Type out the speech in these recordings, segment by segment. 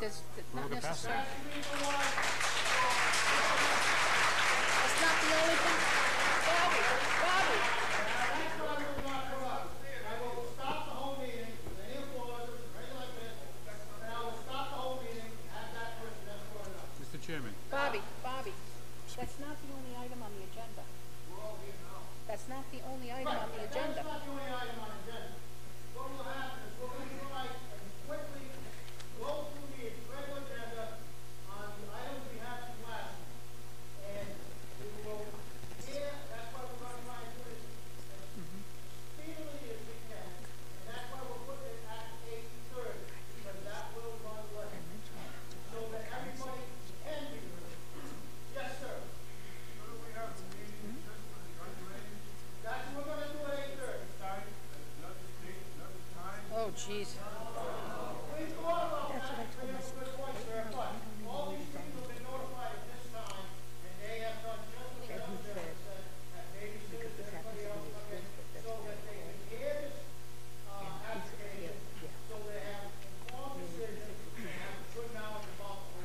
there's not necessary. That's not the only thing. Bobby. I will stop the whole meeting, any applause, right like this, and I will stop the whole meeting, have that person that's brought it up. Mr. Chairman. Bobby, that's not the only item on the agenda. We're all here now. That's not the only item on the agenda. That's not the only item on the agenda. What will happen is we're going to try and quickly go through the regular agenda on the items we have from last week. And we will, that's why we're going to try and do this as speedily as we can. And that's why we're putting it at 8:30, because that will run late. So that everybody can be ready. Yes, sir. We have a meeting just for the gun range. That's what we're going to do at 8:30. Oh, jeez. Please go on. That's what I told my son. All these people have been notified at this time, and they have done just what the other gentleman said, that babysitters and everybody else come in, so that they can hear this application, so they have informed decision, and have a good knowledge about the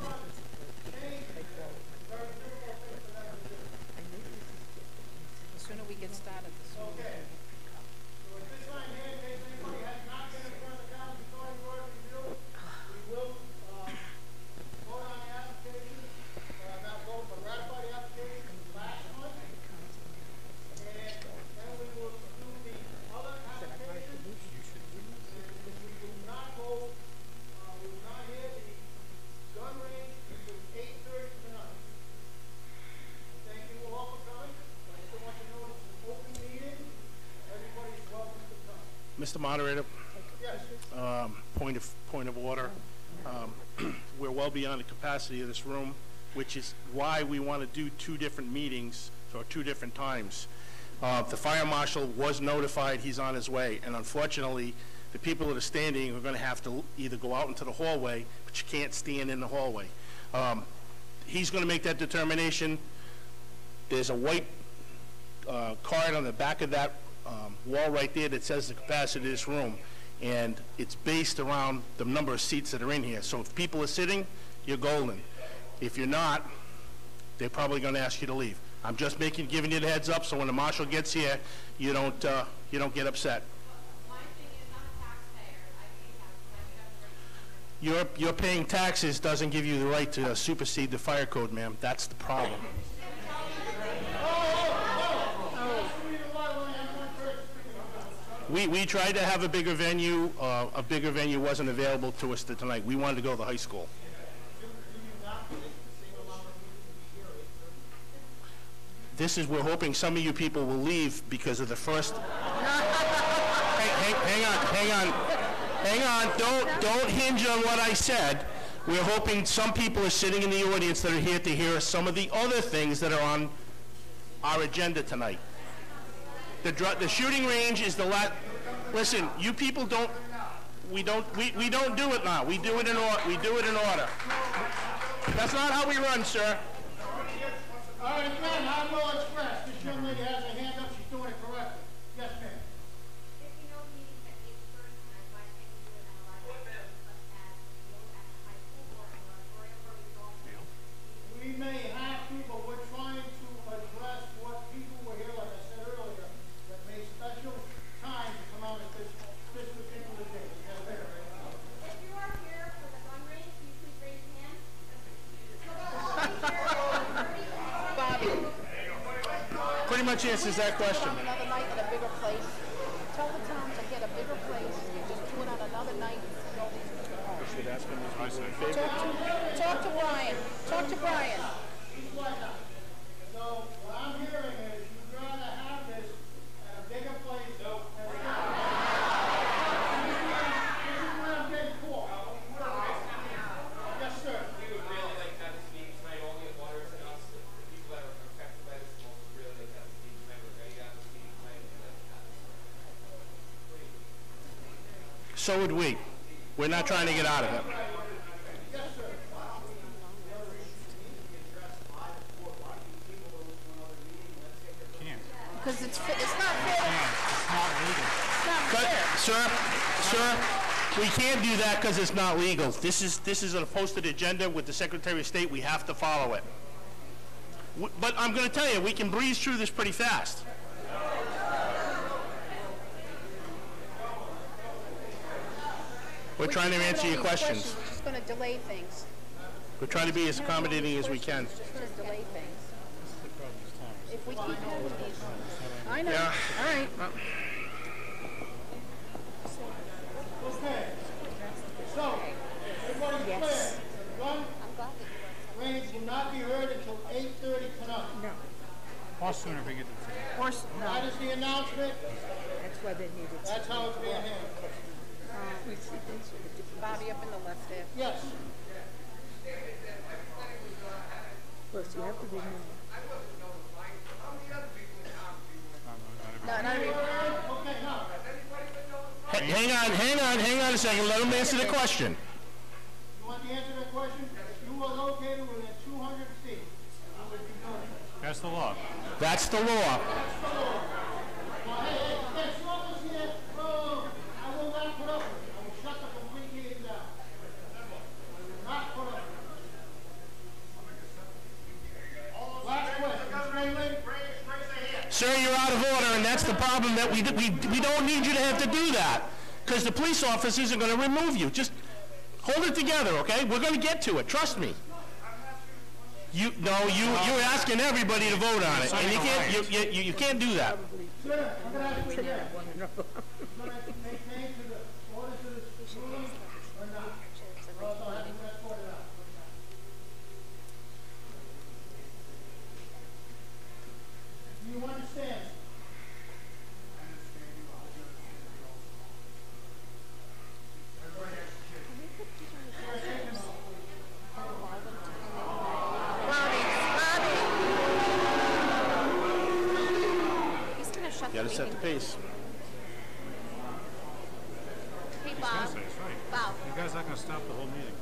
law. Change is very difficult thing for them to do. The sooner we get started, the sooner. Okay. So at this time here, in case anybody has not been in front of the council zoning board of review, we will vote on the application, not vote, but ratify the application last month. And then we will do the other application. And we will not vote, we will not hear the gun range until 8:30 tonight. Thank you all for coming. I still want to know it's an open meeting. Everybody's welcome to come. Mr. Moderator, Yes. point of order. We're well beyond the capacity of this room, which is why we want to do two different meetings or two different times. The fire marshal was notified he's on his way, and unfortunately, the people that are standing are going to have to either go out into the hallway, but you can't stand in the hallway. He's going to make that determination. There's a white card on the back of that wall right there that says the capacity of this room, and it's based around the number of seats that are in here. So if people are sitting, you're golden. If you're not, they're probably going to ask you to leave. I'm just giving you the heads up, so when the marshal gets here, you don't get upset. My thing is, I'm a taxpayer. I pay taxes. You're paying taxes doesn't give you the right to supersede the fire code, ma'am. That's the problem. We tried to have a bigger venue. A bigger venue wasn't available to us tonight. We wanted to go to the high school. We're hoping some of you people will leave because of the first. Hang on. Don't hinge on what I said. We're hoping some people are sitting in the audience that are here to hear some of the other things that are on our agenda tonight. The shooting range is the last. Listen, you people don't. We don't do it now. We do it in order. That's not how we run, sir. All right, again, I will express. This young lady has her hand up. She's doing it correctly. Yes, ma'am. If you know the meeting's at 8:30, and I can do it on a live stream, such as at the high school or an auditorium where we go. We may have people. We're trying to address what people were here, like I said earlier, that made special time to come out at this particular day. Yes, ma'am. If you are here for the gun range, can you please raise your hand? Bobby. Pretty much answers that question. Another night at a bigger place. Tell the town to get a bigger place and just do it on another night. Should ask him if he's in favor. Talk to Brian. Talk to Brian. So what I'm hearing is you'd rather have this at a bigger place. No. This is where I'm getting caught. Yes, sir. We would really like to have this meeting tonight, all the abutters and us, the people that are affected by this most would really like to have this meeting tonight. We're ready to have this meeting tonight. So would we. We're not trying to get out of it. Yes, sir. Because it's not fair. It's not legal. It's not fair. Sir, We can't do that because it's not legal. This is a posted agenda with the Secretary of State. We have to follow it. But I'm going to tell you, we can breeze through this pretty fast. We're trying to answer your questions. It's just going to delay things. We're trying to be as accommodating as we can. It's just going to delay things. If we keep going with these, I know. Yeah. All right. Okay. So, everybody's Yes. clear. Done? I'm glad that you Drainage will not be heard until 8:30 tonight. Or sooner if we get the... Horse, That is the announcement. That's why they needed to. That's how it's being handled. Bobby up in the left there. Yes. Plus, you have to remember. No, not even. Okay, now. Hang on a second. Let him answer the question. You want the answer to that question? If you were located within 200 feet, you would be doing it. That's the law. That's the law. Well, hey, there's office here. Oh, I will not put up with it. I will shut the complete meeting down. I will not put up with it. Last question. Mr. Ringley? Sir, you're out of order, and that's the problem, that we don't need you to have to do that, because the police officers are going to remove you. Just hold it together, okay? We're going to get to it. Trust me. You're asking everybody to vote on it, and you can't do that. Sir, I'm going to ask you again. You going to maintain to the orders of this ruling or not? Or else I'll have to escort it out. Do you understand? He's going to shut You got to the set the meeting. pace. Hey, He's Bob. gonna say it's right. Bob. You guys aren't gonna stop the whole meeting.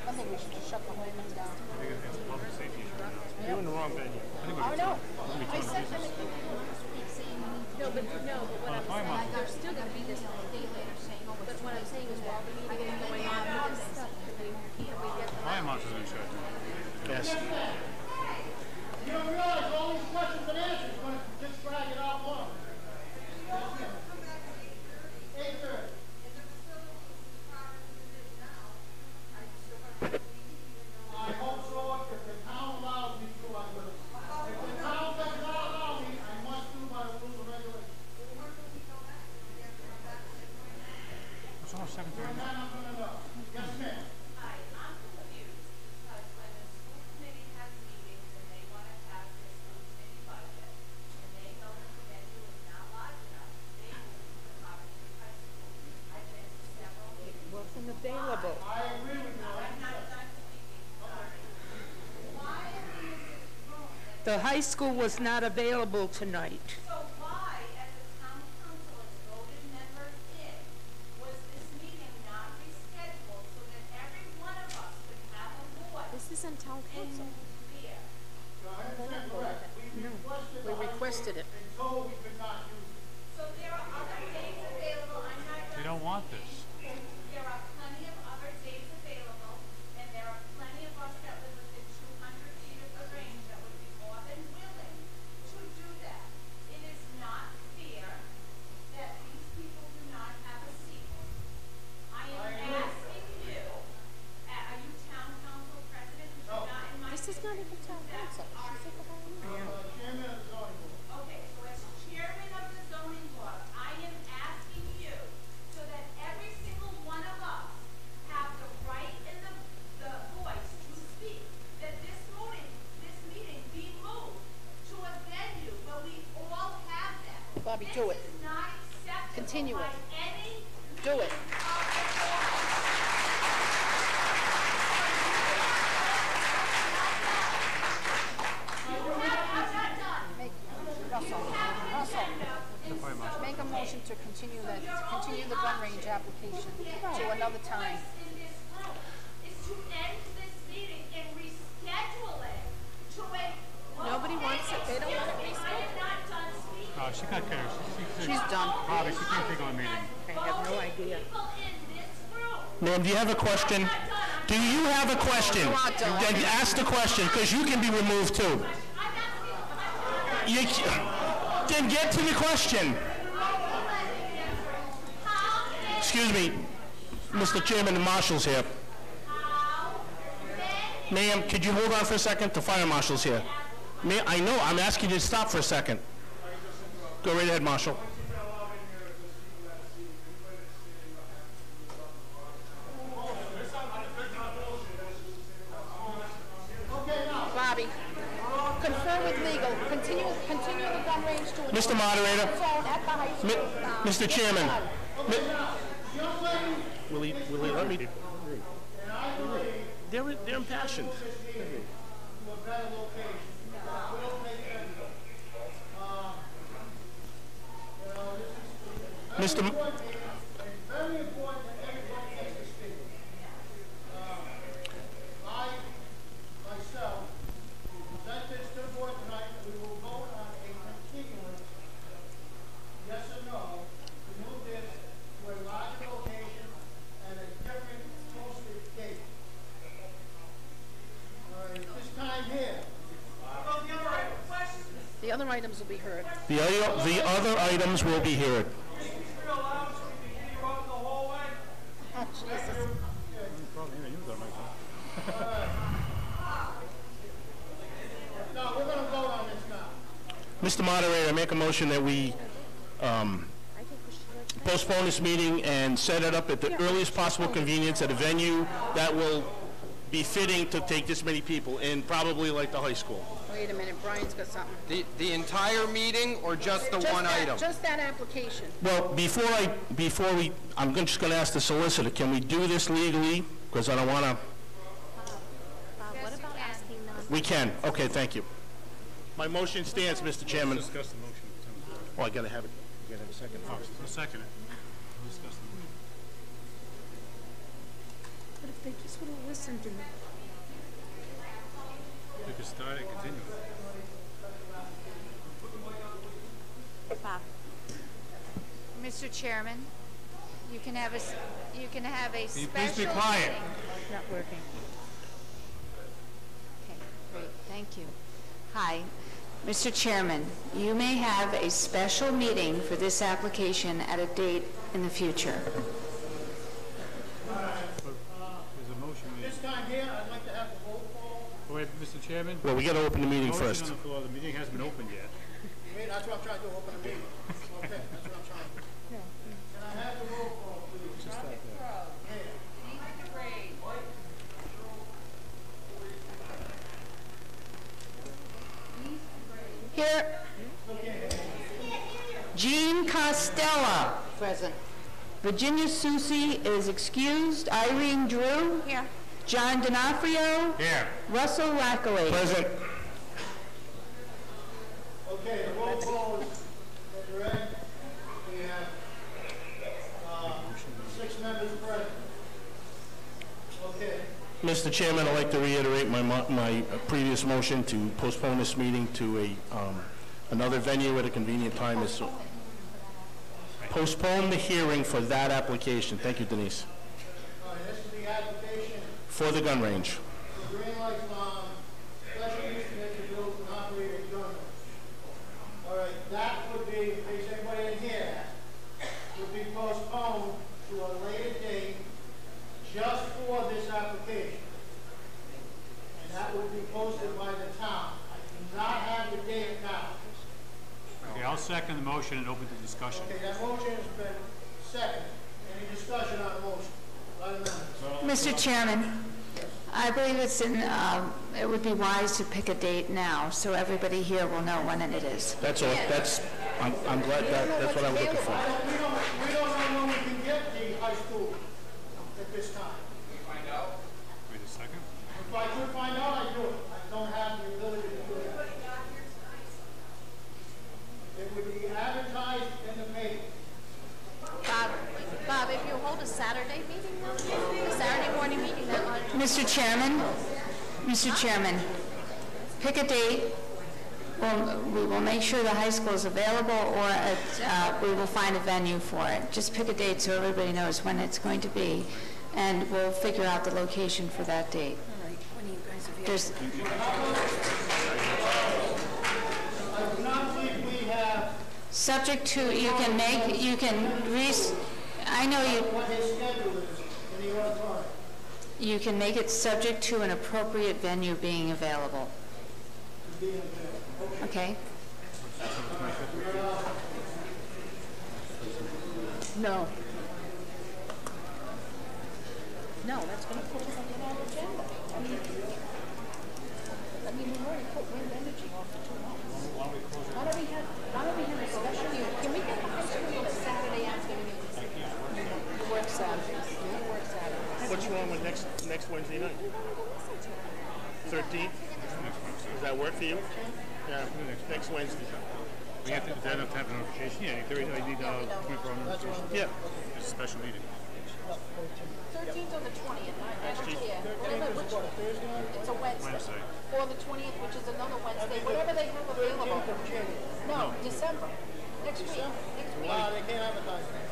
I think we should just shut the whole thing down. I think it's a public safety issue right now. You're in the wrong venue. I know. I said that last week saying we need to. No, but what I'm fire saying, marshal. there's still gonna be this A day later saying, oh, But what I'm saying is while the meeting is going on with this stuff, can we get the Fire marshal's in charge. Yes. You don't realize all these questions and answers are going to just drag it out long. 8:30. I hope so. If the town allows me to, I will. If the town does not allow me, I must do by the rules and regulations. It's almost 7:30. And then I'm going to know. Yes, ma'am. Hi, I'm confused because when the school committee has meetings and they want to have their school committee budget, and they know that the venue is not large enough, they move to the Coventry High School. I've been to several meetings. Wasn't available. I agree with you. I'm not done speaking, sorry. Why is this room that, The high school was not available tonight. so why, as a town council has voted members in, was this meeting not rescheduled so that every one of us could have a voice This isn't town council. here? I understand correct. We requested it. And told we could not use it. So there are other days available, I'm not done. They don't want this. There are plenty of other days available, and there are plenty of us that live within 200 feet of the range that would be more than willing to do that. It is not fair that these people do not have a seat. I am asking you, are you town council president? Because you're not in my. This is not even town council. She's at the high Chairman of the zoning board. Okay, so as chairman of the zoning board, I am asking you so that every single one of us have the right and the voice to speak, that this meeting be moved to a venue where we all have that. Bobby, do it. This is not acceptable Continue by it. any Do it. Russell, make a motion to continue the gun range application to another time. in this room is to end this meeting and reschedule it to a. Nobody wants it. They don't want it I am not done speaking. She got care. She's done. Bobby, she can't take on a meeting. I have no idea. People in this room. Ma'am, do you have a question? Do you have a question? Then ask the question, because you can be removed too. Then get to the question. Excuse me, Mr. Chairman, the marshal's here. Ma'am, could you hold on for a second? The fire marshal's here. I know, I'm asking you to stop for a second. Go right ahead, Marshal. Bobby, confer with legal. Continue the gun range to an Mr. Moderator, zone at the high school. Mr. Chairman, will he let me? They're impassioned. Mr. It's very important that everybody gets to speak. I, myself, present this to the board tonight, that we will vote on a continuance, yes or no, to move this to a larger location and a different posted date. All right, this time here. The other items will be heard. The other items will be heard. Oh, Jesus. No, we're gonna vote on this now. Mr. Moderator, I make a motion that we postpone this meeting and set it up at the earliest possible convenience at a venue that will be fitting to take this many people in, probably like the high school. Wait a minute, Brian's got something. The entire meeting or just the one item? Just that application. Well, I'm just going to ask the solicitor, can we do this legally? Because I don't want to. What about asking We can. Okay, thank you. My motion stands, Mr. Chairman. Discuss the motion. Oh, I got to have it. You got to have a second. I'll second it. We'll discuss the motion. But if they just would have listened to me. We could start and continue. Bob. Mr. Chairman, you can have a Can you special please be quiet? meeting. Not working. Okay, great, thank you. Hi, Mr. Chairman, you may have a special meeting for this application at a date in the future. There's a motion made. This time here, I'd like to have a roll call. Wait, Mr. Chairman? Well, we got to open the meeting Motion first. on the floor. The meeting hasn't been opened yet. That's what I'm trying to do, open the meeting. Okay, that's what I'm trying to do. Can I have the roll call, please? Here. Jean Costello. Present. Virginia Susi is excused. Irene Drew. Here. John D'Onofrio. Here. Russell Lackaway. Present. Okay, the roll call is read. We have 6 members present. Okay. Mr. Chairman, I'd like to reiterate my previous motion to postpone this meeting to another venue at a convenient time. Postpone the hearing for that application. Thank you, Denise. All right, this is the application For the gun range. for Green Light Farm, special use permit to build and operate a gun range. All right, that would be, in case anybody in here, would be postponed to a later date just for this application. And that would be posted by the town. I do not have the date now. Okay, I'll second the motion and open the discussion. Okay, that motion has been seconded. Any discussion on the motion? By the members? Mr. Chairman, I believe it would be wise to pick a date now, so everybody here will know when it is. That's all. I'm glad that's what I'm looking for. We don't know when we can get the high school at this time. Wait a second. If I could find out, I'd do it. I don't have the ability to do that. It would be advertised in the paper. Bob, if you hold a Saturday meeting, a Saturday morning meeting, that might. Mr. Chairman, pick a date we will make sure the high school is available, or we will find a venue for it. Just pick a date so everybody knows when it's going to be, and we'll figure out the location for that date. All right, when are you guys available? There's, I do not believe we have subject to, I know what his schedule is in the auditorium. you can make it subject to an appropriate venue being available. Okay? No. No, that's gonna put us on our agenda. I mean, we've already put wind energy off for 2 months. Why don't we have a special meeting? Can we get the high school on a Saturday afternoon? You work Saturdays. You work Saturdays. What's wrong with next Wednesday night? 13th? Does that work for you? Yeah, next Wednesday. We have to, then have to have a notification, yeah, I need 24-hour notification. Yeah. It's a special meeting. 13th or the 20th, I don't care. Whatever, it's a Wednesday. Or the 20th, which is another Wednesday, whatever they have available. No, December. Next week. They can't advertise that.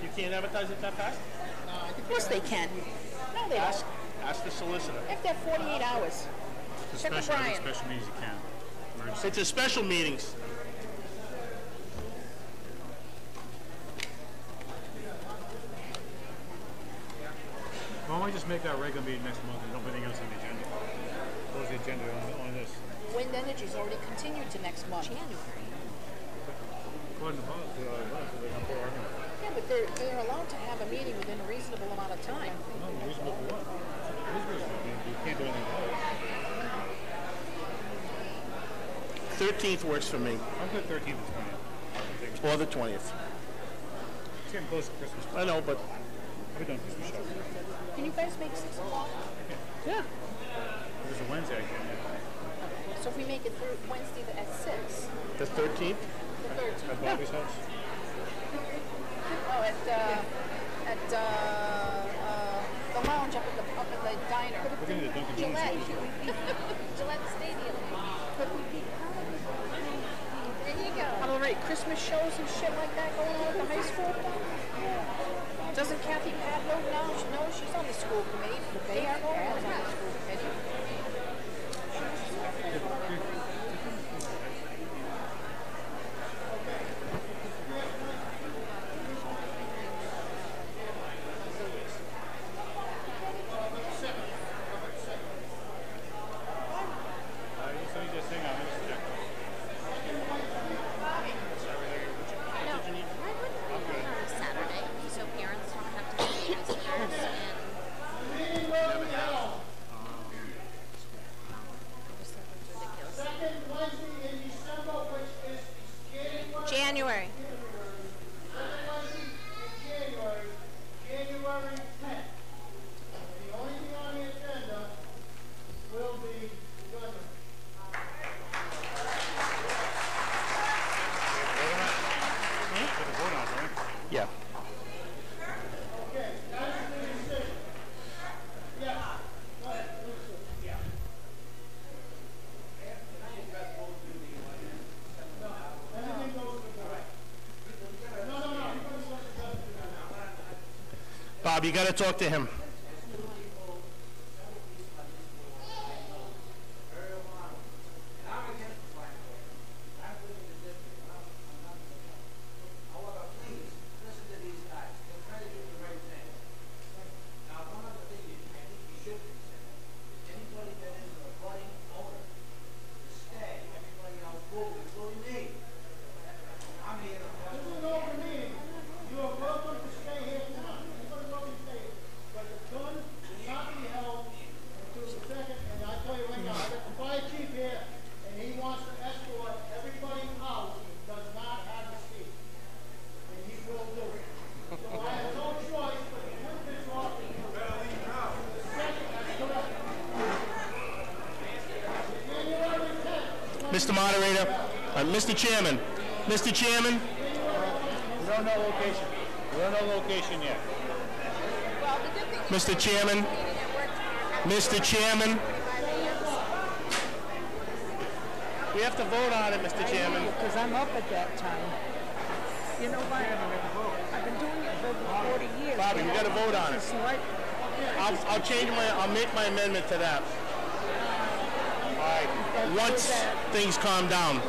You can't advertise it that fast? Of course they can. No, they don't. Ask the solicitor. They have to have 48 hours. It's Check a with special, Brian. special meetings you can. Emergency. It's a special meetings. Why don't we just make our regular meeting next month and don't put anything else on the agenda? Close the agenda on this. Wind energy's already continued to next month. January. According to policy, they're going to put argument. Yeah, but they're allowed to have a meeting within a reasonable amount of time. No, reasonable for what? It is reasonable. You can't do anything about it. 13th works for me, I'm good 13th and 20th. or the 20th. It's getting close to Christmas. I know, but We're done Christmas shopping. Can you guys make 6 o'clock? yeah. There's a Wednesday I can So if we make it Wednesday at 6, The 13th? the 13th. at Bobby's house. Oh, at the lounge up in the diner. We're going to the Dunkin' Gillette. Donuts. Gillette Stadium. There you go. All right, Christmas shows and shit like that going on at the high school? Doesn't Kathy Padlow know? No, she's on the school committee. They are all on the school committee. Saturday, so parents don't have to be visitors and Second Wednesday in December, which is January. January. Second Wednesday in January 10th. And the only thing on the agenda will be gun range. Yeah. Okay, that is the decision. Yes. Go ahead. Yeah. No, everything goes to the board. No. Bob, you got to talk to him. This is an open meeting. You are welcome to stay here tonight. Anybody welcome to stay here. But the gun will not be held until the second, and I tell you right now, I got the fire chief here, and he wants to escort everybody out who does not have a seat. And he will do it. So I have no choice but to put this off. The second, that's correct. January 10th. Mr. Moderator, Mr. Chairman, Mr. Chairman, We don't know location. We don't know location yet. Well, the good thing is Mr. Chairman, Mr. Chairman, We have to vote on it, Mr. Chairman. Because I'm up at that time. You know what? I've been doing it for over 40 years. Bobby, you gotta vote on it. It's like, I'll make my amendment to that. All right, once things calm down.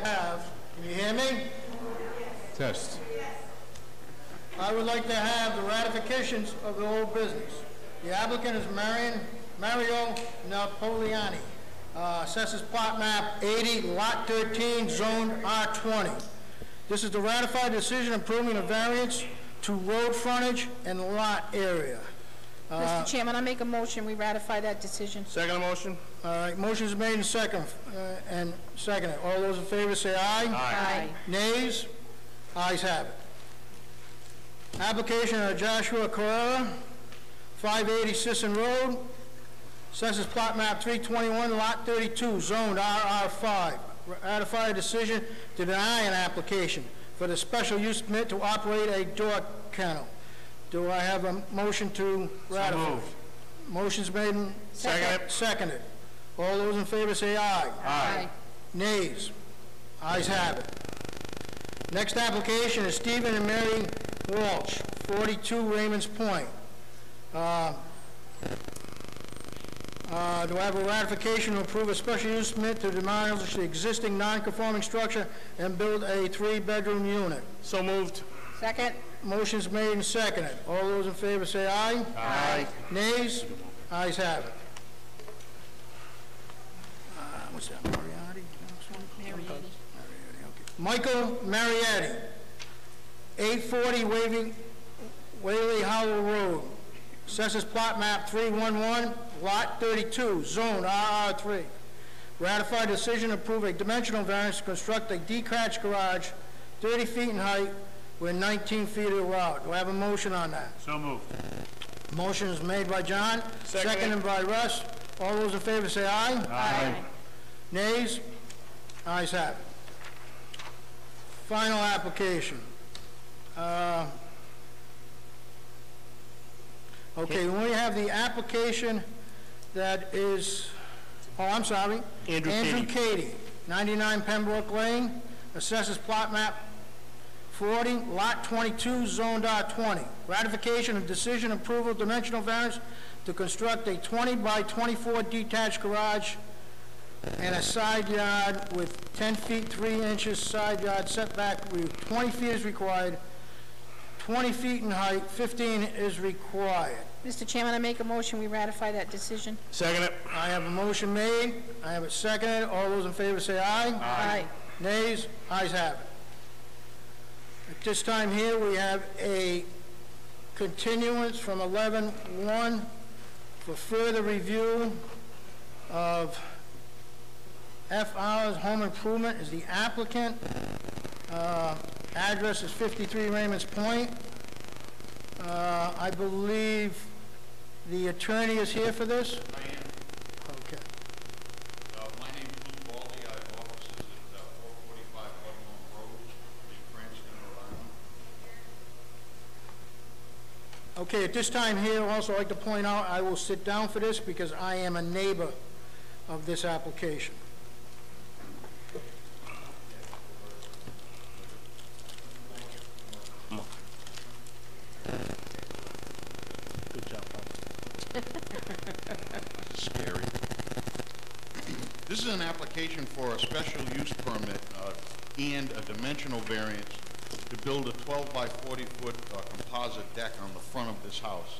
have, can you hear me? Test. I would like to have the ratifications of the old business. The applicant is Mario Napoliani. Assessors plot map 80, lot 13, zone R20. This is the ratified decision approving a variance to road frontage and lot area. Mr. Chairman, I make a motion, we ratify that decision. Second motion? All right, motion is made and seconded. All those in favor say aye. Aye. Nays? Ayes have it. Application of Joshua Carrera, 580 Sisson Road. Assessors plot map 321, lot 32, zoned RR5. Ratify a decision to deny an application for the special use permit to operate a dog kennel. Do I have a motion to ratify? So moved. Motion's made and Second. seconded. All those in favor say aye. Aye. Nays? Ayes have it. Next application is Stephen and Mary Walsh, 42 Raymond's Point. Do I have a ratification to approve a special use permit to demolish the existing non-conforming structure and build a 3-bedroom unit? So moved. Second? Motion's made and seconded. All those in favor say aye. Aye. Nays? Ayes have it. What's that, Mariotti? Marietti. Michael Marietti, 840 Whaley Hollow Road. Assessors plot map 311, lot 32, zone RR3. Ratified decision to approve a dimensional variance to construct a detached garage 30 feet in height where 19 feet are allowed. Do I have a motion on that? So moved. Motion is made by John, Second. seconded by Russ. All those in favor say aye. Aye. Nays? Ayes have it. Final application. Okay, we have the application that is, I'm sorry. Andrew Cady, 99 Pembroke Lane, assesses plot map 40, lot 22, zoned R20. Ratification of decision approval dimensional variance to construct a 20 by 24 detached garage and a side yard with 10 feet 3 inches side yard setback. 20 feet is required. 20 feet in height, 15 is required. Mr. Chairman, I make a motion, we ratify that decision. Second it. I have a motion made. I have it seconded. All those in favor say aye. Aye. Nays? Ayes have it. At this time here, we have a continuance from 11-1 for further review of F.R.'s Home Improvement is the applicant. Address is 53 Raymond's Point. I believe the attorney is here for this? I am. Okay. My name is Lou Baldy. I have offices at 445 Buffalo Road in Cranston, Rhode Island. Okay, at this time here, also I'd like to point out, I will sit down for this because I am a neighbor of this application. Good job, Bob. Scary. This is an application for a special use permit and a dimensional variance to build a 12 by 40 foot composite deck on the front of this house.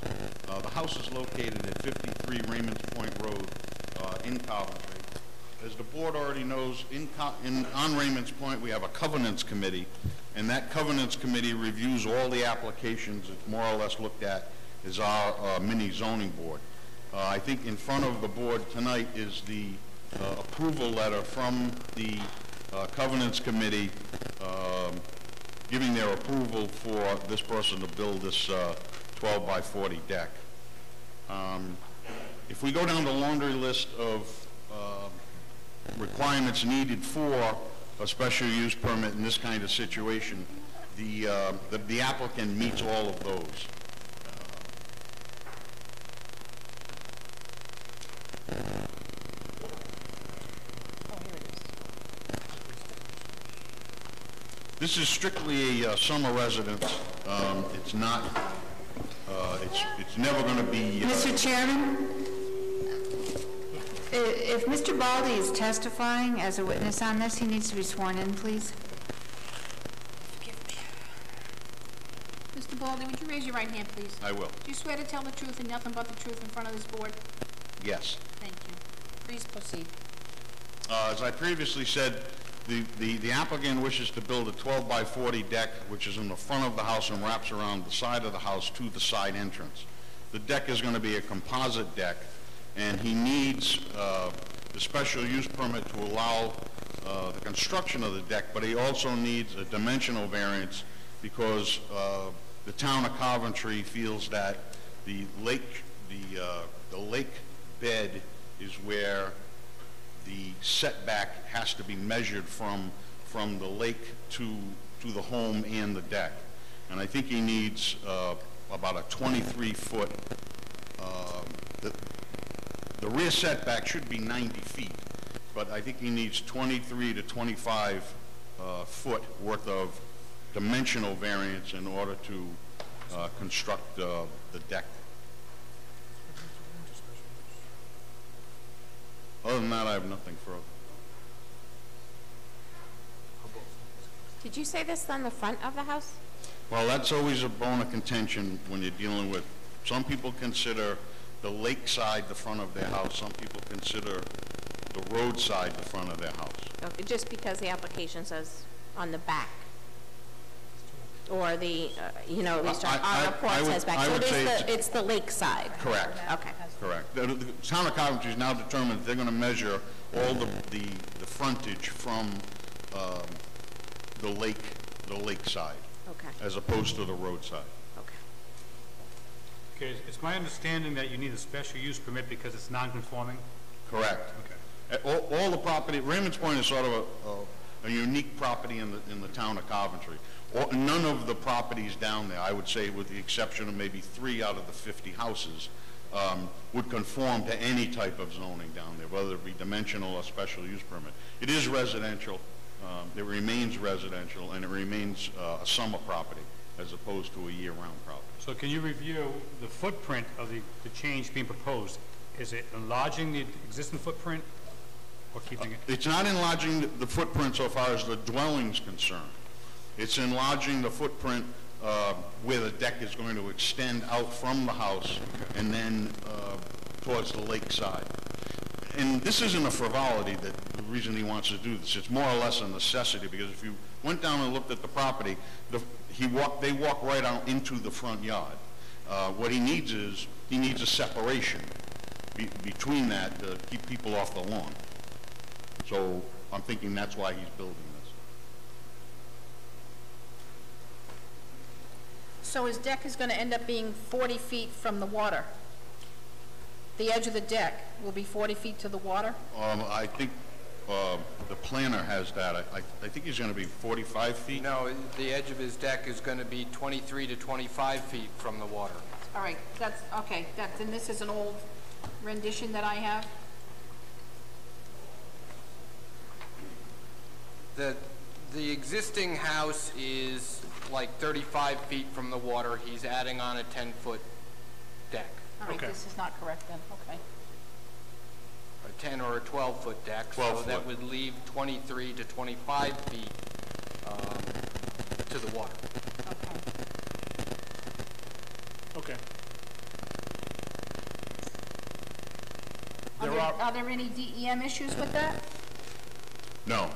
The house is located at 53 Raymond's Point Road in Coventry. As the board already knows, on Raymond's Point we have a covenants committee, and that covenants committee reviews all the applications that more or less looked at as our mini zoning board. I think in front of the board tonight is the approval letter from the covenants committee giving their approval for this person to build this 12 by 40 deck. If we go down the laundry list of requirements needed for a special use permit in this kind of situation, the applicant meets all of those. This is strictly a summer residence. It's not. It's never going to be. Mr. Chairman, If Mr. Baldy is testifying as a witness on this, he needs to be sworn in, please. Mr. Baldy, would you raise your right hand, please? I will. Do you swear to tell the truth and nothing but the truth in front of this board? Yes. Thank you. Please proceed. As I previously said, the applicant wishes to build a 12 by 40 deck, which is in the front of the house and wraps around the side of the house to the side entrance. The deck is going to be a composite deck, and he needs the special use permit to allow the construction of the deck, but he also needs a dimensional variance because the town of Coventry feels that the lake bed is where the setback has to be measured from the lake to the home and the deck. And I think he needs about a 23-foot, the rear setback should be 90 feet, but I think he needs 23 to 25 foot worth of dimensional variance in order to construct the deck. Other than that, I have nothing further. Did you say this on the front of the house? Well, that's always a bone of contention when you're dealing with, some people consider the lakeside the front of their house, some people consider the roadside the front of their house. Okay, just because the application says on the back. Or the, you know, at least our report says back. So it's the lakeside. Correct. Okay. Correct. The town of Coventry is now determined that they're going to measure all the frontage from the lakeside. Okay. As opposed to the roadside. Okay, it's my understanding that you need a special use permit because it's non-conforming? Correct. Okay. All the property, Raymond's Point is sort of a unique property in the town of Coventry. None of the properties down there, I would say with the exception of maybe 3 out of the 50 houses, would conform to any type of zoning down there, whether it be dimensional or special use permit. It is residential, it remains residential, and it remains a summer property as opposed to a year-round property. So can you review the footprint of the change being proposed? Is it enlarging the existing footprint or keeping it? It's not enlarging the footprint so far as the dwelling's concerned. It's enlarging the footprint where the deck is going to extend out from the house and then towards the lake side. And this isn't a frivolity, that the reason he wants to do this. It's more or less a necessity, because if you went down and looked at the property, they walk right out into the front yard. What he needs is, he needs a separation between that to keep people off the lawn. So I'm thinking that's why he's building this. So his deck is going to end up being 40 feet from the water? The edge of the deck will be 40 feet to the water? I think the planner has that. I think he's going to be 45 feet. No, the edge of his deck is going to be 23 to 25 feet from the water. All right, that's, okay, and this is an old rendition that I have? The existing house is like 35 feet from the water. He's adding on a 10-foot deck. All right, this is not correct then, okay. A 10 or a 12-foot deck. 12 so foot. that would leave 23 to 25 feet to the water. Okay. Okay. Are there any DEM issues with that? No.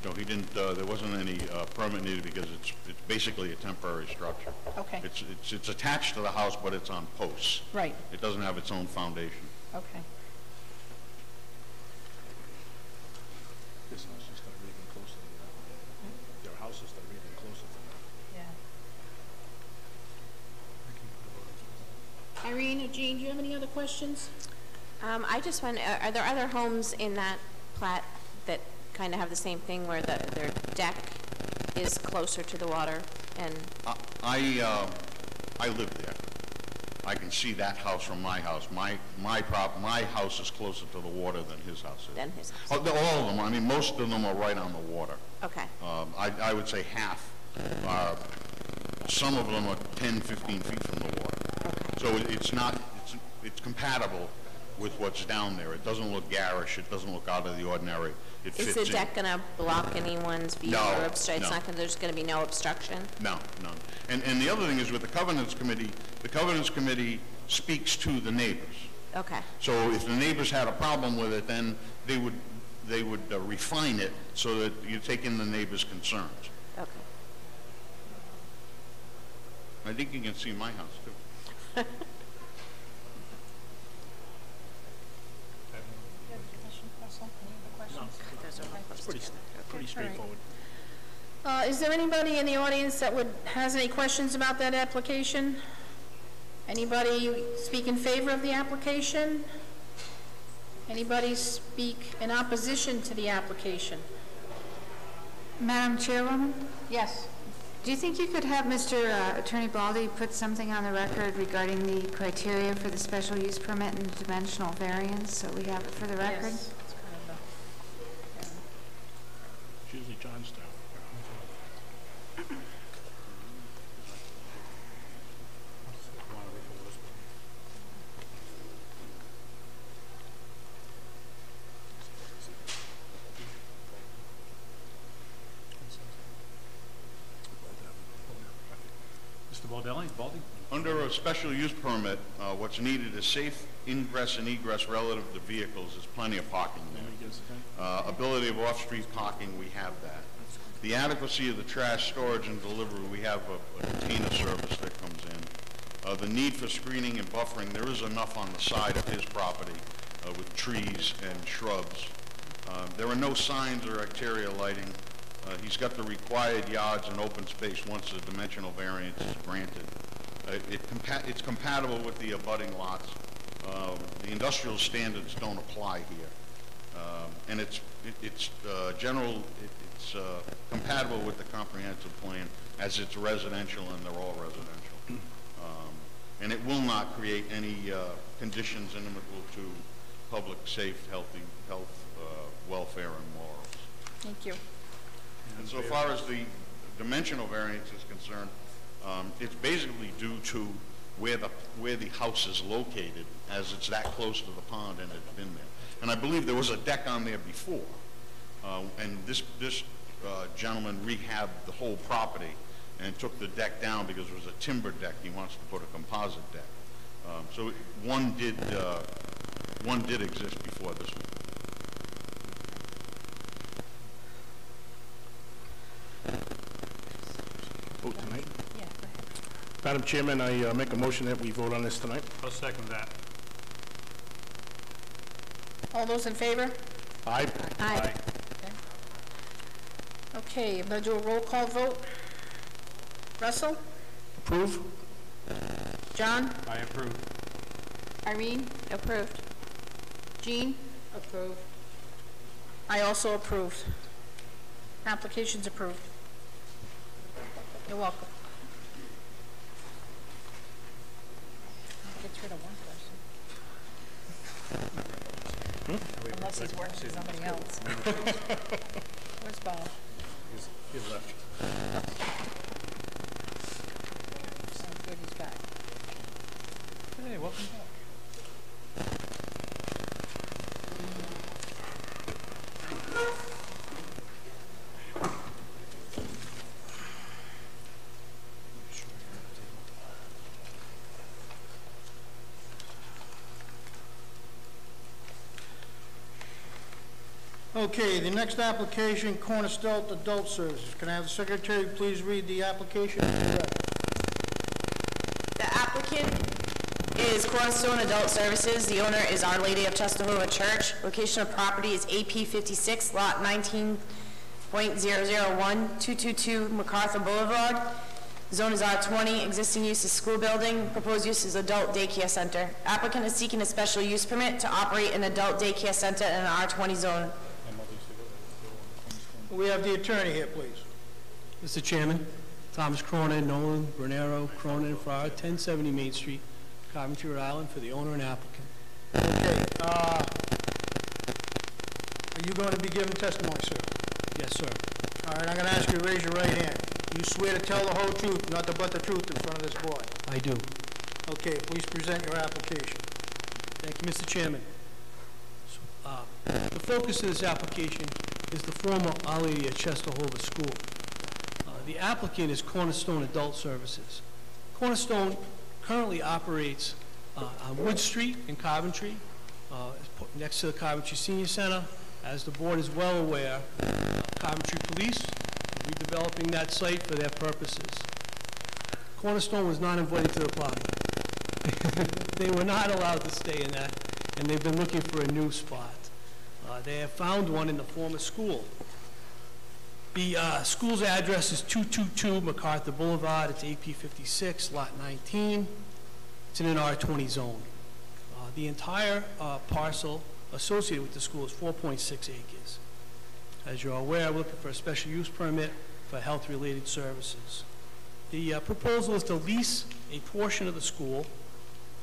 No, he didn't, there wasn't any permit needed because it's basically a temporary structure. Okay. It's attached to the house, but it's on posts. Right. It doesn't have its own foundation. Okay. This house is not really close to the, their house is not really closer to that. Yeah. Irene or Jean, do you have any other questions? I just wonder, are there other homes in that plat that kind of have the same thing where their deck is closer to the water? And I live there. I can see that house from my house. My house is closer to the water than his house is. Than his house. Oh, all of them. I mean, most of them are right on the water. Okay. I would say half. Some of them are 10, 15 feet from the water. Okay. So it's not, it's compatible with what's down there. It doesn't look garish, it doesn't look out of the ordinary. It fits Is in. the deck gonna block anyone's view No, or obstruct? It's no. not gonna, there's gonna be no obstruction? No, none. And the other thing is with the Covenants Committee speaks to the neighbors. Okay. So if the neighbors had a problem with it, then they would refine it so that you take in the neighbors' concerns. Okay. I think you can see my house too. Pretty straightforward. Is there anybody in the audience that has any questions about that application? Anybody speak in favor of the application? Anybody speak in opposition to the application? Madam Chairwoman, Yes. do you think you could have Mr. Attorney Baldy put something on the record regarding the criteria for the special use permit and the dimensional variance, so we have it for the record? Yes. It's usually Johnstown. Mr. Baldy? Under a special use permit, what's needed is safe ingress and egress relative to vehicles. There's plenty of parking there. Ability of off-street parking, we have that. The adequacy of the trash storage and delivery, we have a container service that comes in. The need for screening and buffering, there is enough on the side of his property with trees and shrubs. There are no signs or exterior lighting. He's got the required yards and open space once the dimensional variance is granted. It's compatible with the abutting lots. The industrial standards don't apply here. And it's compatible with the comprehensive plan as it's residential and they're all residential. And it will not create any conditions inimical to public, safe, health, welfare, and morals. Thank you. And so far as the dimensional variance is concerned, it's basically due to where the house is located, as it's that close to the pond and it's been there. And I believe there was a deck on there before, and this gentleman rehabbed the whole property and took the deck down because it was a timber deck. He wants to put a composite deck. So one did exist before this one. Vote tonight? Yeah, go ahead. Madam Chairman, I make a motion that we vote on this tonight. I'll second that. All those in favor? Aye. Aye. Okay, I'm going to do a roll call vote. Russell? Approve? John? I approve. Irene? Approved. Jean? Approved. I also approved. Application's approved. You're welcome. Gets rid of one person. Unless he's working for somebody else. Where's Bob? He's left. Oh, good, he's back. Hey, welcome back. Okay, the next application, Cornerstone Adult Services. Can I have the secretary please read the application? The applicant is Cornerstone Adult Services. The owner is Our Lady of Czestochowa Church. Location of property is AP 56, lot 19.001, 222 MacArthur Boulevard. Zone is R20. Existing use is school building. Proposed use is adult daycare center. Applicant is seeking a special use permit to operate an adult daycare center in an R20 zone. We have the attorney here, please. Mr. Chairman, Thomas Cronin, Nolan, Bernero, Cronin, Farrar, 1070 Main Street, Coventry, Rhode Island, for the owner and applicant. Okay, are you going to be giving testimony, sir? Yes, sir. All right, I'm going to ask you to raise your right hand. You swear to tell the whole truth, nothing but the truth in front of this board? I do. Okay, please present your application. Thank you, Mr. Chairman. The focus of this application is the former Our Lady of Chesterhover School. The applicant is Cornerstone Adult Services. Cornerstone currently operates on Wood Street in Coventry, next to the Coventry Senior Center. As the board is well aware, Coventry Police are redeveloping that site for their purposes. Cornerstone was not invited to the party. They were not allowed to stay in that, and they've been looking for a new spot. They have found one in the former school. The school's address is 222 MacArthur Boulevard. It's AP 56, Lot 19. It's in an R20 zone. The entire parcel associated with the school is 4.6 acres. As you're aware, we're looking for a special use permit for health-related services. The proposal is to lease a portion of the school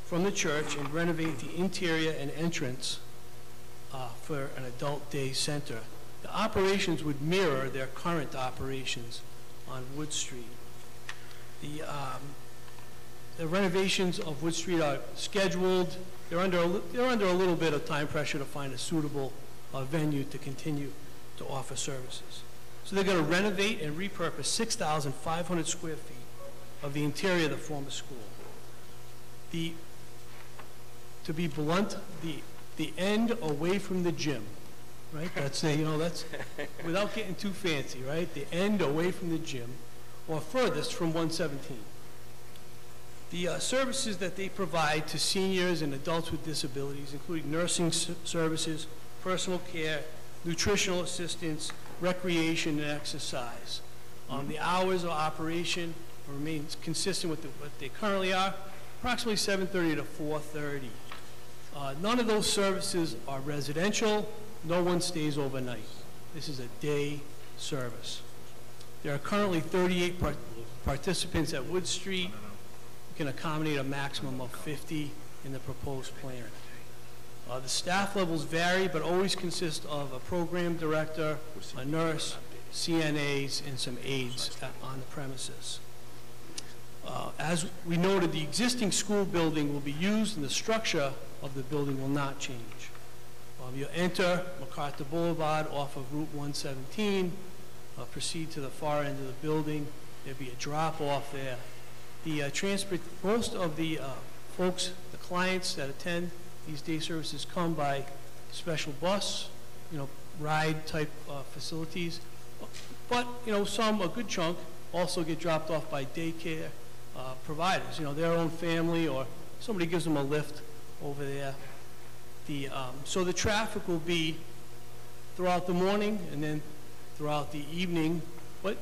from the church and renovate the interior and entrance for an adult day center. The operations would mirror their current operations on Wood Street. The renovations of Wood Street are scheduled. They're under a little bit of time pressure to find a suitable venue to continue to offer services. So they're going to renovate and repurpose 6,500 square feet of the interior of the former school. To be blunt, the end away from the gym, right? That's that's without getting too fancy, right? The end away from the gym, or furthest from 117. The services that they provide to seniors and adults with disabilities, including nursing services, personal care, nutritional assistance, recreation, and exercise. The hours of operation remains consistent with what they currently are, approximately 7:30 to 4:30. None of those services are residential. No one stays overnight. This is a day service. There are currently 38 participants at Wood Street. We can accommodate a maximum of 50 in the proposed plan. The staff levels vary, but always consist of a program director, a nurse, CNAs, and some aides on the premises. As we noted, the existing school building will be used, and the structure of the building will not change. You'll enter MacArthur Boulevard off of Route 117, proceed to the far end of the building. There'll be a drop-off there. Most of the folks, the clients that attend these day services come by special bus, ride-type facilities. But, a good chunk, also get dropped off by daycare providers, their own family, or somebody gives them a lift over there. So the traffic will be throughout the morning and then throughout the evening, but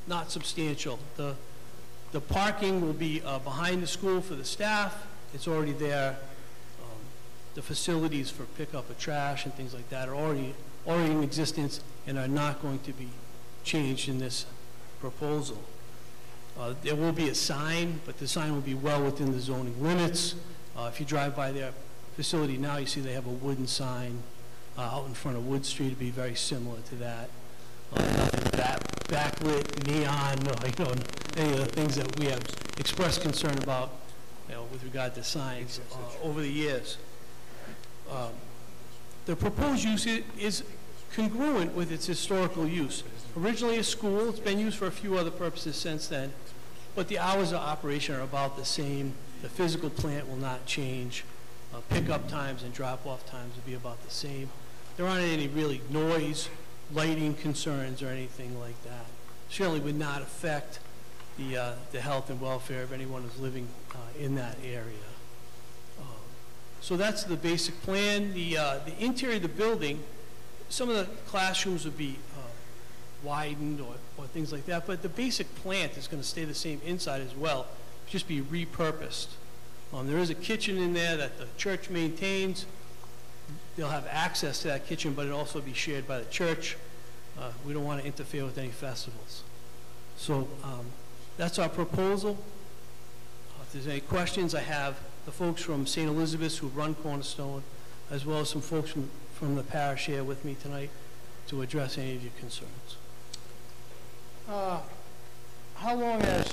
not substantial. The parking will be behind the school for the staff. It's already there. The facilities for pickup of trash and things like that are already in existence and are not going to be changed in this proposal. There will be a sign, but the sign will be well within the zoning limits. If you drive by their facility now, you see they have a wooden sign out in front of Wood Street. It'd be very similar to that. Nothing backlit, neon, any of the things that we have expressed concern about, with regard to signs over the years. The proposed use is congruent with its historical use. Originally a school, it's been used for a few other purposes since then, but the hours of operation are about the same. The physical plant will not change. Pickup times and drop-off times will be about the same. There aren't any really noise, lighting concerns or anything like that. Certainly would not affect the health and welfare of anyone who's living in that area. So that's the basic plan. The interior of the building, some of the classrooms would be widened or things like that, but the basic plant is going to stay the same inside as well, just be repurposed. There is a kitchen in there that the church maintains. They'll have access to that kitchen, but it'll also be shared by the church. We don't want to interfere with any festivals. So that's our proposal. If there's any questions, I have the folks from St. Elizabeth's who run Cornerstone, as well as some folks from the parish here with me tonight to address any of your concerns. How long has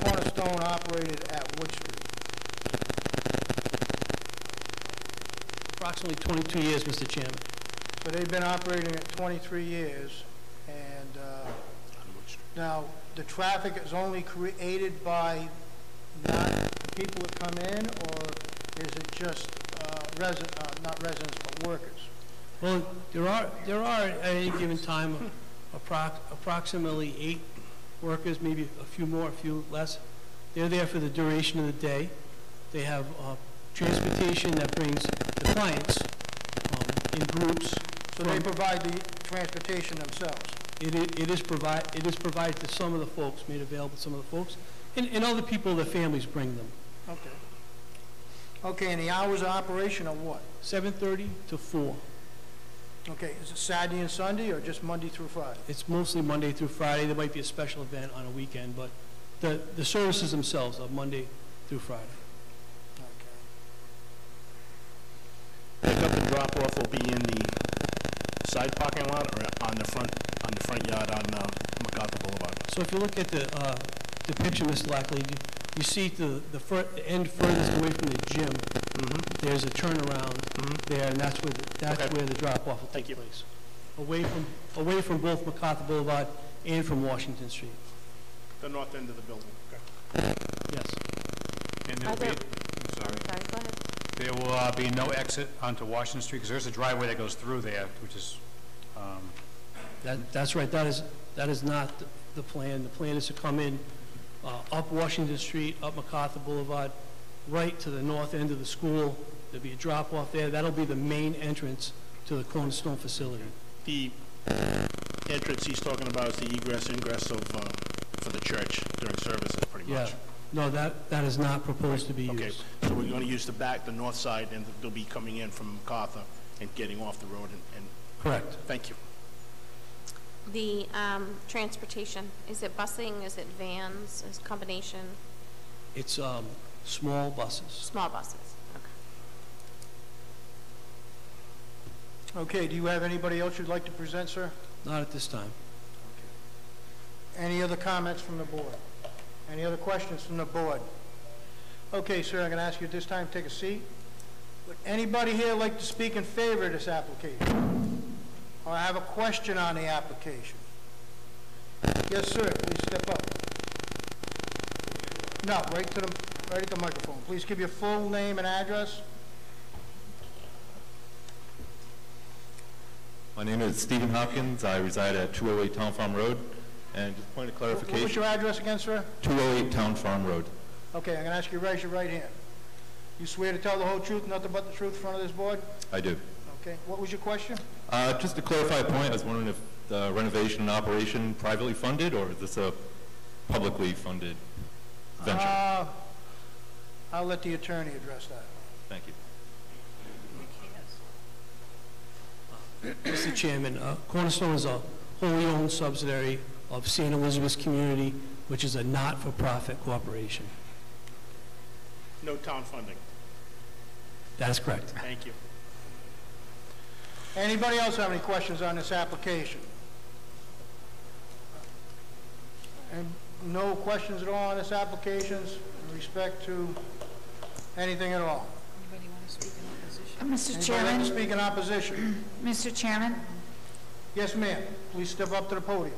Cornerstone operated at Wood Street? Approximately 22 years, Mr. Chairman. So they've been operating at 23 years, and now the traffic is only created by not the people that come in, or is it just not residents, but workers? Well, there are at any given time approximately 8 workers, maybe a few more, a few less. They're there for the duration of the day. They have transportation that brings the clients in groups. So they provide the transportation themselves? It is provided to some of the folks, made available to some of the folks, and other people, their families bring them. Okay. Okay, and the hours of operation are what? 7:30 to 4. Okay, is it Saturday and Sunday, or just Monday through Friday? It's mostly Monday through Friday. There might be a special event on a weekend, but the services themselves are Monday through Friday. Pickup and drop-off will be in the side parking lot or on the front yard on MacArthur Boulevard? So if you look at the picture, Mr. Lackley, you see the end furthest away from the gym. There's a turnaround there, and that's where the drop-off will take place. Away from both MacArthur Boulevard and from Washington Street. The north end of the building. Yes. And there'll be, I'm sorry. Go ahead. There will be no exit onto Washington Street, because there's a driveway that goes through there, which is... That's right. That is not the plan. The plan is to come in up Washington Street, up MacArthur Boulevard, right to the north end of the school. There'll be a drop-off there. That'll be the main entrance to the Cornerstone facility. The entrance he's talking about is the egress, ingress for the church during services, pretty much. Yeah. No, that is not proposed to be used. Okay, so we're going to use the north side, and they'll be coming in from MacArthur and getting off the road. And correct. Thank you. The transportation, is it busing, is it vans, is it combination? It's small buses. Small buses, okay. Okay, do you have anybody else you'd like to present, sir? Not at this time. Okay. Any other comments from the board? Any other questions from the board? Okay, sir, I'm going to ask you at this time to take a seat. Would anybody here like to speak in favor of this application? Or have a question on the application? Yes, sir, please step up. No, right at the microphone. Please give your full name and address. My name is Stephen Hopkins. I reside at 208 Town Farm Road. And just a point of clarification. What was your address again, sir? 208 Town Farm Road. Okay, I'm going to ask you to raise your right hand. You swear to tell the whole truth, nothing but the truth in front of this board? I do. Okay, what was your question? Just to clarify a point, I was wondering if the renovation and operation privately funded, or is this a publicly funded venture? I'll let the attorney address that. Thank you. Mr. Chairman, Cornerstone is a wholly owned subsidiary of St. Elizabeth's Community, which is a not-for-profit corporation. No town funding. That is correct. Thank you. Anybody else have any questions on this application? And no questions at all on this application in respect to anything at all? Anybody want to speak in opposition? Mr. Anybody Chairman? like to speak in opposition? Mr. Chairman? Yes, ma'am. Please step up to the podium.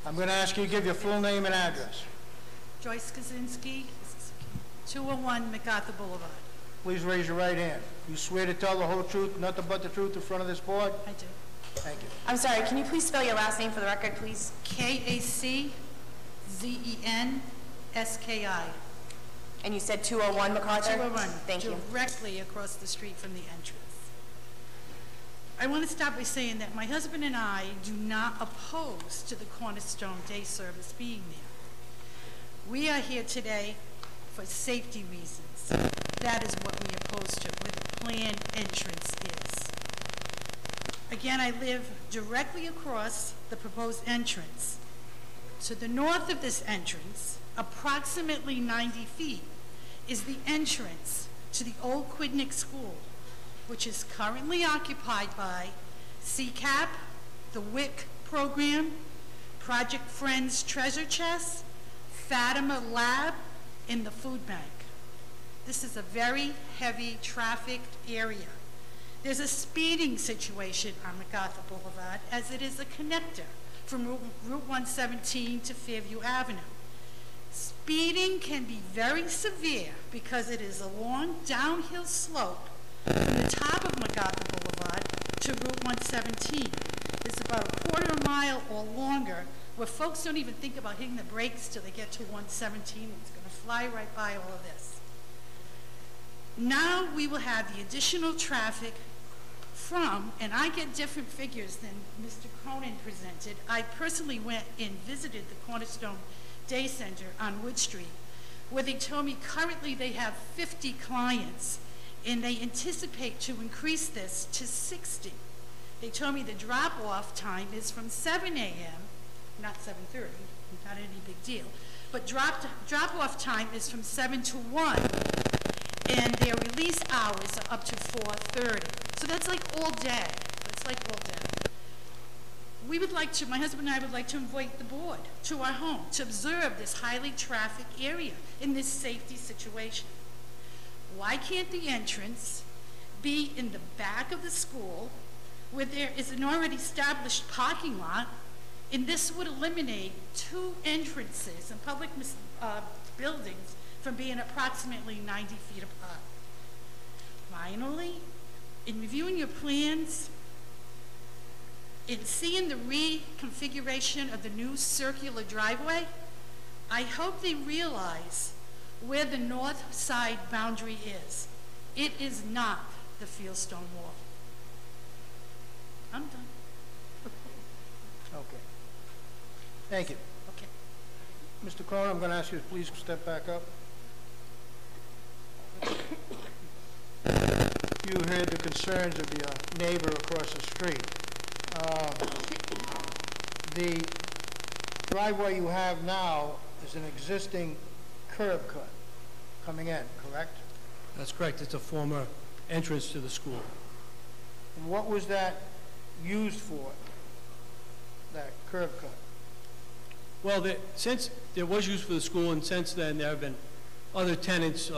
I'm going to ask you to give your full name and address. Joyce Kaczynski, 201 MacArthur Boulevard. Please raise your right hand. You swear to tell the whole truth, nothing but the truth in front of this board? I do. Thank you. I'm sorry, can you please spell your last name for the record, please? Kaczynski. And you said 201 MacArthur? 201. Thank you. Directly across the street from the entrance. I want to start by saying that my husband and I do not oppose to the Cornerstone Day Service being there. We are here today for safety reasons. That is what we oppose to, where the planned entrance is. Again, I live directly across the proposed entrance. To the north of this entrance, approximately 90 feet, is the entrance to the old Quidnick School, which is currently occupied by CCAP, the WIC program, Project Friends Treasure Chest, Fatima Lab, in the food bank. This is a very heavy trafficked area. There's a speeding situation on MacArthur Boulevard, as it is a connector from Route 117 to Fairview Avenue. Speeding can be very severe because it is a long downhill slope from the top of MacArthur Boulevard to Route 117. It's about a quarter mile or longer where folks don't even think about hitting the brakes till they get to 117. It's going to fly right by all of this. Now we will have the additional traffic from, and I get different figures than Mr. Cronin presented. I personally went and visited the Cornerstone Day Center on Wood Street, where they told me currently they have 50 clients, and they anticipate to increase this to 60. They told me the drop-off time is from 7 a.m., not 7:30, not any big deal, but drop-off time is from 7 to 1, and their release hours are up to 4:30. So that's like all day. That's like all day. We would like to, my husband and I would like to invite the board to our home to observe this highly trafficked area in this safety situation. Why can't the entrance be in the back of the school where there is an already established parking lot, and this would eliminate two entrances in public buildings from being approximately 90 feet apart. Finally, in reviewing your plans, in seeing the reconfiguration of the new circular driveway, I hope they realize where the north side boundary is. It is not the fieldstone wall. I'm done. Okay. Thank you. Okay. Mr. Cronin, I'm going to ask you to please step back up. You heard the concerns of your neighbor across the street. The driveway you have now is an existing curb cut coming in, correct? That's correct. It's a former entrance to the school. And what was that used for, that curb cut? Well, since there was use for the school, and since then there have been other tenants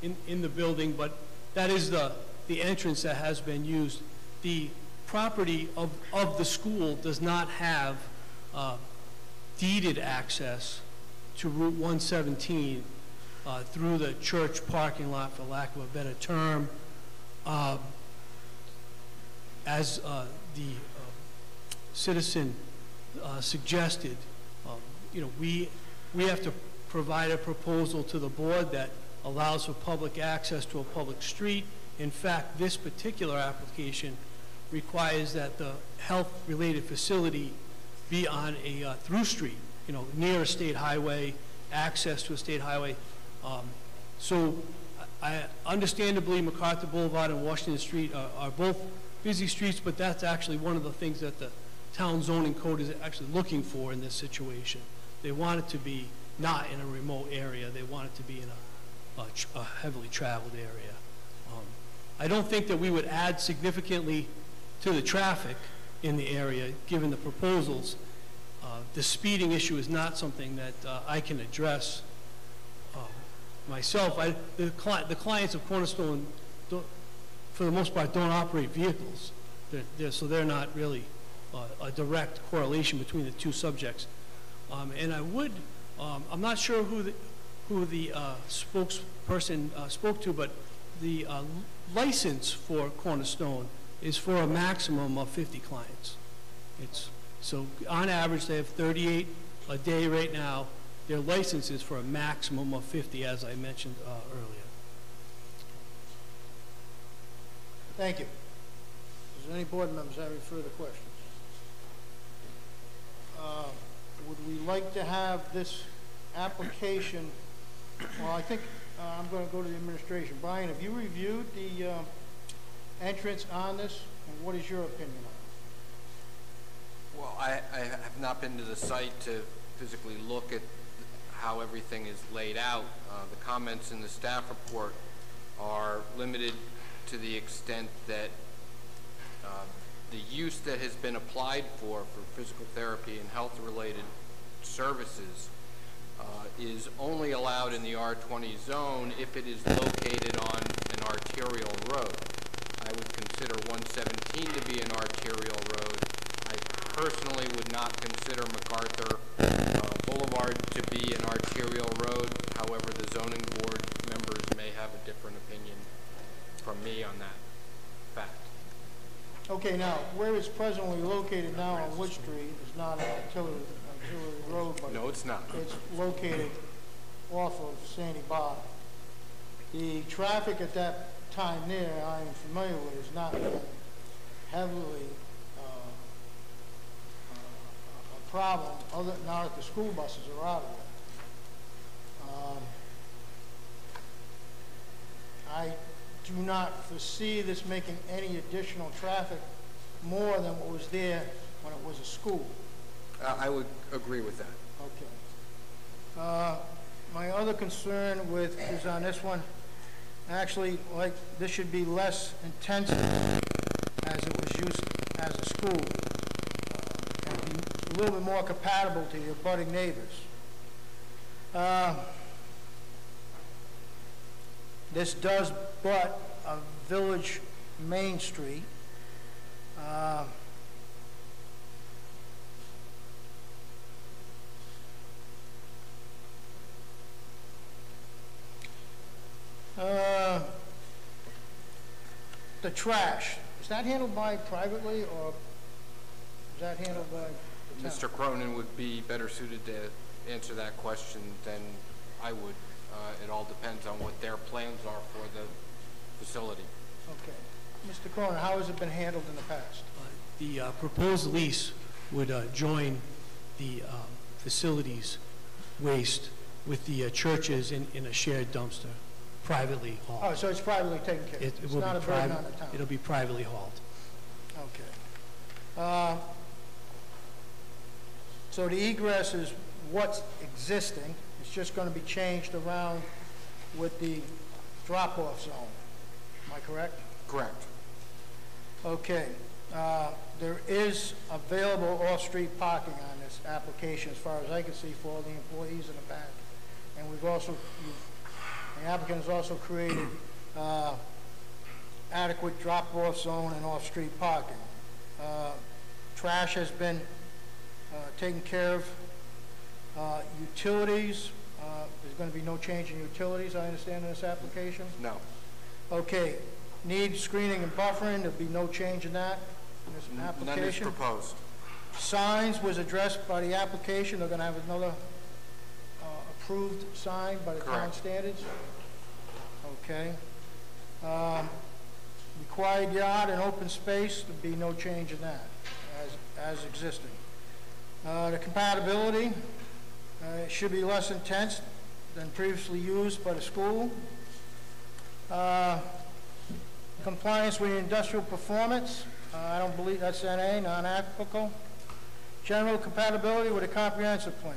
in the building, but that is the entrance that has been used. The property of the school does not have deeded access to Route 117 through the church parking lot, for lack of a better term. As the citizen suggested, we have to provide a proposal to the board that allows for public access to a public street. In fact, this particular application requires that the health-related facility be on a through street, near a state highway, access to a state highway. So understandably, MacArthur Boulevard and Washington Street are both busy streets, but that's actually one of the things that the town zoning code is actually looking for in this situation. They want it to be not in a remote area. They want it to be in a heavily traveled area. I don't think that we would add significantly to the traffic in the area, given the proposals. The speeding issue is not something that I can address myself. The clients of Cornerstone, for the most part, don't operate vehicles. So they're not really a direct correlation between the two subjects. And I would, I'm not sure who the spokesperson spoke to, but the license for Cornerstone is for a maximum of 50 clients. So on average, they have 38 a day right now. Their license is for a maximum of 50, as I mentioned earlier. Thank you. Does any board members have any further questions? Would we like to have this application, well, I think I'm going to go to the administration. Brian, have you reviewed the entrance on this, and what is your opinion on it? Well, I have not been to the site to physically look at how everything is laid out. The comments in the staff report are limited to the extent that the use that has been applied for physical therapy and health-related services is only allowed in the R20 zone if it is located on an arterial road. I would consider 117 to be an arterial road. I personally would not consider MacArthur Boulevard to be an arterial road. However, the zoning board members may have a different opinion from me on that fact. Okay, now, where it's presently located now on Wood Street is not an arterial road, but No, it's not. it's located off of Sandy Bottom. The traffic at that time there, I am familiar with, is not heavily a problem, other now that the school buses are out of it. I do not foresee this making any additional traffic more than what was there when it was a school. I would agree with that. Okay. My other concern is on this one, actually, like, this should be less intensive as it was used as a school, and be a little bit more compatible to your budding neighbors. This does butt a village main street. The trash, is that handled by privately or is that handled by the town? Mr. Cronin would be better suited to answer that question than I would. It all depends on what their plans are for the facility. Okay. Mr. Cronin, how has it been handled in the past? The proposed lease would join the facilities waste with the churches in a shared dumpster, privately hauled. Oh, so it's privately taken care of? It's not a burden on the town? It'll be privately hauled. Okay. So the egress is what's existing. It's just going to be changed around with the drop-off zone. Am I correct? Correct. Okay. There is available off-street parking on this application, as far as I can see, for all the employees in the back. And we've also, the applicant has also created adequate drop-off zone and off-street parking. Trash has been taken care of. Utilities, there's going to be no change in utilities, I understand, in this application? No. Okay. Need screening and buffering, there'll be no change in that in this application? None is proposed. Signs was addressed by the application. They're going to have another approved sign by the town standards? Okay. Required yard and open space, there'll be no change in that as existing. The compatibility should be less intense than previously used by the school. Compliance with industrial performance, I don't believe that's NA, non-applicable. General compatibility with a comprehensive plan.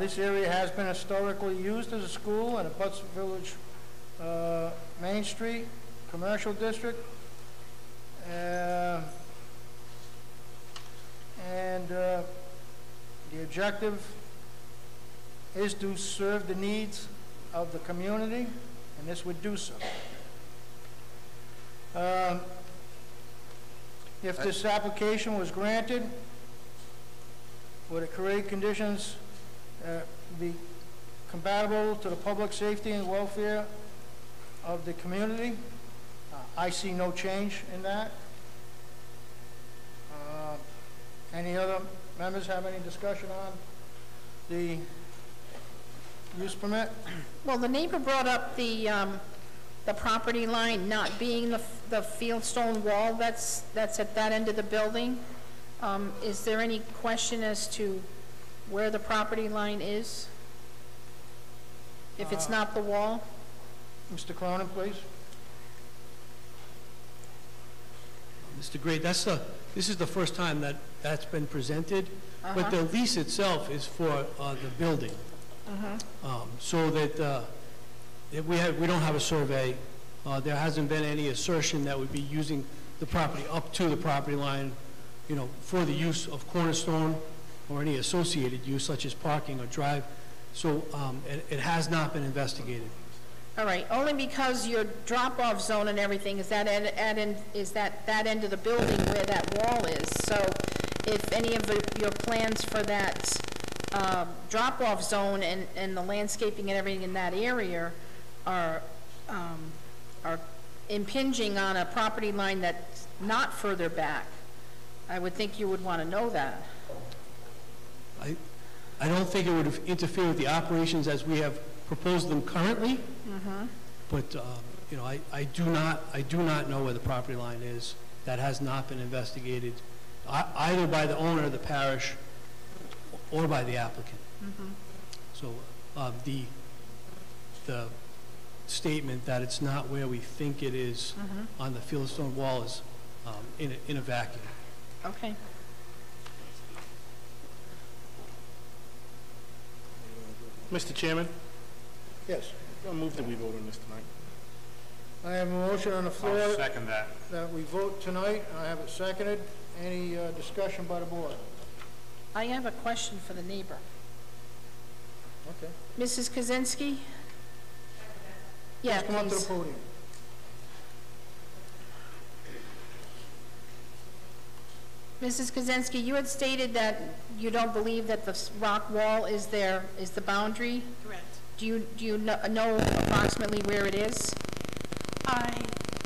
This area has been historically used as a school and abuts Village Main Street, commercial district. The objective is to serve the needs of the community, and this would do so. If this application was granted, would it create conditions be compatible to the public safety and welfare of the community? I see no change in that. Any other members have any discussion on the use permit? Well, the neighbor brought up the property line not being the fieldstone wall that's at that end of the building. Is there any question as to where the property line is? If it's not the wall? Mr. Cronin, please. Mr. Gray, this is the first time that's been presented, but the lease itself is for the building. So that we don't have a survey. There hasn't been any assertion that would be using the property up to the property line, for the use of Cornerstone or any associated use such as parking or drive. So it has not been investigated. All right, only because your drop-off zone and everything is that end of the building where that wall is. So if any of your plans for that drop-off zone and the landscaping and everything in that area are impinging on a property line that's not further back, I would think you would want to know that. I don't think it would interfere with the operations as we have proposed them currently. But you know, I do not know where the property line is. That has not been investigated either by the owner of the parish or by the applicant. So the statement that it's not where we think it is on the fieldstone wall is in a vacuum. Okay. Mr. Chairman, Yes. I'll move that we vote on this tonight. I have a motion on the floor. I'll second that. That we vote tonight. I have it seconded. Any discussion by the board? I have a question for the neighbor. Okay. Mrs. Kaczynski? Yeah, Please come up to the please. podium. Mrs. Kaczynski, you had stated that you don't believe that the rock wall is the boundary? Correct. Do you know approximately where it is? I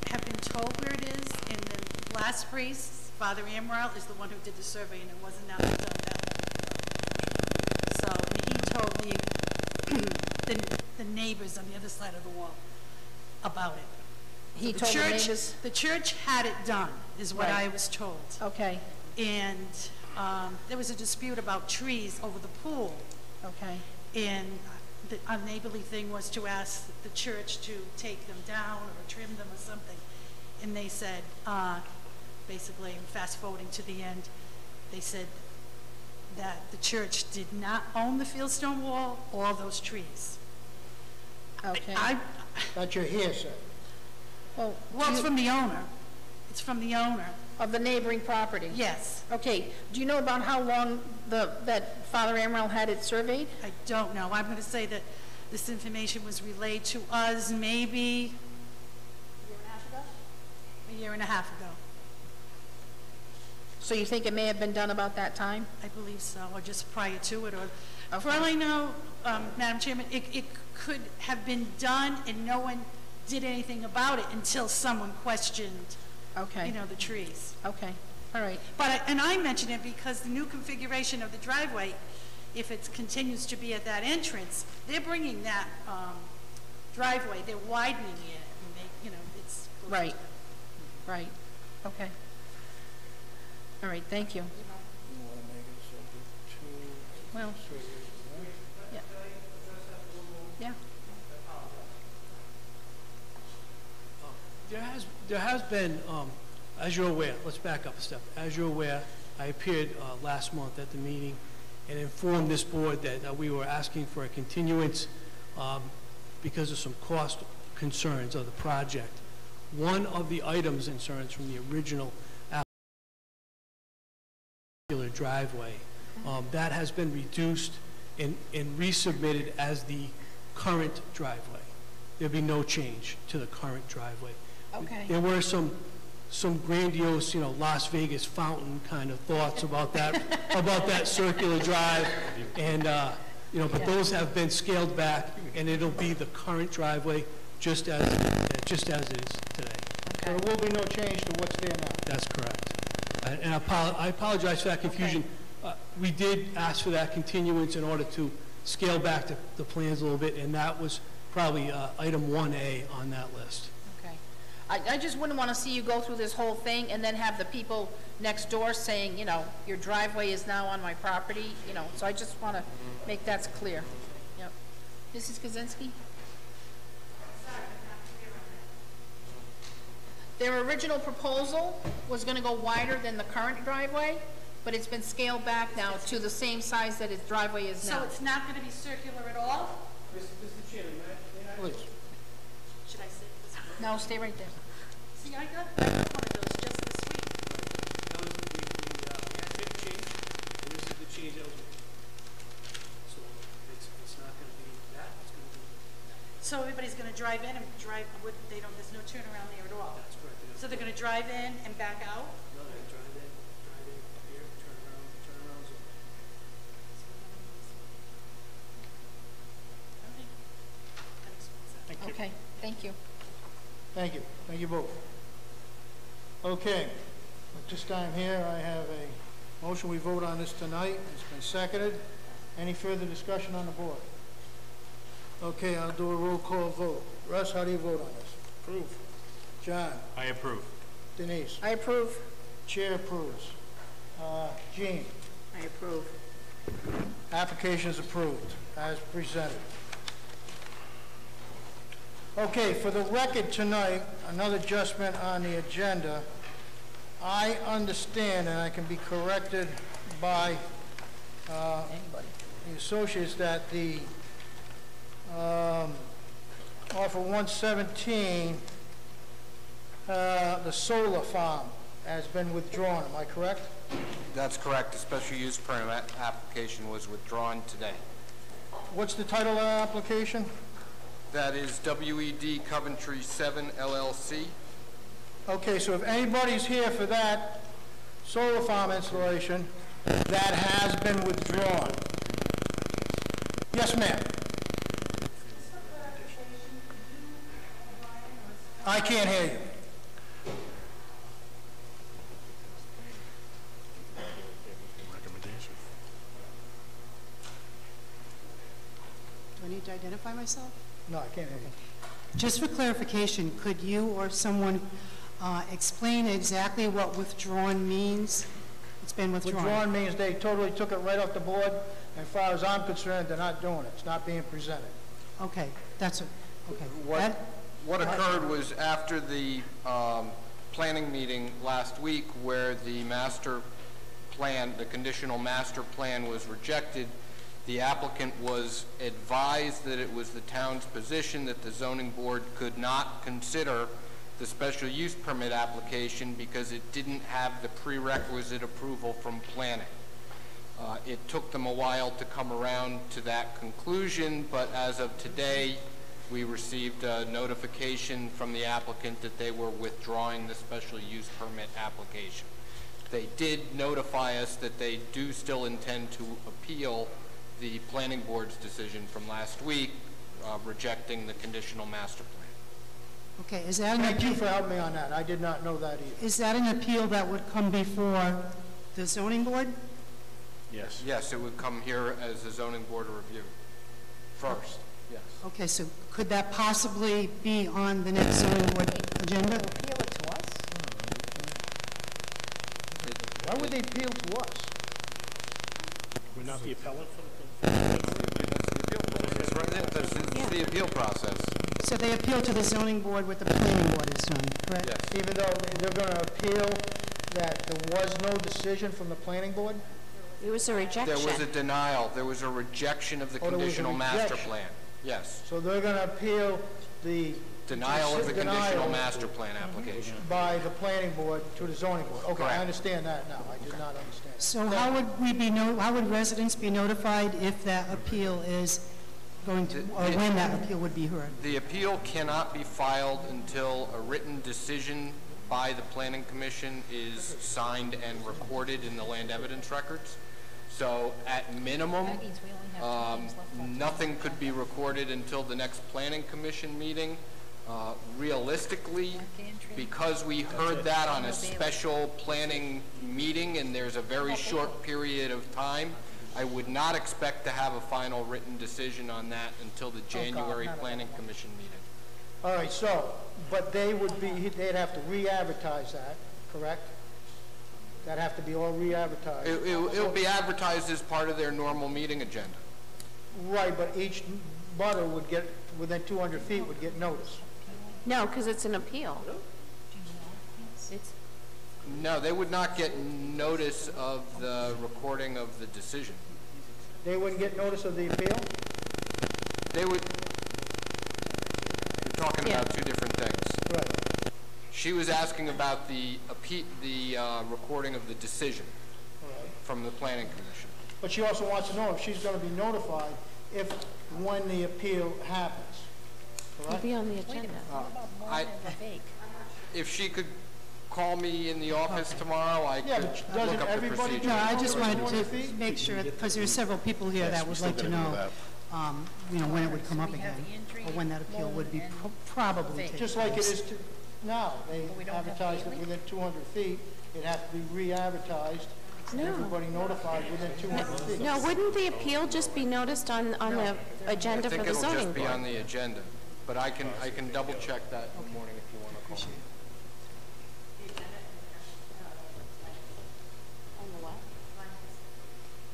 have been told where it is, and the last priest, Father Amaral, is the one who did the survey, and it wasn't done that long ago. So, and he told the neighbors on the other side of the wall about it. He So told the neighbors? The church had it done, is what Right. I was told. Okay, And there was a dispute about trees over the pool. okay. And a neighborly thing was to ask the church to take them down or trim them or something. And they said, basically, fast forwarding to the end, they said that the church did not own the fieldstone wall or those trees. Okay. That's your hearsay. Well, Well, it's from the owner. It's from the owner. of the neighboring property? Yes. Okay, do you know about how long that Father Amaral had it surveyed? I don't know. I'm going to say that this information was relayed to us maybe a year and a half ago. So you think it may have been done about that time? I believe so, or just prior to it, or, for all I know, Madam Chairman, it could have been done and no one did anything about it until someone questioned, Okay. you know, the trees. Okay, all right. But, and I mention it because the new configuration of the driveway, if it continues to be at that entrance, they're bringing that driveway, they're widening it, and they, you know, it's. Right, right, okay. All right, thank you. Well, yeah. Yeah. There has been, as you're aware, let's back up a step. As you're aware, I appeared last month at the meeting and informed this board that we were asking for a continuance because of some cost concerns of the project. One of the items concerns from the original driveway, that has been reduced and resubmitted as the current driveway. There'll be no change to the current driveway. Okay. There were some grandiose, you know, Las Vegas fountain kind of thoughts about that, about that circular drive, and you know, but those have been scaled back, and it'll be the current driveway just as it is today. So there will be no change to what's there now. That's correct. And I apologize for that confusion. We did ask for that continuance in order to scale back the plans a little bit, and that was probably item 1A on that list. Okay. I just wouldn't want to see you go through this whole thing and then have the people next door saying, you know, your driveway is now on my property, you know, so I just want to make that clear. Yep. Mrs. Kaczynski? Their original proposal was going to go wider than the current driveway, but it's been scaled back now to the same size that its driveway is now. So it's not going to be circular at all? Mr. Chairman, may I? Please. Should I say this? No, stay right there. See, I got one of those just this week. That was the change, and this is the change that was gonna drive in and drive, there's no turnaround there at all. That's correct. So they're gonna drive in and back out? No, they drive in up here, turn around zone. That explains that. Okay, thank you. Thank you. Thank you both. Okay, at this time here, I have a motion. We vote on this tonight. It's been seconded. Any further discussion on the board? Okay, I'll do a roll call vote. Russ, how do you vote on this? Approve. John? I approve. Denise? I approve. Chair approves. Jean? I approve. Application is approved as presented. Okay, for the record tonight, another adjustment on the agenda. I understand, and I can be corrected by the associates, that the offer 117, the solar farm has been withdrawn. Am I correct? That's correct. The special use permit application was withdrawn today. What's the title of the application? That is WED Coventry 7 LLC. Okay, so if anybody's here for that solar farm installation, that has been withdrawn. Yes, ma'am. I can't hear you. Do I need to identify myself? No, I can't hear you. Just for clarification, could you or someone explain exactly what withdrawn means? It's been withdrawn. Withdrawn means they totally took it right off the board, and as far as I'm concerned, they're not doing it. It's not being presented. Okay, that's it. Okay. What occurred was after the planning meeting last week, where the master plan, the conditional master plan, was rejected, the applicant was advised that it was the town's position that the zoning board could not consider the special use permit application because it didn't have the prerequisite approval from planning. It took them a while to come around to that conclusion, but as of today, we received a notification from the applicant that they were withdrawing the special use permit application. They did notify us that they do still intend to appeal the planning board's decision from last week, rejecting the conditional master plan. Okay, is that an Thank appeal? you for helping me on that. I did not know that either. Is that an appeal that would come before the zoning board? Yes. Yes, it would come here as a zoning board of review first. Yes. Okay, so could that possibly be on the next zoning board agenda? Appeal it to us? Why would they appeal to us? We're not the appellant for the That's the appeal process. So they appeal to the zoning board what the planning board has done, correct? Yes. Even though they're going to appeal that there was no decision from the planning board? It was a rejection. There was a denial. There was a rejection of the conditional master plan. Yes. So they're going to appeal the Denial of the conditional master plan application. by the planning board to the zoning board. Okay, Correct. I understand that now. I did not understand. So how would how would residents be notified if that appeal is going to, or when that appeal would be heard? The appeal cannot be filed until a written decision by the planning commission is signed and recorded in the land evidence records. So at minimum, nothing could be recorded until the next planning commission meeting. Realistically, because we heard that on a special planning meeting and there's a very short period of time, I would not expect to have a final written decision on that until the January planning commission meeting. All right, so, but they'd have to re-advertise that, correct? That'd have to be all re-advertised. It'll be advertised as part of their normal meeting agenda. Right, but each butter would get, within 200 feet, would get notice. No, because it's an appeal. No, they would not get notice of the recording of the decision. They wouldn't get notice of the appeal? They would, you're talking about two different things. Right. She was asking about the recording of the decision from the planning commission. But she also wants to know if she's going to be notified when the appeal happens, He'll be on the agenda. If she could call me in the office tomorrow, I Yeah, could but look doesn't up the everybody procedure. No, I just wanted 200 to feet? make sure, because there's several people here that would like to know, when it would come up again, or when that appeal would be probably taken. Just like it is now. They advertise it within 200 feet. It has to be re-advertised. No. Everybody notified within 200 feet. No, wouldn't the appeal just be noticed on the agenda for the zoning I think it'll just be board? on the agenda, but I can double check that in the morning if you want to call me.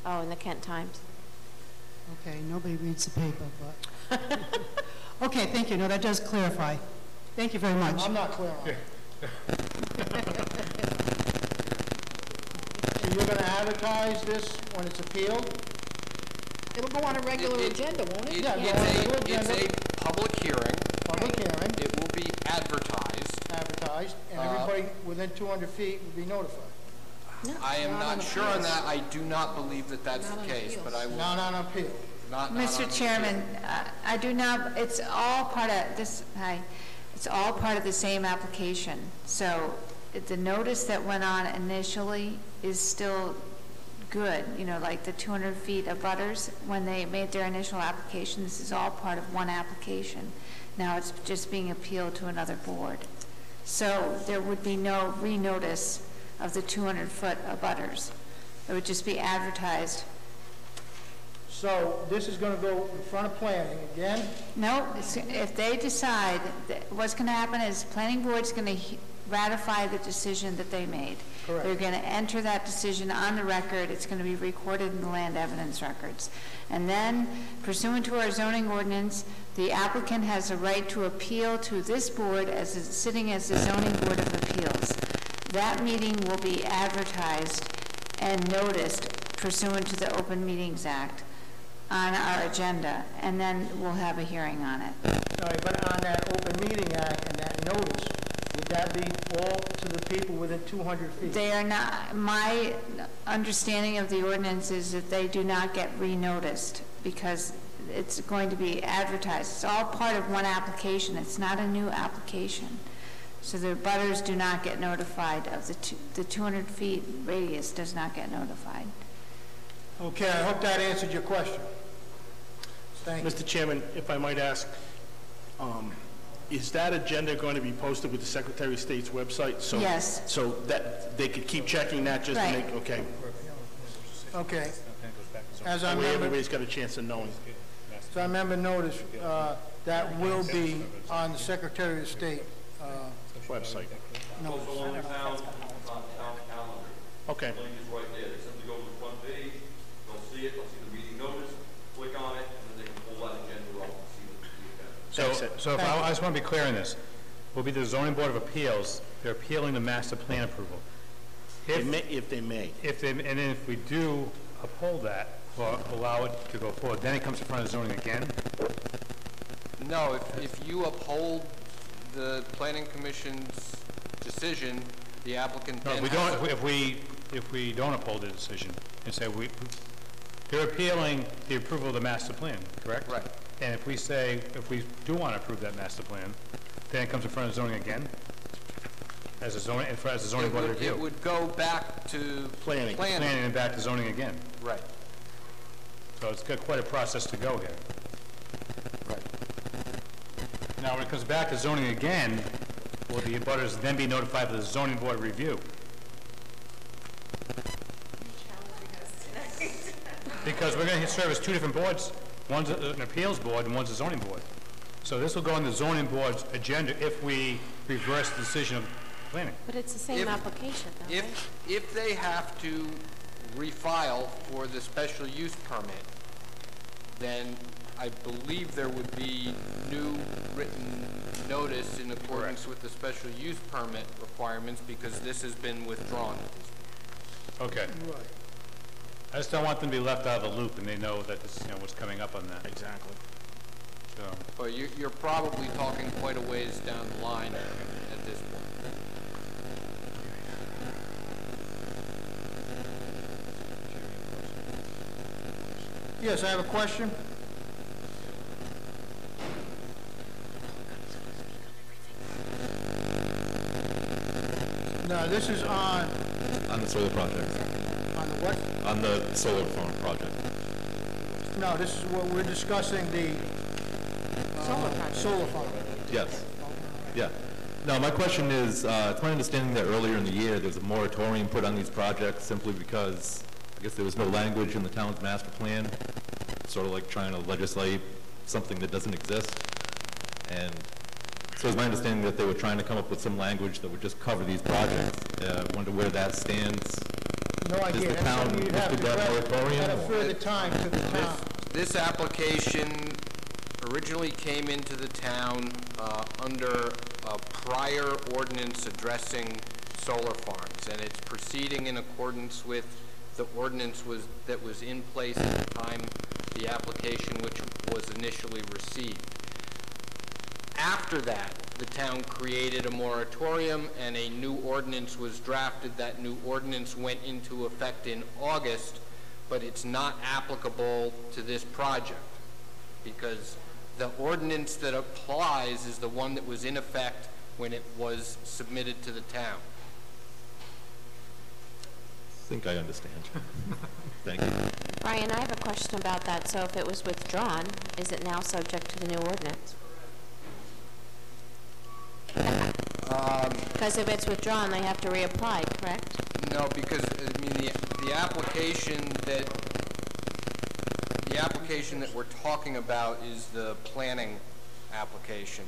Oh, in the Kent Times. Okay, nobody reads the paper, but, okay, thank you. No, that does clarify. Thank you very much. I'm not clear on it. So you're going to advertise this when it's appealed? It'll go on a regular agenda, won't it? Yeah, go on a regular It's agenda. a public hearing. Public hearing, It will be advertised. and everybody within 200 feet will be notified. I am not sure on that. I do not believe that that's the case, but I will. Not on appeal. Not on Mr. the Chairman, I do not, it's all part of this, it's all part of the same application. So the notice that went on initially is still good, like the 200 feet of butters, when they made their initial application, this is all part of one application. Now it's just being appealed to another board. So there would be no renotice of the 200-foot abutters. It would just be advertised. So this is going to go in front of planning again? No, if they decide, what's going to happen is planning board's going to ratify the decision that they made. Correct. They're going to enter that decision on the record. It's going to be recorded in the land evidence records. And then, pursuant to our zoning ordinance, the applicant has a right to appeal to this board as sitting as the zoning board of appeals. That meeting will be advertised and noticed pursuant to the Open Meetings Act on our agenda, and then we'll have a hearing on it. All right, but on that Open Meeting Act and that notice, would that be all to the people within 200 feet? They are not, my understanding of the ordinance is that they do not get renoticed because it's going to be advertised. It's all part of one application. It's not a new application. So the butters do not get notified of the 200 feet radius does not get notified. Okay, I hope that answered your question. Thank you. Mr. Chairman, if I might ask, is that agenda going to be posted with the Secretary of State's website? So, Yes. So that they could keep checking that just to make, okay. Okay. As I That way remember, everybody's got a chance of knowing. so I remember notice, that will be on the Secretary of State, Website. notice. Also on the town calendar. Okay. The link is right there. They simply go to the front page, they'll see it, they'll see the meeting notice, click on it, and then they can pull that agenda up and see the agenda. So if I just want to be clear on this, we'll be the zoning board of appeals, they're appealing the master plan approval. If they may. And then if we do uphold that, or allow it to go forward, then it comes in front of zoning again? No, if you uphold the planning commission's decision, the applicant No, then if we don't uphold the decision and say they're appealing the approval of the master plan, correct? Right. And if we do want to approve that master plan, then it comes in front of zoning again? As a zoning board of review? It would go back to Planning. Planning and back to zoning again. Right. So it's got quite a process to go here. Right. Now, when it comes back to zoning again, will the abutters then be notified of the zoning board of review? Because we're going to serve as two different boards. One's an appeals board and one's a zoning board. So this will go on the zoning board's agenda if we reverse the decision of planning. But it's the same application, though, right? If they have to refile for the special use permit, then I believe there would be new written notice in accordance with the special use permit requirements because this has been withdrawn. Okay. Right. I just don't want them to be left out of the loop and they know that this, what's coming up on that. Exactly. So, But you're probably talking quite a ways down the line at this point. Yes, I have a question. No, this is on the solar project. the what? On the solar farm project. No, this is what we're discussing, the solar farm. Yes. Yeah. Now, my question is, it's my understanding that earlier in the year, there's a moratorium put on these projects simply because, I guess there was no language in the town's master plan, sort of like trying to legislate something that doesn't exist. And so it's my understanding that they were trying to come up with some language that would just cover these projects. I wonder where that stands. No idea. Does the town You'd have look to at that moratorium? at a further time to the town. This application originally came into the town under a prior ordinance addressing solar farms, and it's proceeding in accordance with the ordinance that was in place at the time the application which was initially received. After that, the town created a moratorium and a new ordinance was drafted. That new ordinance went into effect in August, but it's not applicable to this project because the ordinance that applies is the one that was in effect when it was submitted to the town. I think I understand. Thank you. Brian, I have a question about that. So if it was withdrawn, is it now subject to the new ordinance? Because if it's withdrawn, they have to reapply, correct? No, because I mean the application that we're talking about is the planning application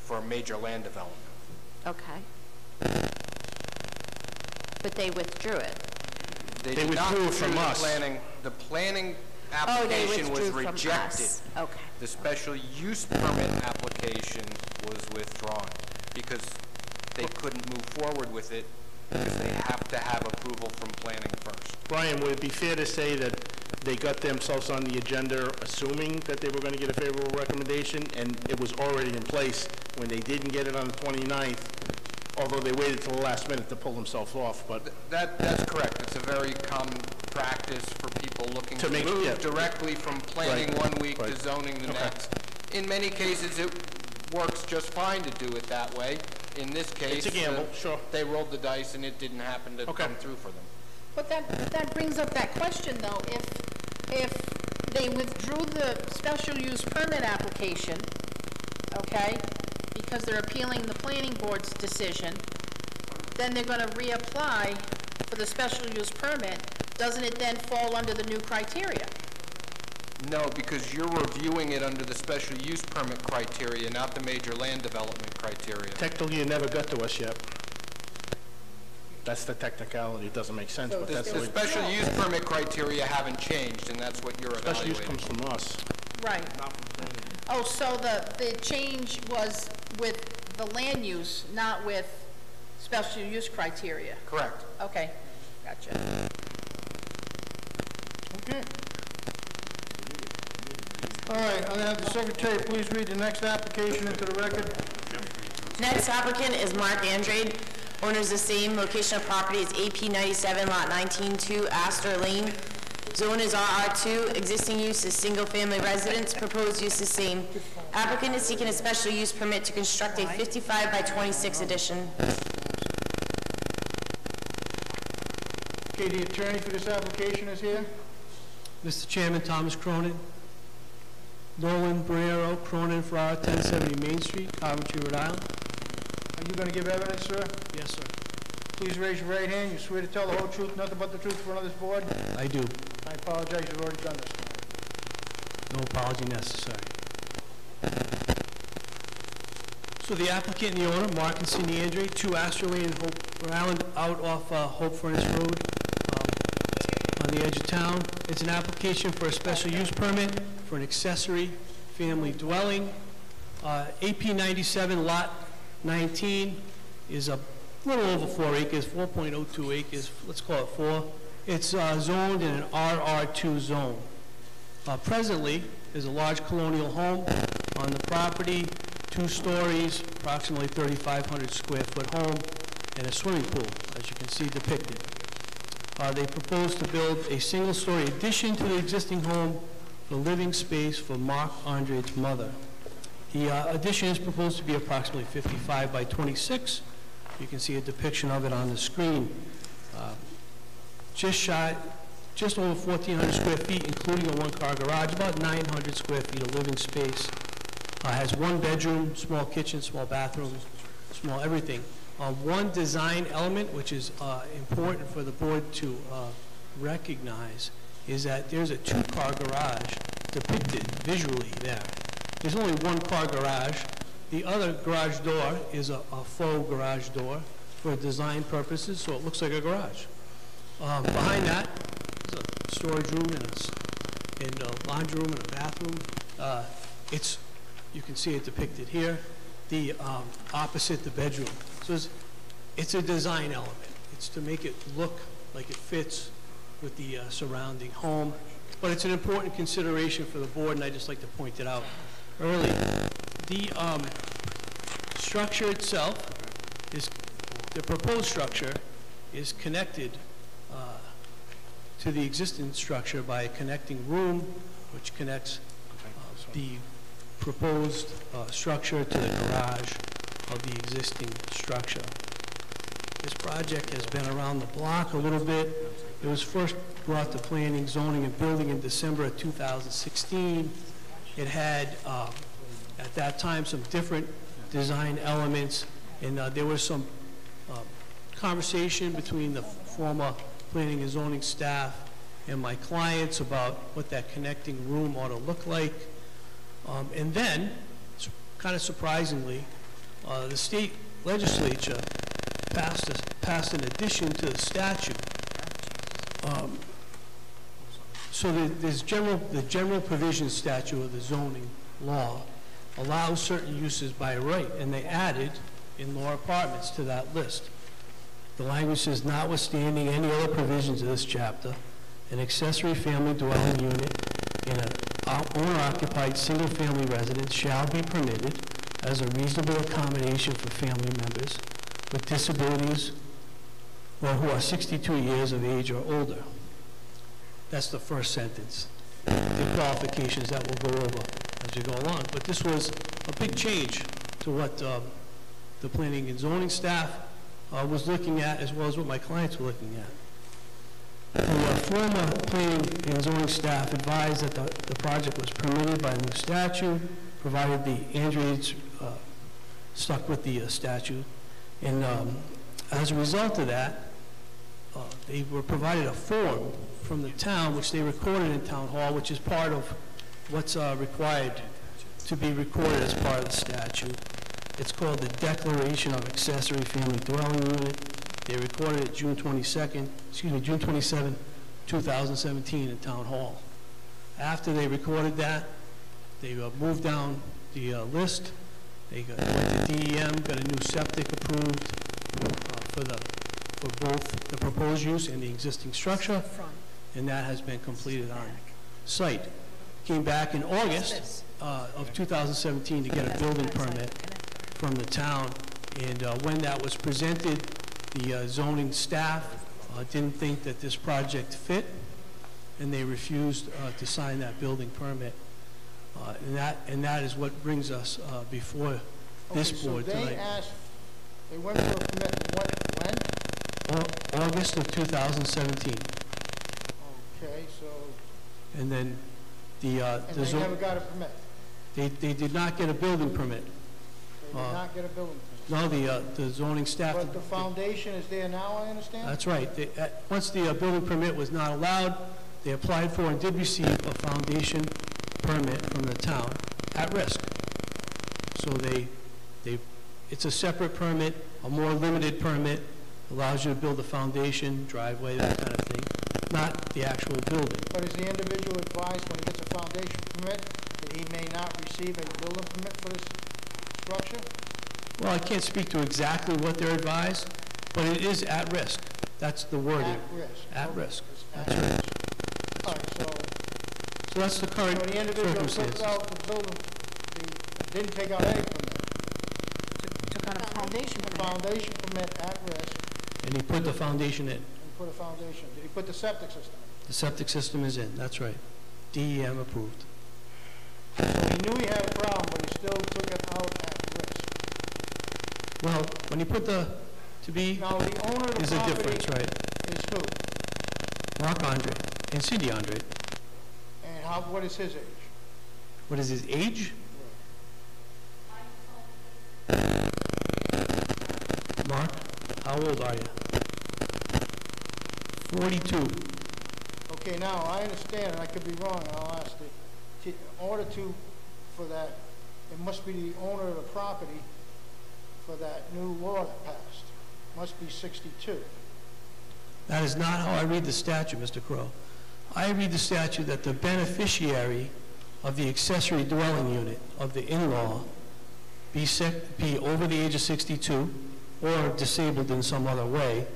for major land development. Okay. But they withdrew it. They did not withdrew withdraw from the us. planning. The planning Oh, they application was withdrew from rejected. us. Okay. The special use permit application was withdrawn because they couldn't move forward with it because they have to have approval from planning first. Brian, would it be fair to say that they got themselves on the agenda assuming that they were going to get a favorable recommendation, and it was already in place when they didn't get it on the 29th, although they waited till the last minute to pull themselves off, but... That's correct. It's a very common practice for people looking to move directly from planning one week to zoning the next. In many cases, it works just fine to do it that way. In this case, It's a gamble, sure. They rolled the dice and it didn't happen to come through for them. But that brings up that question, though. If they withdrew the special use permit application, okay, because they're appealing the planning board's decision, then they're going to reapply for the special use permit. Doesn't it then fall under the new criteria? No, because you're reviewing it under the special use permit criteria, not the major land development criteria. Technically, it never got to us yet. That's the technicality. It doesn't make sense, but that's the The special use permit criteria haven't changed, and that's what you're special evaluating. use comes from us. Right. Oh, so the change was with the land use, not with special use criteria? Correct. Okay, gotcha. Okay. All right, I'm going to have the secretary please read the next application into the record. Next applicant is Mark Andrade, owners the same, location of property is AP 97, lot 19-2, Astor Lane. Zone is RR2, existing use is single-family residence, proposed use is same. Applicant is seeking a special use permit to construct a 55 by 26 addition. Okay, the attorney for this application is here. Mr. Chairman, Thomas Cronin. Nolan Barrero, Cronin, Farrar, 1070 Main Street, Coventry, Rhode Island. Are you going to give evidence, sir? Yes, sir. Please raise your right hand. You swear to tell the whole truth, nothing but the truth in front of this board? I do. I apologize, you've already done this. No apology necessary. So the applicant and the owner, Mark and Cindy Andre, 2 Astor Lane in Hope, Rhode Island, out off Hope Furnace Road, on the edge of town. It's an application for a special use permit for an accessory family dwelling. AP 97, lot 19 is a little over 4 acres, 4.02 acres, let's call it 4. It's zoned in an RR2 zone. Presently, there's a large colonial home on the property, 2 stories, approximately 3,500 square foot home, and a swimming pool, as you can see depicted. They propose to build a single-story addition to the existing home for living space for Mark Andre's mother. The addition is proposed to be approximately 55 by 26. You can see a depiction of it on the screen. Just over 1,400 square feet, including a one-car garage, about 900 square feet of living space. Has one bedroom, small kitchen, small bathroom, small everything. One design element, which is important for the board to recognize, is that there's a two-car garage depicted visually there. There's only one car garage. The other garage door is a faux garage door for design purposes, so it looks like a garage. Behind that is a storage room and a laundry room and a bathroom. You can see it depicted here. The opposite the bedroom. So it's a design element. It's to make it look like it fits with the surrounding home. But it's an important consideration for the board, and I'd just like to point it out early. The structure itself the proposed structure is connected to the existing structure by a connecting room, which connects the proposed structure to the garage of the existing structure. This project has been around the block a little bit. It was first brought to planning, zoning, and building in December of 2016. It had, at that time, some different design elements, and there was some conversation between the former planning and zoning staff and my clients about what that connecting room ought to look like. And then, kind of surprisingly, the state legislature passed an addition to the statute. So the general provisions statute of the zoning law allows certain uses by right, and they added in-law apartments to that list. The language says, notwithstanding any other provisions of this chapter, an accessory family dwelling unit in an owner-occupied single-family residence shall be permitted as a reasonable accommodation for family members with disabilities or who are 62 years of age or older. That's the first sentence. The qualifications that we'll go over as we go along. But this was a big change to what the planning and zoning staff was looking at, as well as what my clients were looking at. The former planning and zoning staff advised that the project was permitted by a new statute, provided the Androids stuck with the statute. And as a result of that, they were provided a form from the town, which they recorded in town hall, which is part of what's required to be recorded as part of the statute. It's called the Declaration of Accessory Family Dwelling Unit. They recorded it June 27, 2017 in town hall. After they recorded that, they moved down the list. They went to DEM, got a new septic approved for both the proposed use and the existing structure, and that has been completed on site. Came back in August of 2017 to get a building permit from the town, and when that was presented, the zoning staff didn't think that this project fit, and they refused to sign that building permit. And that is what brings us before this board tonight. They went for a permit when? August of 2017. Okay, so. And then they never got a permit? They did not get a building permit. They did not get a building permit? No, the zoning staff. But the foundation is there now, I understand? That's right. Once the building permit was not allowed, they applied for and did receive a foundation permit from the town at risk. So it's a separate permit, a more limited permit, allows you to build a foundation, driveway, that kind of thing, not the actual building. But is the individual advised when he gets a foundation permit that he may not receive a building permit for this structure? Well, I can't speak to exactly what they're advised, but it is at risk. That's the wording. At risk. At risk. At That's right. risk. All right, So that's the current so the individual circumstances. took out the building, didn't take out any permit. Took out a foundation permit. Foundation permit at risk. And he put the foundation in. And put a foundation. Did he put the septic system in? The septic system is in, that's right. DEM approved. So he knew he had a problem, but he still took it out at risk. Well, when he put the to be, Now, the owner of the is a property difference, right? is who? Mark Andre and Cindy Andre. And what is his age? What is his age? Mark, how old are you? 42. Okay, now, I understand, and I could be wrong, and I'll ask in order for that, it must be the owner of the property for that new law that passed. Must be 62. That is not how I read the statute, Mr. Crow. I read the statute that the beneficiary of the accessory dwelling unit of the in-law be over the age of 62 or disabled in some other way,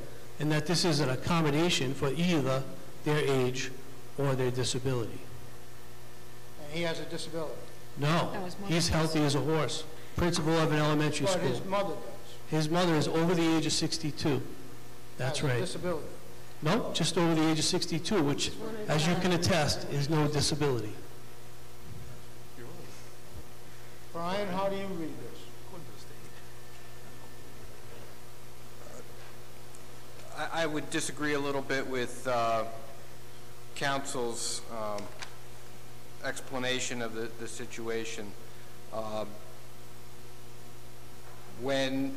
and that this is an accommodation for either their age or their disability. And he has a disability. No, he's healthy as a horse. Principal of an elementary school. But his mother does. His mother is over the age of 62. That's right. Has a disability. No, just over the age of 62, which, as you can attest, is no disability. Brian, how do you read this? I would disagree a little bit with Council's explanation of the situation. When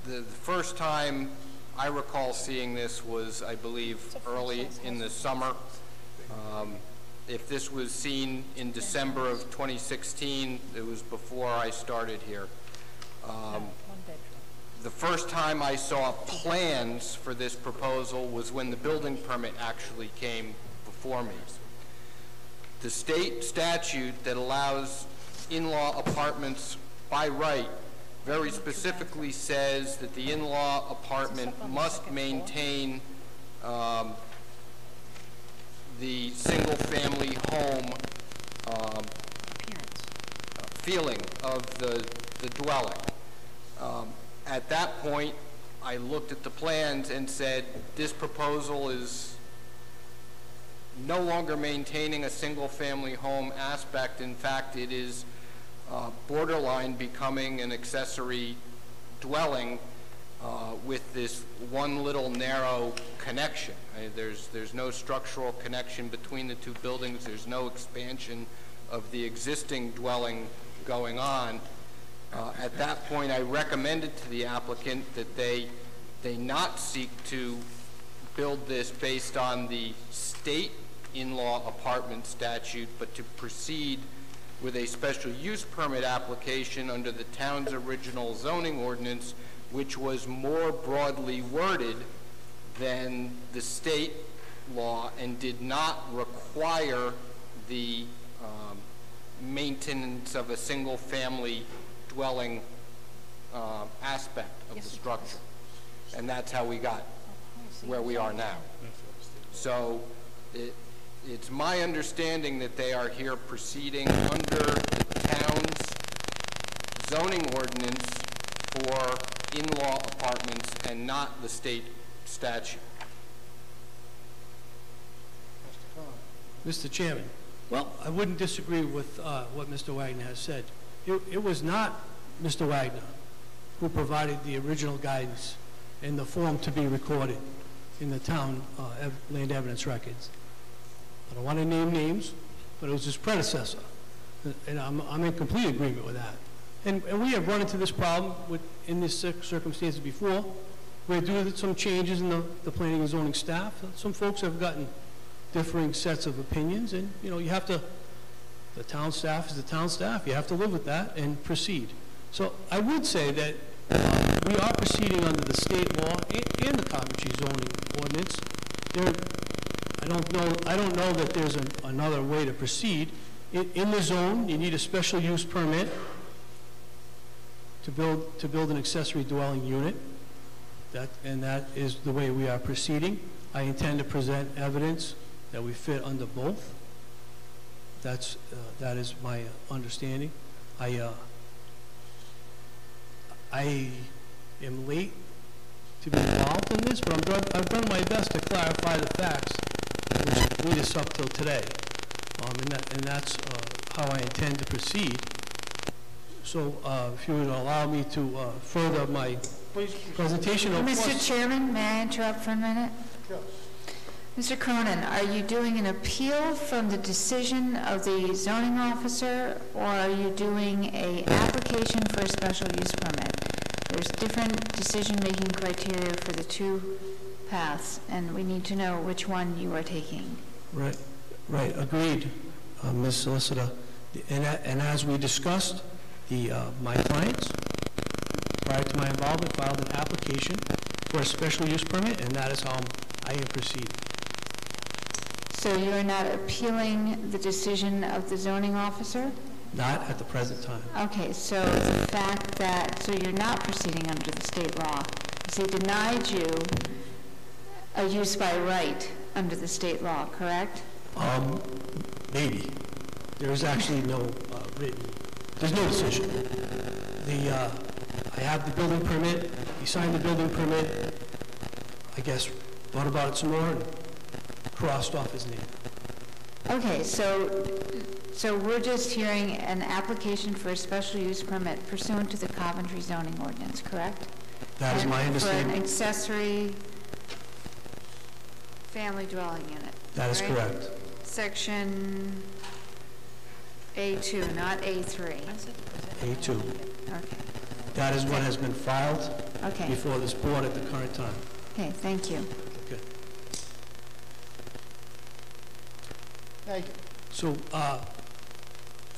the first time I recall seeing this was, I believe, early in the summer. If this was seen in December of 2016, it was before I started here. The first time I saw plans for this proposal was when the building permit actually came before me. The state statute that allows in-law apartments by right very specifically says that the in-law apartment must maintain the single-family home feeling of the dwelling. At that point, I looked at the plans and said, this proposal is no longer maintaining a single-family home aspect. In fact, it is borderline becoming an accessory dwelling with this one little narrow connection. There's no structural connection between the two buildings. There's no expansion of the existing dwelling going on. At that point, I recommended to the applicant that they not seek to build this based on the state in-law apartment statute, but to proceed with a special use permit application under the town's original zoning ordinance, which was more broadly worded than the state law and did not require the maintenance of a single family dwelling aspect of the structure. And that's how we got where we are now. So it's my understanding that they are here proceeding under the town's zoning ordinance for in-law apartments and not the state statute. Mr. Chairman, well, I wouldn't disagree with what Mr. Wagner has said. It was not Mr. Wagner who provided the original guidance in the form to be recorded in the town land evidence records. I don't want to name names, but it was his predecessor. And I'm in complete agreement with that. And we have run into this problem in this circumstances before. We're doing some changes in the planning and zoning staff. Some folks have gotten differing sets of opinions, and you have to, the town staff is the town staff. You have to live with that and proceed. So I would say that we are proceeding under the state law and the Coventry zoning ordinance. I don't know that there's another way to proceed. In the zone, you need a special use permit to build an accessory dwelling unit. And that is the way we are proceeding. I intend to present evidence that we fit under both. That is my understanding. I am late to be involved in this, but I've done my best to clarify the facts which lead us up till today. And that's how I intend to proceed. So if you would allow me to further my Please. Presentation of Mr. course. Chairman, may I interrupt for a minute? Sure. Mr. Cronin, are you doing an appeal from the decision of the zoning officer, or are you doing an application for a special use permit? There's different decision-making criteria for the two paths, and we need to know which one you are taking. Right, right, agreed, Ms. Solicitor. And as we discussed, my clients, prior to my involvement, filed an application for a special use permit, and that is how I am proceeding. So you're not appealing the decision of the zoning officer? Not at the present time. Okay, so the fact that, so you're not proceeding under the state law, because they denied you a use by right under the state law, correct? Maybe. There's actually no written, there's no decision. I have the building permit, he signed the building permit, I guess, thought about it some more and crossed off his name. Okay, so we're just hearing an application for a special use permit pursuant to the Coventry zoning ordinance, correct? That is my understanding. For an accessory family dwelling unit. That is right? correct. Section A2, not A3. A2. Okay. That is what has been filed Okay. before this board at the current time. Okay, thank you. Okay. Thank you. So,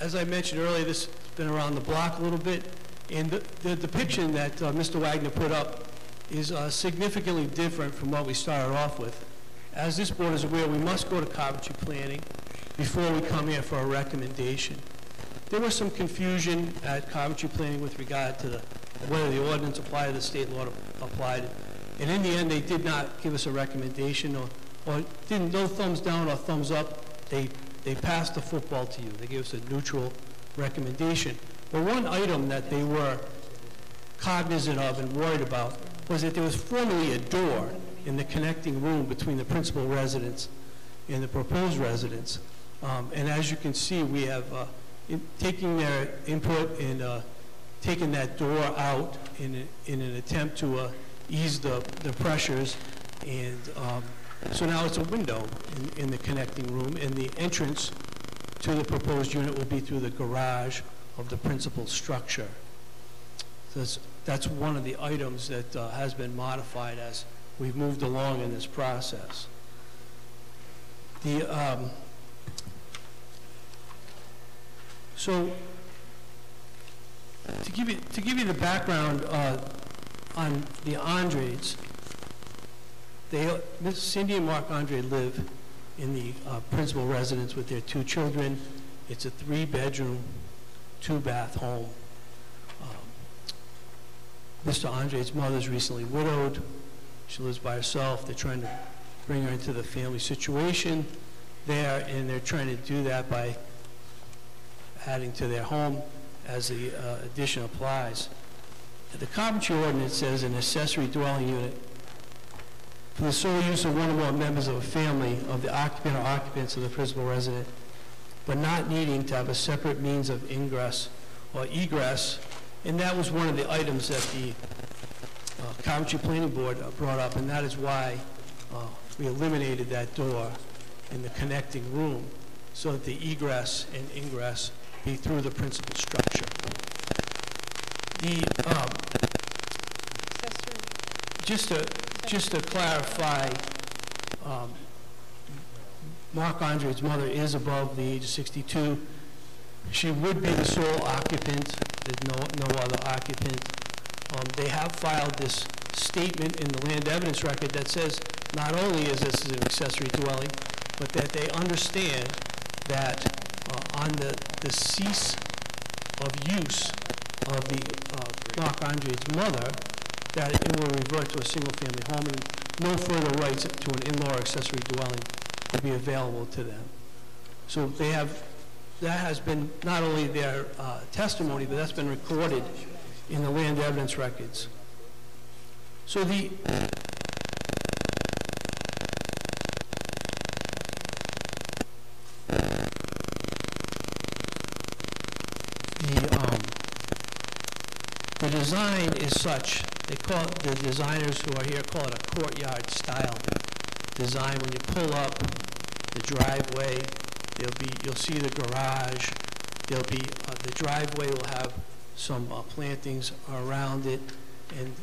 as I mentioned earlier, this has been around the block a little bit, and the depiction that Mr. Wagner put up is significantly different from what we started off with. As this board is aware, we must go to Coventry Planning before we come here for a recommendation. There was some confusion at Coventry Planning with regard to whether the ordinance applied, the state law applied, and in the end, they did not give us a recommendation, or didn't, no thumbs down or thumbs up. They passed the football to you. They gave us a neutral recommendation. But one item that they were cognizant of and worried about was that there was formerly a door in the connecting room between the principal residence and the proposed residence. And as you can see, we have taking their input and taking that door out in an attempt to ease the pressures. And so now it's a window in the connecting room, and the entrance to the proposed unit will be through the garage of the principal structure. So that's one of the items that has been modified as we've moved along in this process. So to give you the background on the Andres, Miss Cindy and Mark Andre live in the principal residence with their two children. It's a 3-bedroom, 2-bath home. Mr. Andre's mother's recently widowed. She lives by herself. They're trying to bring her into the family situation there, and they're trying to do that by adding to their home as the addition applies. The Coventry ordinance says an accessory dwelling unit for the sole use of one or more members of a family of the occupant or occupants of the principal residence, but not needing to have a separate means of ingress or egress. And that was one of the items that the Coventry Planning Board brought up, and that is why we eliminated that door in the connecting room so that the egress and ingress be through the principal structure. Just to clarify, Mark Andre's mother is above the age of 62. She would be the sole occupant. There's no other occupant. They have filed this statement in the land evidence record that says not only is this an accessory dwelling, but that they understand that on the cease of use of the Mark Andre's mother, that it will revert to a single-family home, and no further rights to an in-law or accessory dwelling will be available to them. So they have, that has been not only their testimony, but that's been recorded in the land evidence records. So the design is such they call it, the designers who are here call it a courtyard style design. When you pull up the driveway, you'll see the garage. There'll be, the driveway will have some plantings around it, and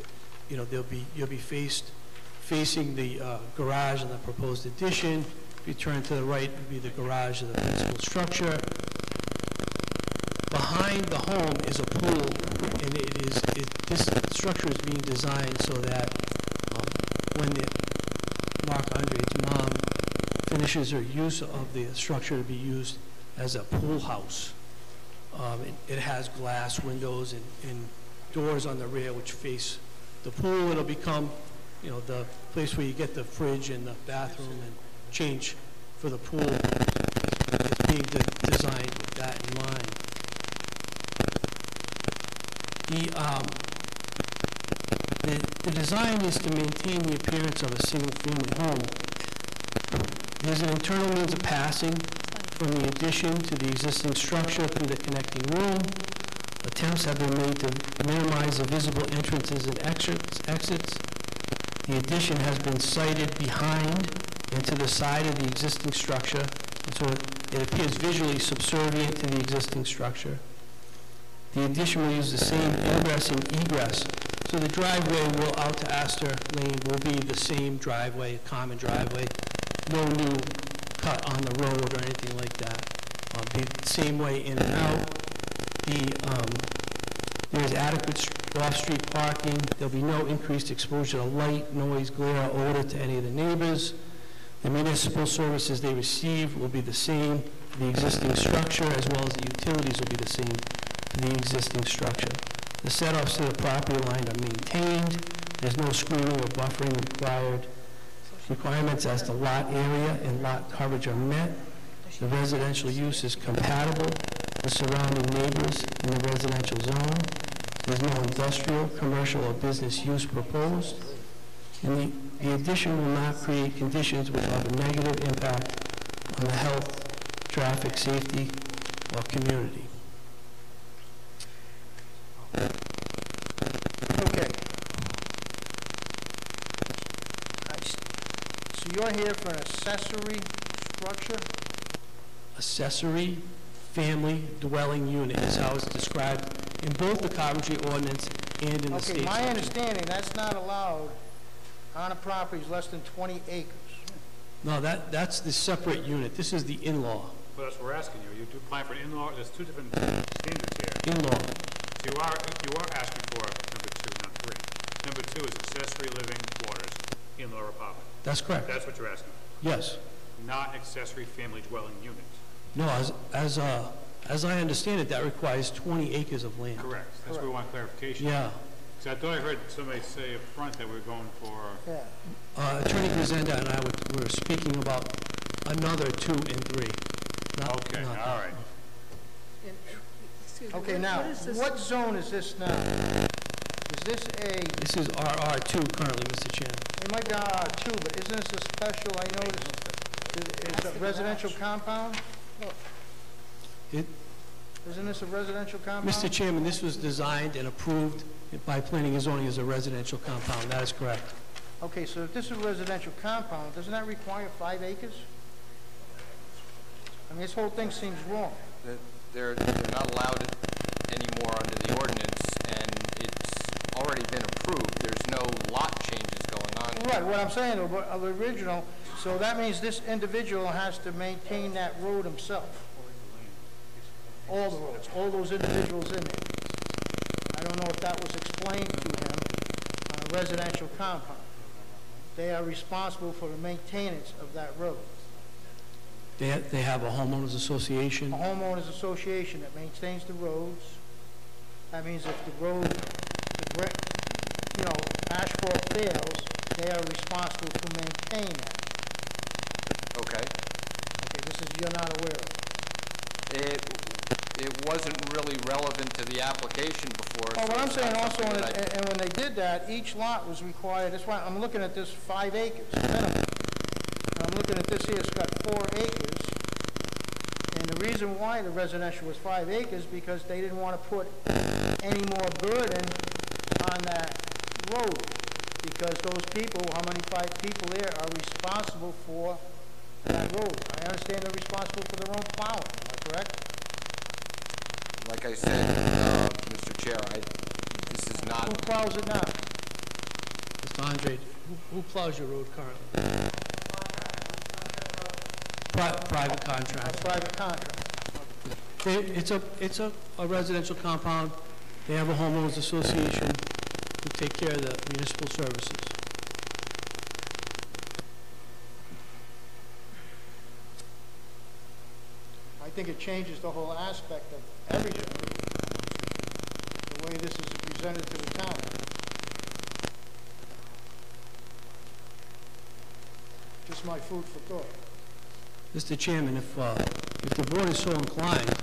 you'll be facing the garage and the proposed addition. If you turn to the right, it would be the garage of the principal structure. Behind the home is a pool, and this structure is being designed so that when Mark Andre's mom finishes her use of the structure to be used as a pool house. It has glass windows and doors on the rear which face the pool. It'll become, the place where you get the fridge and the bathroom and change for the pool. It's being designed with that in mind. The design is to maintain the appearance of a single-family home. There's an internal means of passing from the addition to the existing structure through the connecting room. Attempts have been made to minimize the visible entrances and exits. The addition has been sited behind and to the side of the existing structure, and so it appears visually subservient to the existing structure. The addition will use the same ingress and egress, so the driveway out to Astor Lane will be the same driveway, common driveway, no new cut on the road or anything like that. Be the same way in and out. There is adequate off-street parking. There'll be no increased exposure to light, noise, glare, or odor to any of the neighbors. The municipal services they receive will be the same for the existing structure, as well as the utilities will be the same for the existing structure. The set-offs to the property line are maintained. There's no screening or buffering required. Requirements as to lot area and lot coverage are met. The residential use is compatible with surrounding neighbors in the residential zone. There's no industrial, commercial, or business use proposed. And the addition will not create conditions which will have a negative impact on the health, traffic, safety, or community. Okay. So you're here for an accessory structure? Accessory family dwelling unit is how it's described in both the Coventry ordinance and in the state Okay, my statute. understanding, that's not allowed on a property less than 20 acres. No, that's the separate unit. This is the in-law. Well, that's what we're asking you. You do apply for an in-law, there's two different standards here. In-law. So you are asking for number 2, not 3. Number 2 is accessory living quarters, in-law apartment. That's correct. That's what you're asking. Yes. Not accessory family dwelling unit. No, as I understand it, that requires 20 acres of land. Correct. That's where we want clarification. Yeah. Because I thought I heard somebody say up front that we're going for... Attorney Grisenda and I were speaking about another 2 and 3. Okay, all right. Okay, now, what zone is this now? Is this a... This is RR2 currently, Mr. Chairman. It might be RR2, but isn't this a special, I noticed, it's a residential compound? Isn't this a residential compound? Mr. Chairman, this was designed and approved by planning and zoning as a residential compound. That is correct. Okay, so if this is a residential compound, doesn't that require 5 acres? I mean, this whole thing seems wrong. They're not allowed anymore under the ordinance, and it's already been approved. There's no lot changes going on. Right, what I'm saying, of the original, so that means this individual has to maintain that road himself. All the roads, all those individuals in there. I don't know if that was explained to him on a residential compound. They are responsible for the maintenance of that road. They have a homeowners association. A homeowners association that maintains the roads. That means if the road, asphalt fails, they are responsible to maintain that. Okay. Okay, this is, you're not aware of it. It wasn't really relevant to the application before. Well, so what I'm it's saying not also, something that I- and when they did that, each lot was required, that's why I'm looking at this 5 acres minimum. And I'm looking at this here, it's got 4 acres. And the reason why the residential was 5 acres, because they didn't want to put any more burden on that road, because those people, how many 5 people there, are responsible for that road. I understand they're responsible for their own plowing, am I correct? Like I said, Mr. Chair, this is not... Who plows it now? Mr. Andre, who plows your road currently? Private contract. A private contract. It's a residential compound. They have a homeowners association who take care of the municipal services. I think it changes the whole aspect of everything, the way this is presented to the town. Just my food for thought. Mr. Chairman, if the board is so inclined,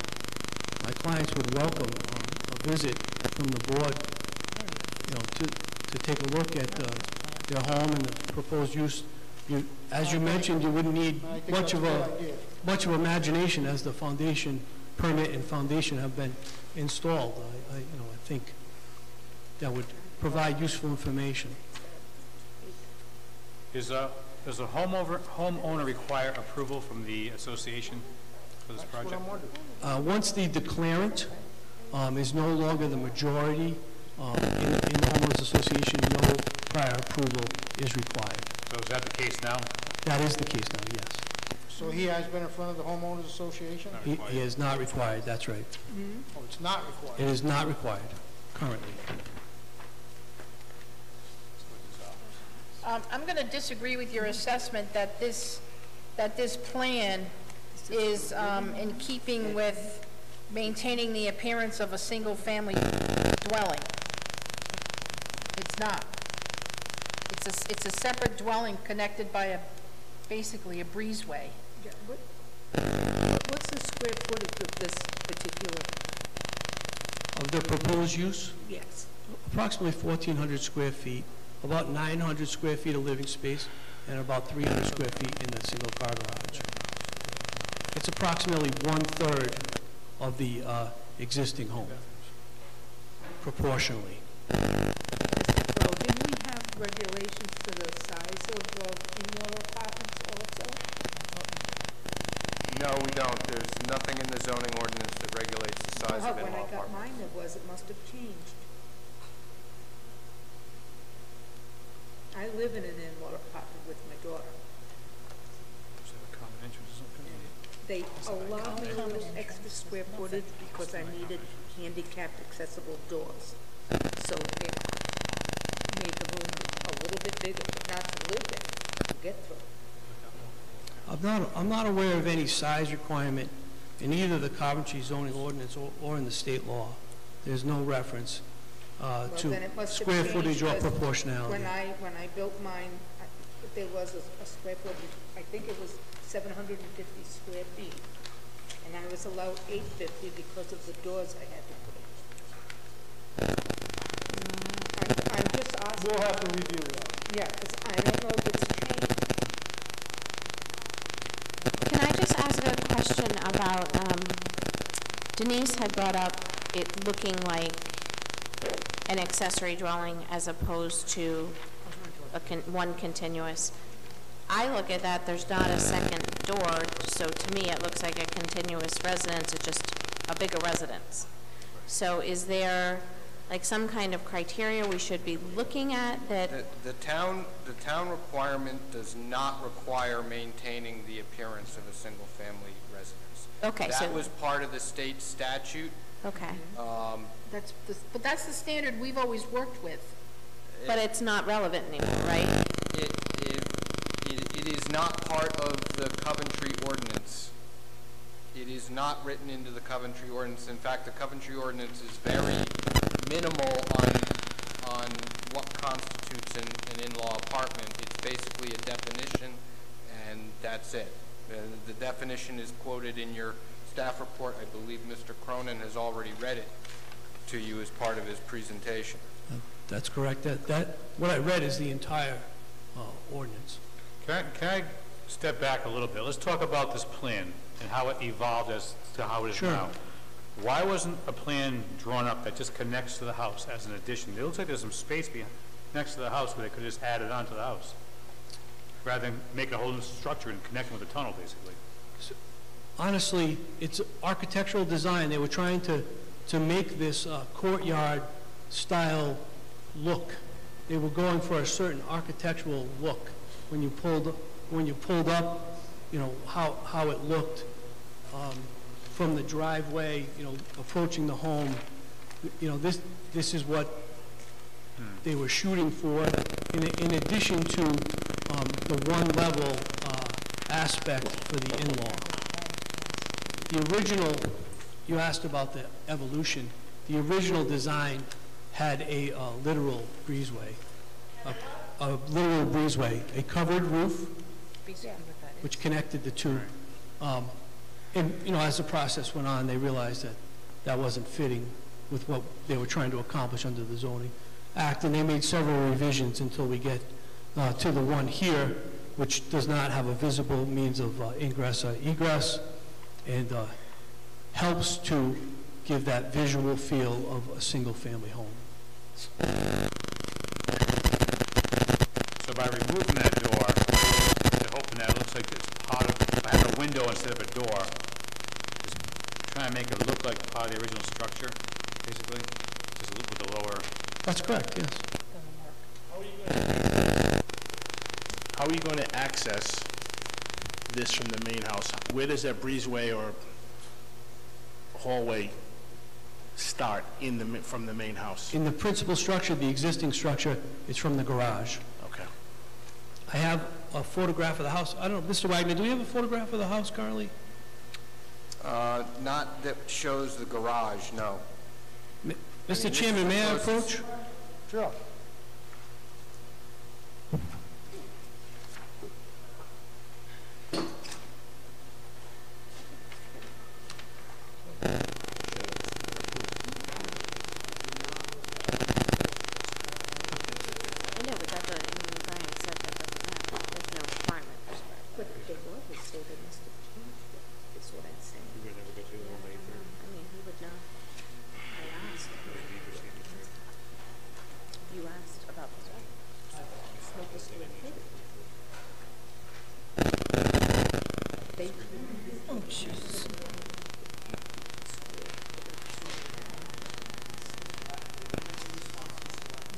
my clients would welcome a visit from the board, to take a look at their home and the proposed use. As you mentioned, you wouldn't need much of imagination as the foundation permit and foundation have been installed. I think that would provide useful information. Does a homeowner require approval from the association for this project? That's what I'm wondering. Once the declarant is no longer the majority in the homeowners association, no prior approval is required. So is that the case now? That is the case now, yes. So he has been in front of the homeowners association? He is not required, that's right. Oh, it's not required? It is not required currently. I'm going to disagree with your assessment that this plan is in keeping with maintaining the appearance of a single-family dwelling. It's not. It's a separate dwelling connected by basically a breezeway. Yeah, what's the square footage of this particular? Of the proposed use? Yes. Approximately 1,400 square feet, about 900 square feet of living space, and about 300 square feet in the single-car garage. It's approximately 1/3 of the existing home, proportionally. Well, didn't we have regulations for the size of in-law apartments also? No, we don't. There's nothing in the zoning ordinance that regulates the size of When in-law I got apartments. mine, there was. It must have changed. I live in an in-law apartment with my daughter. They allowed me a little extra square footage because I needed handicapped accessible doors. So it made the room a little bit bigger, but not to live in, to get through. I'm not aware of any size requirement in either the Coventry zoning ordinance or in the state law. There's no reference Well, to then it must have square changed footage or because proportionality. When I built mine, there was a square footage, I think it was 750 square feet. And I was allowed 850 because of the doors I had to put in. I'm just asking. We'll have to review that. Yeah, because I don't know if it's changed. Can I just ask a question about, Denise had brought up it looking like an accessory dwelling as opposed to one continuous. I look at that, there's not a second door, so to me it looks like a continuous residence, it's just a bigger residence. So is there like some kind of criteria we should be looking at that? The town requirement does not require maintaining the appearance of a single-family residence. Okay, That was part of the state statute. Okay. But that's the standard we've always worked with. But it's not relevant anymore, right? It is not part of the Coventry ordinance. It is not written into the Coventry ordinance. In fact, the Coventry ordinance is very minimal on what constitutes an in-law apartment. It's basically a definition, and that's it. The definition is quoted in your staff report. I believe Mr. Cronin has already read it to you as part of his presentation. That's correct. What I read is the entire ordinance. Can I step back a little bit? Let's talk about this plan and how it evolved as to how it is Sure. now. Why wasn't a plan drawn up that just connects to the house as an addition? It looks like there's some space next to the house where they could have just added on to the house, rather than making a whole new structure and connecting with the tunnel, basically. Honestly, it's architectural design. They were trying to make this courtyard style look. They were going for a certain architectural look. When you pulled up, you know, how it looked from the driveway, you know, approaching the home. You know, this is what they were shooting for, in addition to the one level aspect for the in-law. The original, you asked about the evolution, the original design had a literal breezeway, a literal breezeway, a covered roof, which connected the two. And, you know, as the process went on, they realized that that wasn't fitting with what they were trying to accomplish under the zoning act, and they made several revisions until we get to the one here, which does not have a visible means of ingress or egress, and helps to give that visual feel of a single-family home. So by removing that door, to open that, it looks like it's part of, I have a window instead of a door. Just trying to make it look like part of the original structure, basically, just with the lower. That's correct, yes. How are you going to access this from the main house? Where does that breezeway or hallway start from the main house? In the principal structure, the existing structure, it's from the garage. Okay. I have a photograph of the house. I don't know, Mr. Wagner, do we have a photograph of the house currently? Not that shows the garage, no. Mr. Chairman, may I approach? Sure.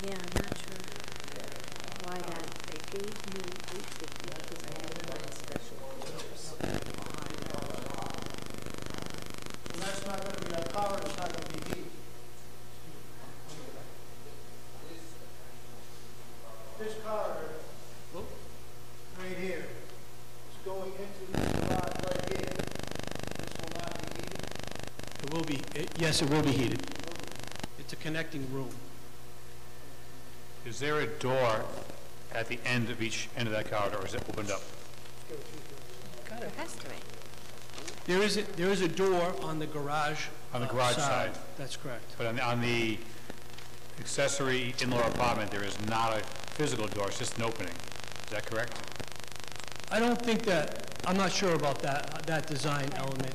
Yeah, I'm not sure why that. They gave me 850 because I had my special orders. And that's not going to be, that power is not going to be heat. This corridor, right here, is going into the garage right here. This will not be heated. It will be, yes, it will be heated. It's a connecting room. Is there a door at the end of each end of that corridor, or is it opened up? God, it has to be. There is a door on the garage. On the garage side? That's correct. But on the accessory in-law apartment, there is not a physical door, it's just an opening. Is that correct? I don't think that, I'm not sure about that design element.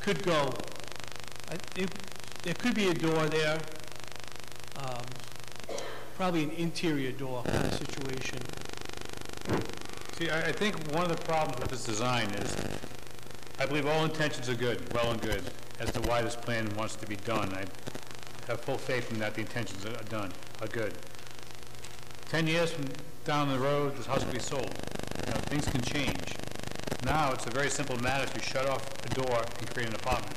Could go, there could be a door there, probably an interior door kind of situation. See, I think one of the problems with this design is, I believe all intentions are good, well and good, as to why this plan wants to be done. I have full faith in that the intentions are good. 10 years from down the road, this house will be sold. You know, things can change. Now, it's a very simple matter to shut off a door and create an apartment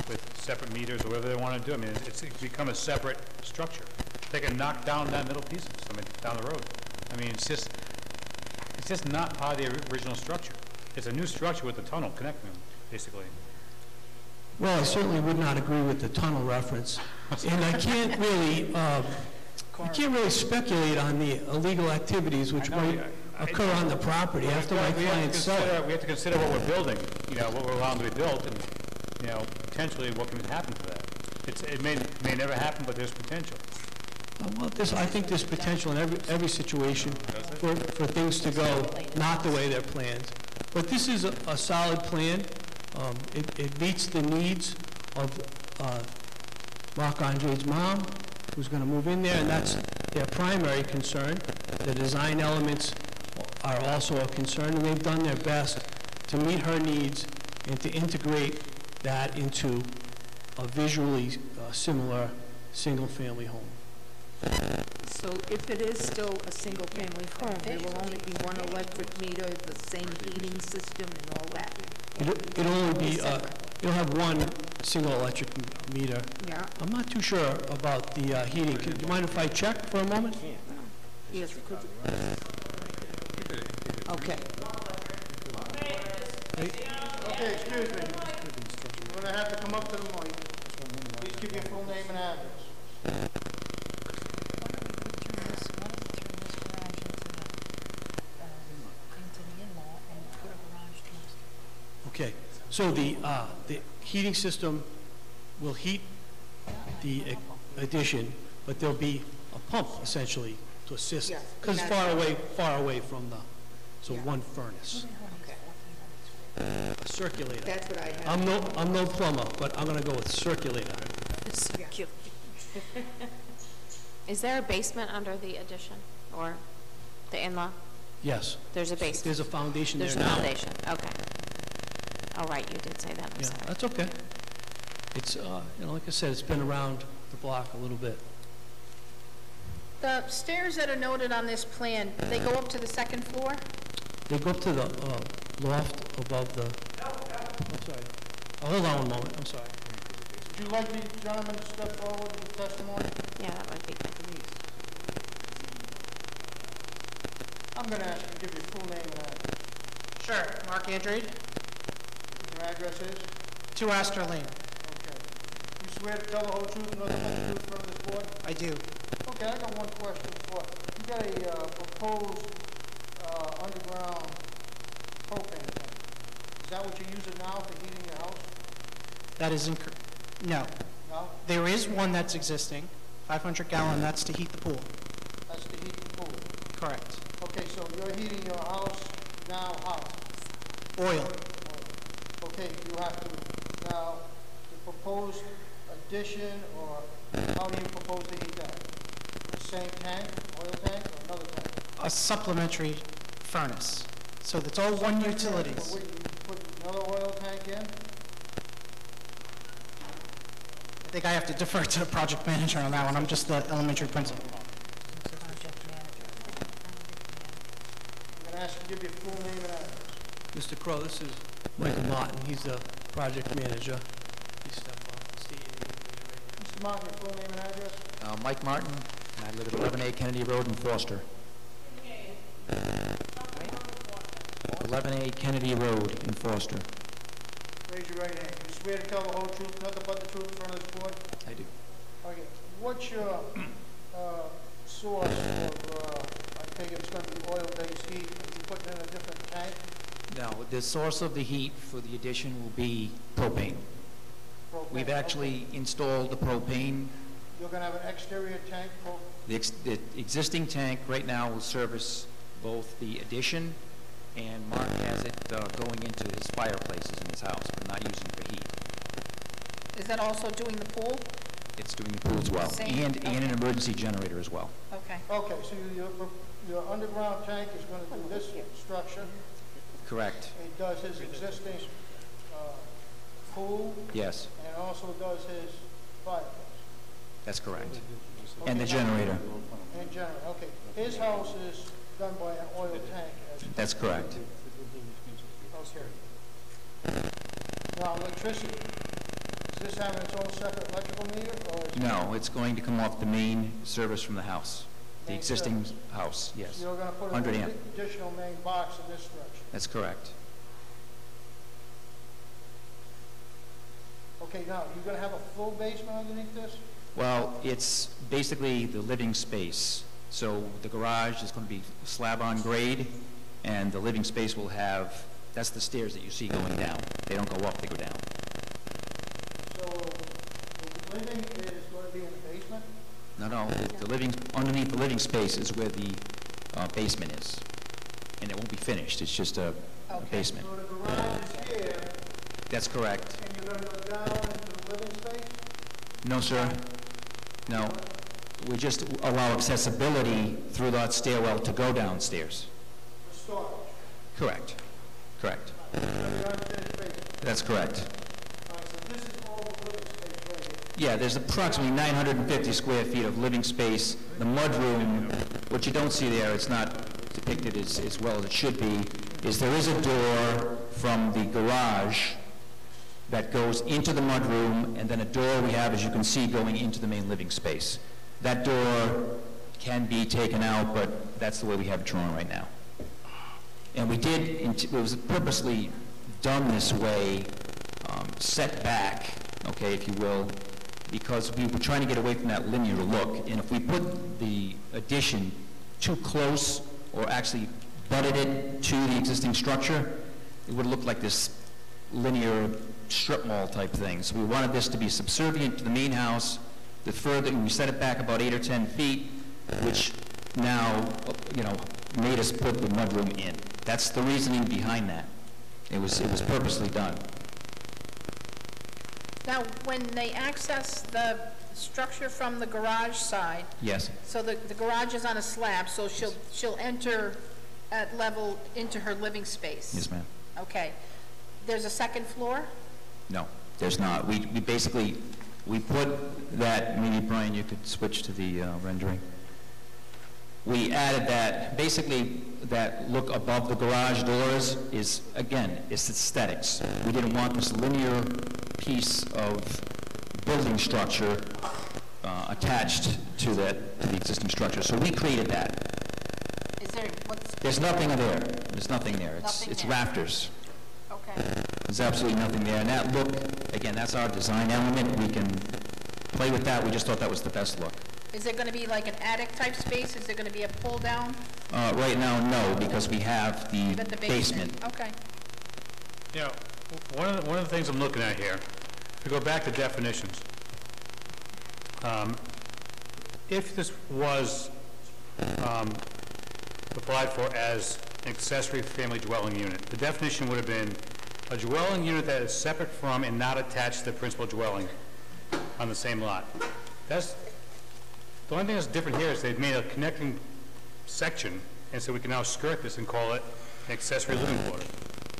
with separate meters or whatever they want to do. I mean, it's become a separate structure. They can knock down that middle pieces, I mean, down the road. I mean, it's just not part of the original structure. It's a new structure with the tunnel connecting them, basically. Well, I certainly would not agree with the tunnel reference. And I can't really, speculate on the illegal activities which might occur on the property after my clients sell it. We have to consider what we're building, you know, what we're allowing to be built, and, you know, potentially what can happen to that. It may never happen, but there's potential. Well, I think there's potential in every situation for things to go not the way they're planned. But this is a solid plan. It meets the needs of Marc-Andre's mom, who's going to move in there, and their primary concern. The design elements are also a concern, and they've done their best to meet her needs and to integrate that into a visually similar single-family home. So if it is still a single-family home, there will only be one electric meter, the same heating system and all that? It'll only be, you'll have one single electric meter. Yeah. I'm not too sure about the heating. Do you mind if I check for a moment? Yes, could you? Okay. Okay, excuse me. You're gonna have to come up to the mic. Please give your full name and address. Okay, so the heating system will heat the addition, but there'll be a pump essentially to assist, Yes, because it's far away from the, so one furnace. Okay. A circulator. That's what I have. I'm no plumber, but I'm gonna go with circulator. Is there a basement under the addition or the in-law? Yes. There's a basement? There's a foundation there There's now. a foundation, okay. All right, you did say that, I'm Yeah, sorry. that's okay. It's, you know, like I said, it's been around the block a little bit. The stairs that are noted on this plan, they go up to the second floor? They go up to the loft above the, I'm sorry. Hold on one moment, I'm sorry. Would you like the gentleman to step forward with testimony? Yeah, that would be good. I'm gonna ask you to give your full name and address. Sure, Mark Andrade, Your address is? 2 Astor Lane. Okay. You swear to tell the whole truth and nothing but the truth in front of this board? I do. Okay, I got one question for you. You got a proposed underground propane tank. Is that what you're using now for heating your house? That is incorrect. No. No? There is one that's existing, 500 gallon, that's to heat the pool. That's to heat the pool. Correct. Okay, so you're heating your house now how? Oil. Okay, you have to, now, the proposed addition, or how do you propose to heat that? The same tank, oil tank, or another tank? A supplementary furnace. So that's all one utilities. So you put another oil tank in? I think I have to defer to the project manager on that one. I'm just the elementary principal. I'm gonna ask you to give your full name and address. Mr. Crow, this is Michael Martin, he's the project manager. Please step up, state your name. Mr. Martin, your full name and address? Mike Martin, and I live at 11A Kennedy Road in Foster. 11A Kennedy Road in Foster. Raise your right hand. You swear to tell the whole truth, nothing but the truth in front of this board? I do. Okay, what's your source of, I think it's gonna be oil-based heat? Are you putting in a different tank? Now, the source of the heat for the addition will be propane. We've actually installed the propane. You're gonna have an exterior tank for, The existing tank right now will service both the addition, and Mark has it going into his fireplaces in his house, but not using for heat. Is that also doing the pool? It's doing the pool as well, Same? and an emergency generator as well. Okay. okay, so your underground tank is gonna do this structure. Correct. It does his existing pool. Yes, And also does his fireplace. that's correct. Okay, And the now- generator. And generator, okay. His house is done by an oil tank. That's correct. Okay. Now, electricity, is this having its own separate electrical meter, or is it? No, it's going to come off the main service from the house, the Main existing service. house, yes. So you're gonna put 100 an amp. additional main box in this structure? That's correct. Okay, now, you're gonna have a full basement underneath this? Well, it's basically the living space. So the garage is going to be slab on grade, and the living space will have, that's the stairs that you see going down. They don't go up, they go down. So, the living is gonna be in the basement? No, the living, underneath the living space is where the basement is. And it won't be finished, it's just a basement. So the garage is here, That's correct. and you're gonna go down into the living space? No, sir. No. We just allow accessibility through that stairwell to go downstairs. Storage. Correct. Correct. That's correct. All right, so this is all the living space right here. Yeah, there's approximately 950 square feet of living space. The mudroom, what you don't see there, it's not depicted as well as it should be, is there is a door from the garage that goes into the mudroom, and then a door we have, as you can see, going into the main living space. That door can be taken out, but that's the way we have it drawn right now. And we did, it was purposely done this way, set back, okay, if you will, because we were trying to get away from that linear look. And if we put the addition too close, or actually butted it to the existing structure, it would look like this linear strip mall type thing. So we wanted this to be subservient to the main house. The further, we set it back about 8 or 10 feet, which now, you know, made us put the mudroom in. That's the reasoning behind that. It was purposely done. Now, when they access the structure from the garage side, Yes. so the garage is on a slab, so she'll enter at level into her living space? Yes, ma'am. Okay. There's a second floor? No, there's not. We basically, we put that, maybe Brian, you could switch to the rendering. We added that, basically, that look above the garage doors is, again, it's aesthetics. We didn't want this linear piece of building structure attached to the existing structure. So we created that. Is there, There's nothing there. There's nothing there. It's there. rafters. Okay. There's absolutely nothing there. And that look, again, that's our design element. We can play with that. We just thought that was the best look. Is there going to be like an attic type space? Is there going to be a pull down? Right now, no, because we have the You've got the basement. Okay. You know, one of the things I'm looking at here, if we go back to definitions, if this was applied for as an accessory family dwelling unit, the definition would have been a dwelling unit that is separate from and not attached to the principal dwelling on the same lot. That's the only thing that's different here is they've made a connecting section, and so we can now skirt this and call it an accessory living quarter.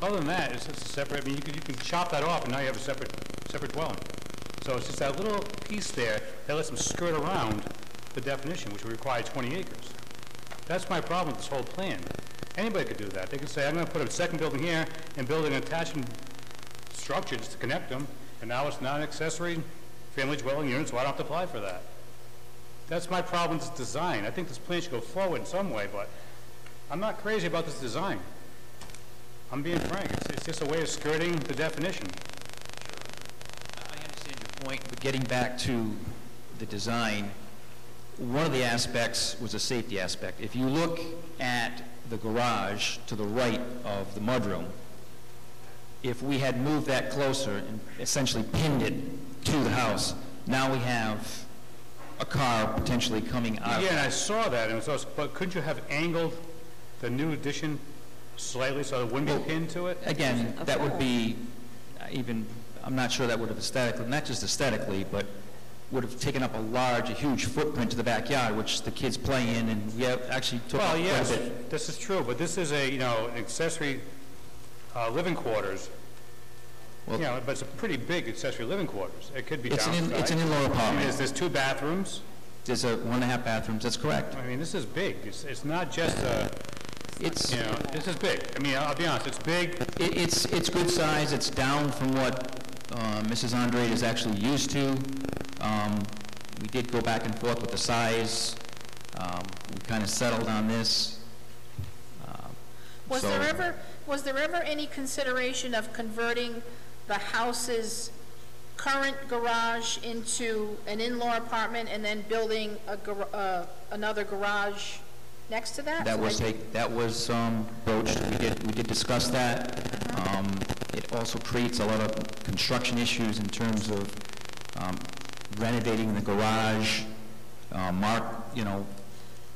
Other than that, it's just a separate. I mean, you can chop that off, and now you have a separate dwelling. So it's just that little piece there that lets them skirt around the definition, which would require 20 acres. That's my problem with this whole plan. Anybody could do that. They could say, I'm going to put a second building here and build an attachment structure just to connect them, and now it's not an accessory family dwelling unit, so I don't have to apply for that. That's my problem with this design. I think this plan should go forward in some way, but I'm not crazy about this design. I'm being frank. It's just a way of skirting the definition. I understand your point, but getting back to the design, one of the aspects was a safety aspect. If you look at the garage to the right of the mudroom, if we had moved that closer and essentially pinned it to the house, now we have a car potentially coming out. Yeah, and I saw that, and so, but couldn't you have angled the new addition slightly so it wouldn't be pinned to it? Again, that would be even, I'm not sure that would have aesthetically, not just aesthetically, but would have taken up a huge footprint to the backyard, which the kids play in, and we have actually took up quite a bit. This is true, but this is a, you know, an accessory living quarters. Well, you know, but it's a pretty big accessory living quarters. It could be downsized. It's an in-law apartment. There's 2 bathrooms. There's 1.5 bathrooms, that's correct. I mean, this is big. It's not just a, you know, this is big. I mean, I'll be honest, it's big. It's good size. It's down from what Mrs. Andrade is actually used to. We did go back and forth with the size. We kind of settled on this. Was there ever any consideration of converting the house's current garage into an in-law apartment and then building another garage next to that? That was broached. We did discuss that. It also creates a lot of construction issues in terms of renovating the garage. Mark, you know,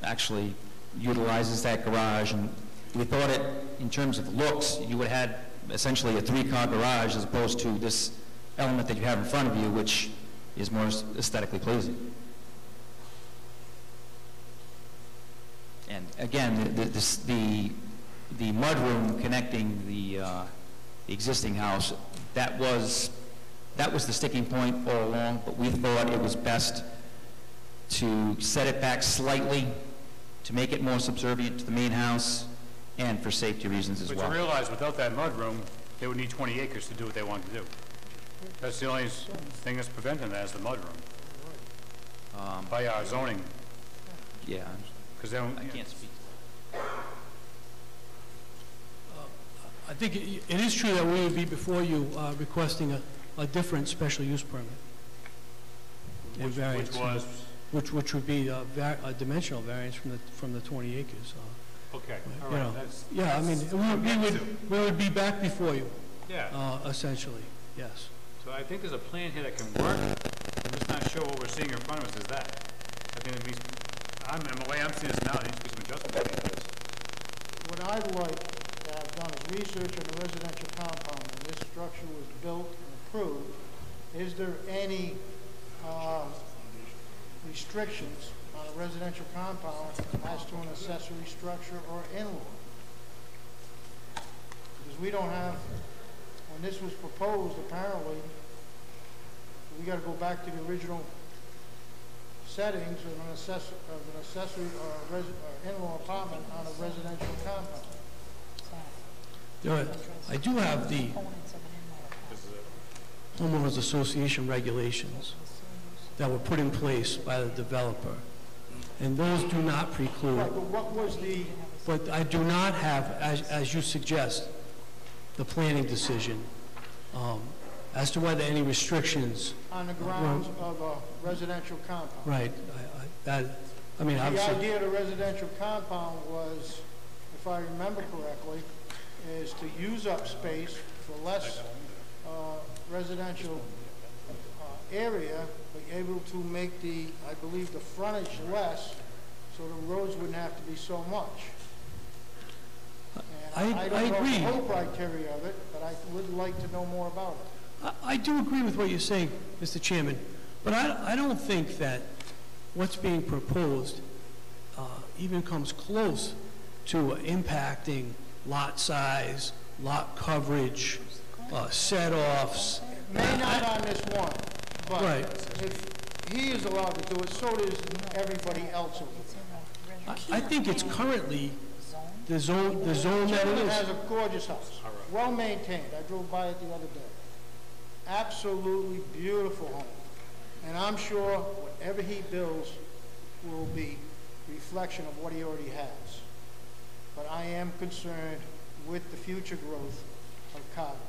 actually utilizes that garage, and we thought it, in terms of looks, you would have had essentially a 3-car garage as opposed to this element that you have in front of you, which is more aesthetically pleasing. again, the mudroom connecting the existing house, that was the sticking point all along, but we thought it was best to set it back slightly to make it more subservient to the main house and for safety reasons as well. But you realize without that mudroom, they would need 20 acres to do what they want to do. That's the only thing that's preventing that is the mudroom. By our zoning. Yeah. Because they don't. I can't speak to that. I think it is true that we would be before you requesting a different special use permit. And variance. Which would be a dimensional variance from the 20 acres. Okay, all you right. know. That's, Yeah, I mean, we would be back before you. Yeah. Essentially, yes. So I think there's a plan here that can work. I'm just not sure what we're seeing in front of us is that. I think it needs, the way I'm seeing this now, there needs to be some adjustment to this. What I'd like to have done is research on the residential compound when this structure was built and approved. Is there any restrictions on a residential compound as to an accessory structure or in-law? Because we don't have, when this was proposed, apparently, we got to go back to the original settings of an accessory or in-law apartment on a residential compound. I do have the homeowners association regulations that were put in place by the developer, and those do not preclude. Right, but what was the? But I do not have, as you suggest, the planning decision as to whether any restrictions On the grounds of a residential compound. Right. I mean, the obviously. idea of the residential compound was, if I remember correctly, is to use up space for less residential area, be able to make the, I believe, the frontage less, so the roads wouldn't have to be so much. And I don't know the whole criteria of it, but I would like to know more about it. I do agree with what you're saying, Mr. Chairman, but I don't think that what's being proposed even comes close to impacting lot size, lot coverage, set-offs. May not on this one, but Right. if he is allowed to do it, so does everybody else. I think it's currently the zone that it Gentleman is. has a gorgeous house, well maintained. I drove by it the other day. Absolutely beautiful home. And I'm sure whatever he builds will be a reflection of what he already has. But I am concerned with the future growth of Coventry.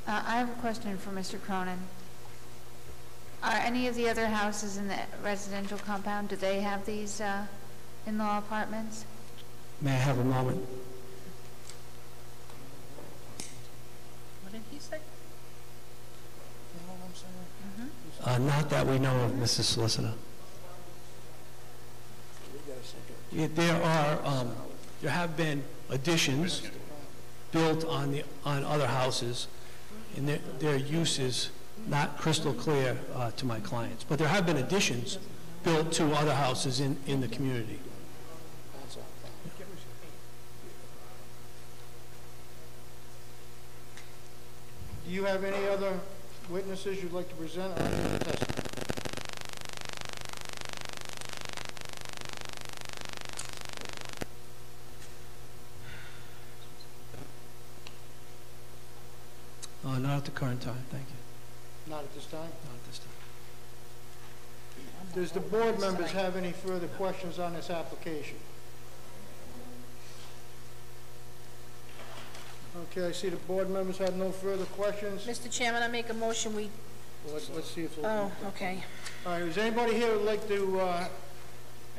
I have a question for Mr. Cronin. Are any of the other houses in the residential compound, do they have these in-law apartments? May I have a moment? What did he say? You know what I'm saying? Not that we know of, Mrs. Solicitor. There have been additions built on other houses, and their use is not crystal clear to my clients. But there have been additions built to other houses in the community. Do you have any other witnesses you'd like to present or any testimony? Not at the current time, thank you. Not at this time? Not at this time. Does the board members have any further questions on this application? Okay, I see the board members have no further questions. Mr. Chairman, I make a motion we, Well, let's see if. oh, okay. All right, is anybody here who'd like to,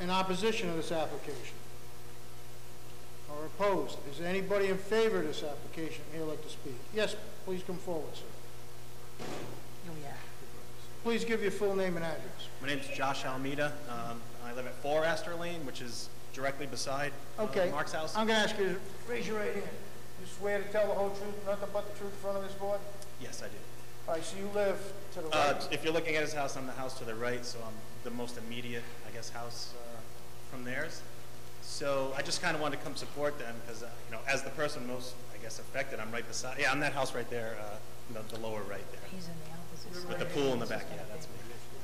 in opposition to this application? Or opposed? Is there anybody in favor of this application here like to speak? Yes, please come forward, sir. Oh, yeah. Please give your full name and address. My name's Josh Almeida. I live at 4 Astor Lane, which is directly beside Okay. Mark's house. I'm going to ask you to raise your right hand. You swear to tell the whole truth, nothing but the truth in front of this board? Yes, I do. All right, so you live to the right? If you're looking at his house, I'm the house to the right, so I'm the most immediate, I guess, house from theirs. So I just kind of wanted to come support them because, you know, as the person most, I guess, affected, I'm right beside. Yeah, I'm that house right there, the lower right there. He's in the opposite With the pool in the back. Yeah, that's me.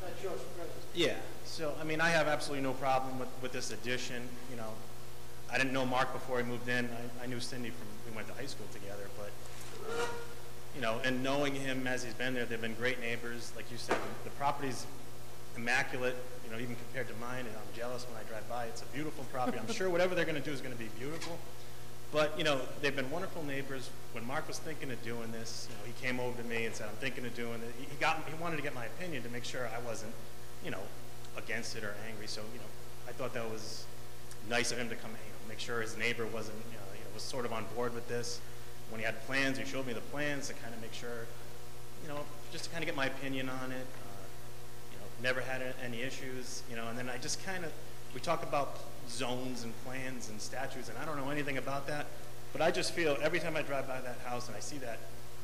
That's yours, President. Yeah. So I mean, I have absolutely no problem with this addition. You know, I didn't know Mark before he moved in. I knew Cindy from we went to high school together, but. You know, and knowing him as he's been there, they've been great neighbors. Like you said, the property's immaculate, you know, even compared to mine, and I'm jealous when I drive by. It's a beautiful property. I'm sure whatever they're going to do is going to be beautiful. But, you know, they've been wonderful neighbors. When Mark was thinking of doing this, you know, he came over to me and said, I'm thinking of doing it. He wanted to get my opinion to make sure I wasn't, you know, against it or angry. So, you know, I thought that was nice of him to come, you know, make sure his neighbor wasn't, you know, was sort of on board with this. When he had plans, he showed me the plans to kind of make sure, you know, just to kind of get my opinion on it. You know, never had any issues, you know, and then I just kind of, we talk about zones and plans and statutes, and I don't know anything about that, but I just feel every time I drive by that house and I see that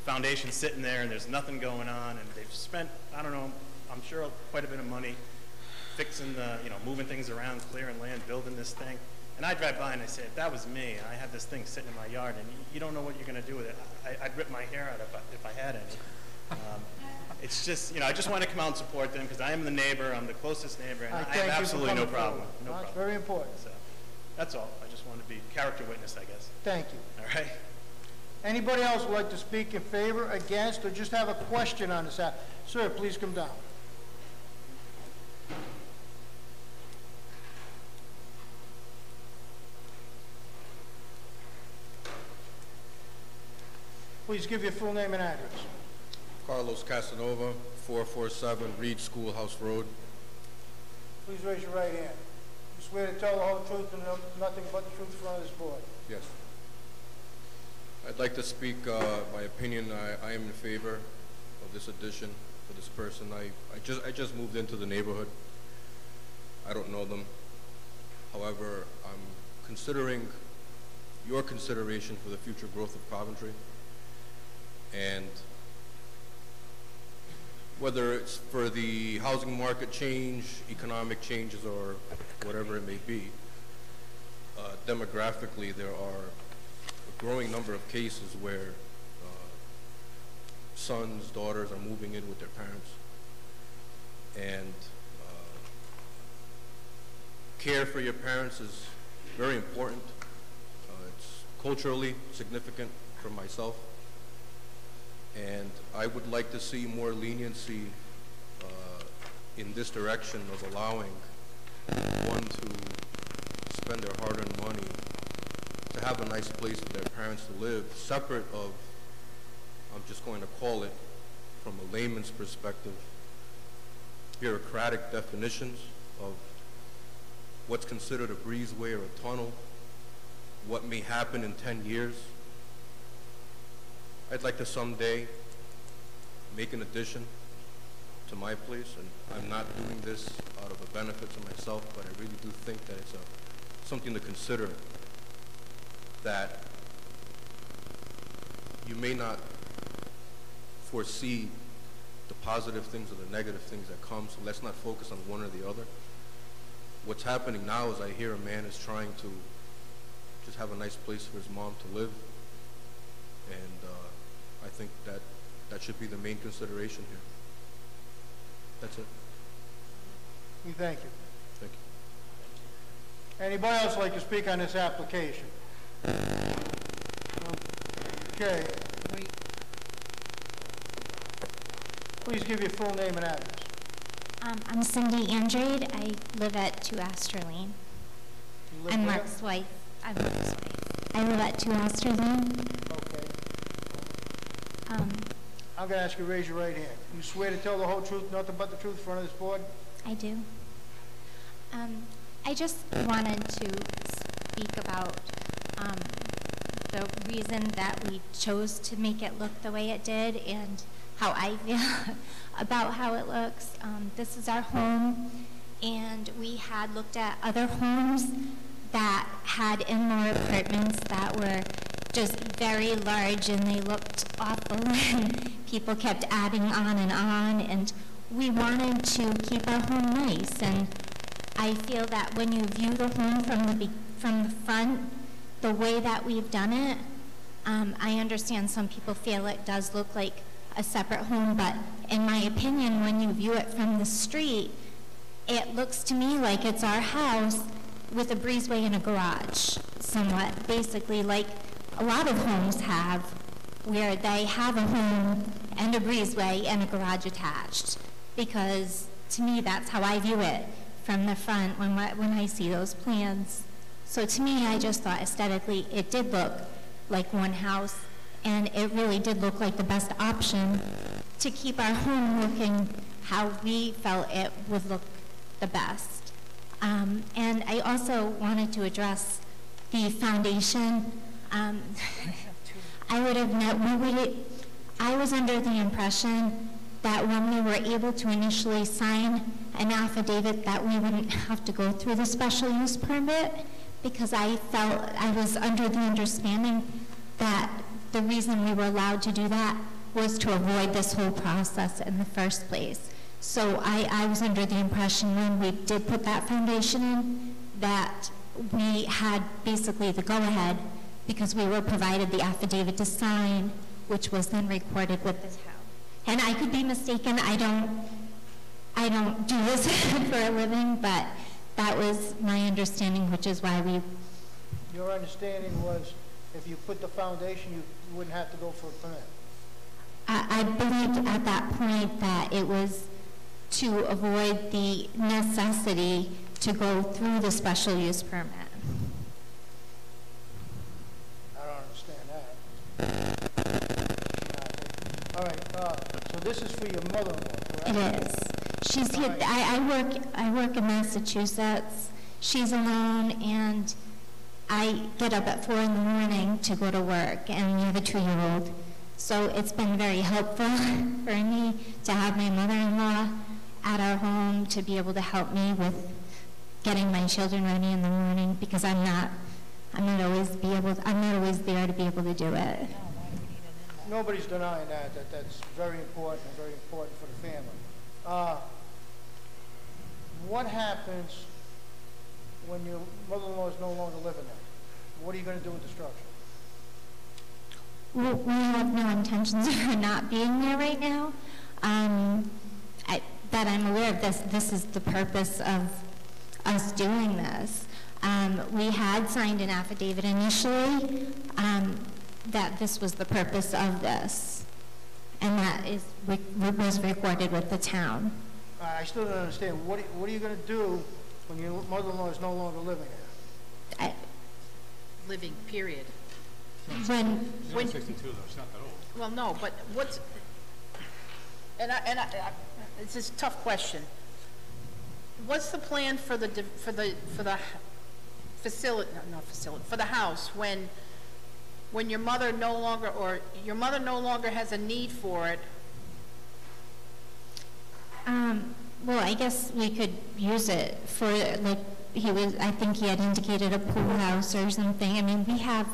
foundation sitting there and there's nothing going on, and they've spent, I don't know, I'm sure quite a bit of money fixing the, you know, moving things around, clearing land, building this thing. And I drive by and I say, if that was me, and I had this thing sitting in my yard, and you don't know what you're going to do with it, I'd rip my hair out if I had any. It's just, you know, I just want to come out and support them because I am the neighbor, I'm the closest neighbor, and I have absolutely no problem. No problem. That's very important. So, that's all. I just wanted to be character witness, I guess. Thank you. All right. Anybody else would like to speak in favor, against, or just have a question on this? Sir, please come down. Please give your full name and address. Carlos Casanova, 447 Reed Schoolhouse Road. Please raise your right hand. You swear to tell the whole truth and nothing but the truth in front of this board? Yes. I'd like to speak my opinion. I am in favor of this addition for this person. I just moved into the neighborhood. I don't know them. However, I'm considering your consideration for the future growth of Coventry. And whether it's for the housing market change, economic changes, or whatever it may be, demographically there are a growing number of cases where sons, daughters are moving in with their parents. And care for your parents is very important. It's culturally significant for myself. And I would like to see more leniency in this direction of allowing one to spend their hard-earned money to have a nice place for their parents to live, separate of, I'm just going to call it, from a layman's perspective, bureaucratic definitions of what's considered a breezeway or a tunnel, what may happen in 10 years. I'd like to someday make an addition to my place, and I'm not doing this out of a benefit to myself, but I really do think that it's something to consider, that you may not foresee the positive things or the negative things that come, so let's not focus on one or the other. What's happening now is I hear a man is trying to just have a nice place for his mom to live, and I think that should be the main consideration here. That's it. We thank you. Thank you. Anybody else like to speak on this application? Okay. Please give your full name and address. I'm Cindy Andrade. I live at 2 Astor Lane. I'm Mark's wife. I'm Mark's wife. I live at 2 Astor Lane. Okay. I'm going to ask you to raise your right hand. You swear to tell the whole truth, nothing but the truth in front of this board? I do. I just wanted to speak about the reason that we chose to make it look the way it did and how I feel about how it looks. This is our home, and we had looked at other homes that had in-law apartments that were just very large, and they looked awful, and people kept adding on, and we wanted to keep our home nice, and I feel that when you view the home from the front, the way that we've done it, I understand some people feel it does look like a separate home, but in my opinion, when you view it from the street, it looks to me like it's our house with a breezeway and a garage, somewhat, basically like a lot of homes have, where they have a home and a breezeway and a garage attached, because to me, that's how I view it from the front when I see those plans. So to me, I just thought aesthetically, it did look like one house, and it really did look like the best option to keep our home looking how we felt it would look the best. And I also wanted to address the foundation. I was under the impression that when we were able to initially sign an affidavit that we wouldn't have to go through the special use permit, because I was under the understanding that the reason we were allowed to do that was to avoid this whole process in the first place. So I was under the impression when we did put that foundation in that we had basically the go-ahead because we were provided the affidavit to sign, which was then recorded with the town. And I could be mistaken. I don't do this for a living, but that was my understanding, which is why we... Your understanding was if you put the foundation, you wouldn't have to go for a permit? I believed at that point that it was to avoid the necessity to go through the special use permit. I don't understand that. All right, so this is for your mother-in-law, correct? It is. She's here. I work in Massachusetts. She's alone, and I get up at 4 in the morning to go to work, and we have a 2-year-old. So it's been very helpful for me to have my mother-in-law at our home to be able to help me with getting my children ready in the morning, because I'm not always there to be able to do it. Nobody's denying that's very important and very important for the family. What happens when your mother-in-law is no longer living there? What are you going to do with the structure? Well, we have no intentions of her not being there right now. That I'm aware of this is the purpose of us doing this. We had signed an affidavit initially that this was the purpose of this, and that was recorded with the town. I still don't understand. What are you going to do when your mother-in-law is no longer living there? Living, period. When 62, though, it's not that old. Well, no, but what's, it's a tough question. What's the plan for the facility, not facility, for the house when your mother no longer has a need for it? Well, I guess we could use it for, like, I think he had indicated a pool house or something. I mean, we have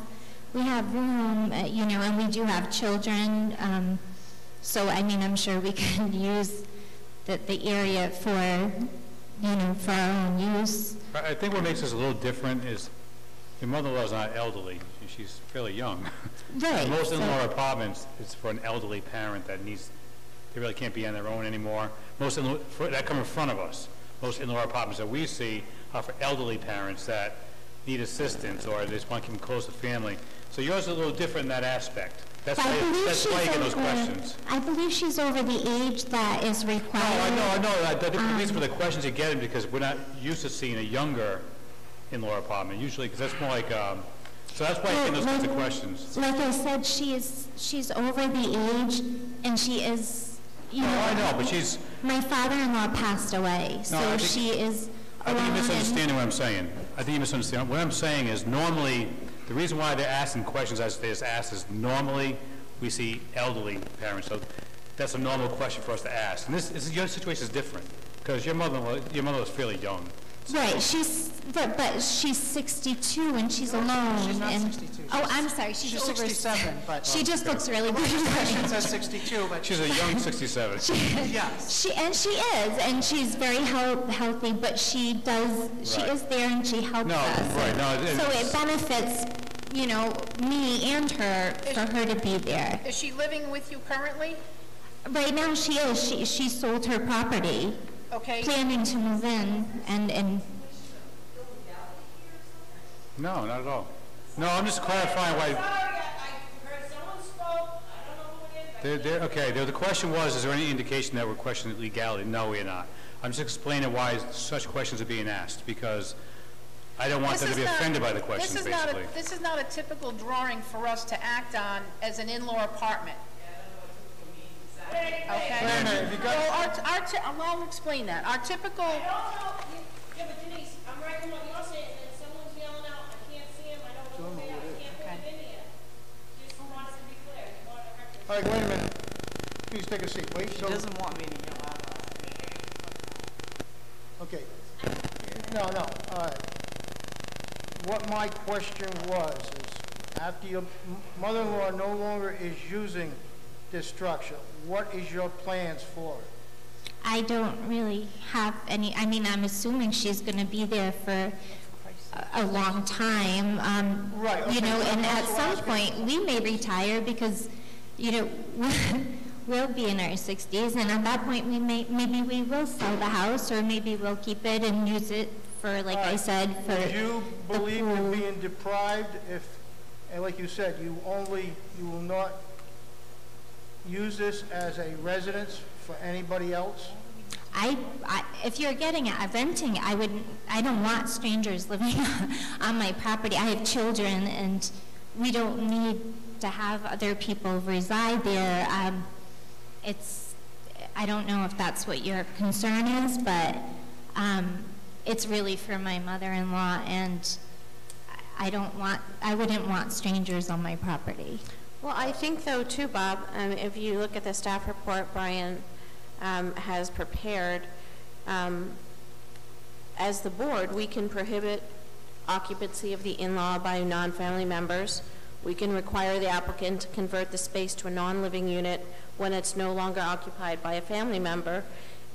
room, and we do have children, so I mean, I'm sure we could use the area for our own use. I think what makes this a little different is your mother-in-law is not elderly. She's fairly young. Right. Most in-law apartments, it's for an elderly parent that they really can't be on their own anymore. That come in front of us. Most in-law apartments that we see are for elderly parents that need assistance or they just want to keep them close to family. So yours is a little different in that aspect. That's why you get those questions. I believe she's over the age that is required. No, I know. These were the questions you're getting because we're not used to seeing a younger in-law apartment usually, because that's more like, so that's why you're getting those kinds of questions. Like I said, she's over the age, and she is, I know, but she's... My father-in-law passed away, so she is I think you're misunderstanding what I'm saying. I think you misunderstand. What I'm saying is normally, the reason why they're asking questions as they just asked is normally we see elderly parents, so that's a normal question for us to ask. And your situation is different because your mother was fairly young. Right, but she's 62 and she's alone. She's not and 62. Oh, I'm sorry, she's over 67, but... She just looks really good. Registration says 62, but... She's a young 67. Yes. She is, and she's very healthy, but she is there and she helps us. Right, no. So it benefits, you know, me and her for her to be there. Is she living with you currently? Right now she is. She sold her property. Okay. Planning to move in and No, not at all. No, I'm just clarifying why. Sorry, I heard someone spoke. I don't know who it is. Okay, the question was, is there any indication that we're questioning legality? No, we're not. I'm just explaining why such questions are being asked, because I don't want them to be offended by the questions, basically. This is not a typical drawing for us to act on as an in-law apartment. Okay? I'll explain that. Our typical... I don't know. Yeah, but Denise, I'm writing what you're saying, and then someone's yelling out, I can't see him, I don't know who they are, I can't put it in here. Just want it to be clear. You want to record. All right, wait a minute. Please take a seat. Wait. She doesn't want me to yell out. Okay. No. What my question was is, after your mother-in-law no longer is using this structure, what is your plans for it? I don't really have any. I mean, I'm assuming she's going to be there for a long time. Right. Okay. You know, and at some point we may retire because, you know, we'll be in our 60s, and at that point maybe we will sell the house, or maybe we'll keep it and use it for, like I said, for. Would you believe you're being deprived if, and like you said, you will not use this as a residence for anybody else? If you're getting it, renting, I don't want strangers living on my property. I have children, and we don't need to have other people reside there. I don't know if that's what your concern is, but it's really for my mother-in-law, and I wouldn't want strangers on my property. Well, I think though too, Bob, if you look at the staff report Brian has prepared, as the board, we can prohibit occupancy of the in-law by non-family members. We can require the applicant to convert the space to a non-living unit when it's no longer occupied by a family member.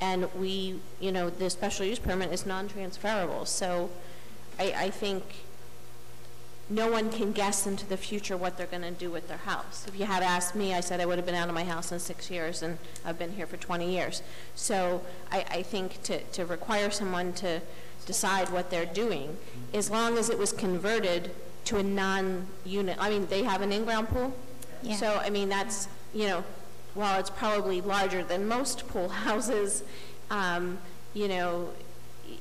And the special use permit is non-transferable. So I think no one can guess into the future what they're going to do with their house. If you had asked me, I said I would have been out of my house in 6 years, and I've been here for 20 years. So I think to require someone to decide what they're doing, as long as it was converted to a non-unit. I mean, they have an in-ground pool. Yeah. So, I mean, that's, while it's probably larger than most pool houses,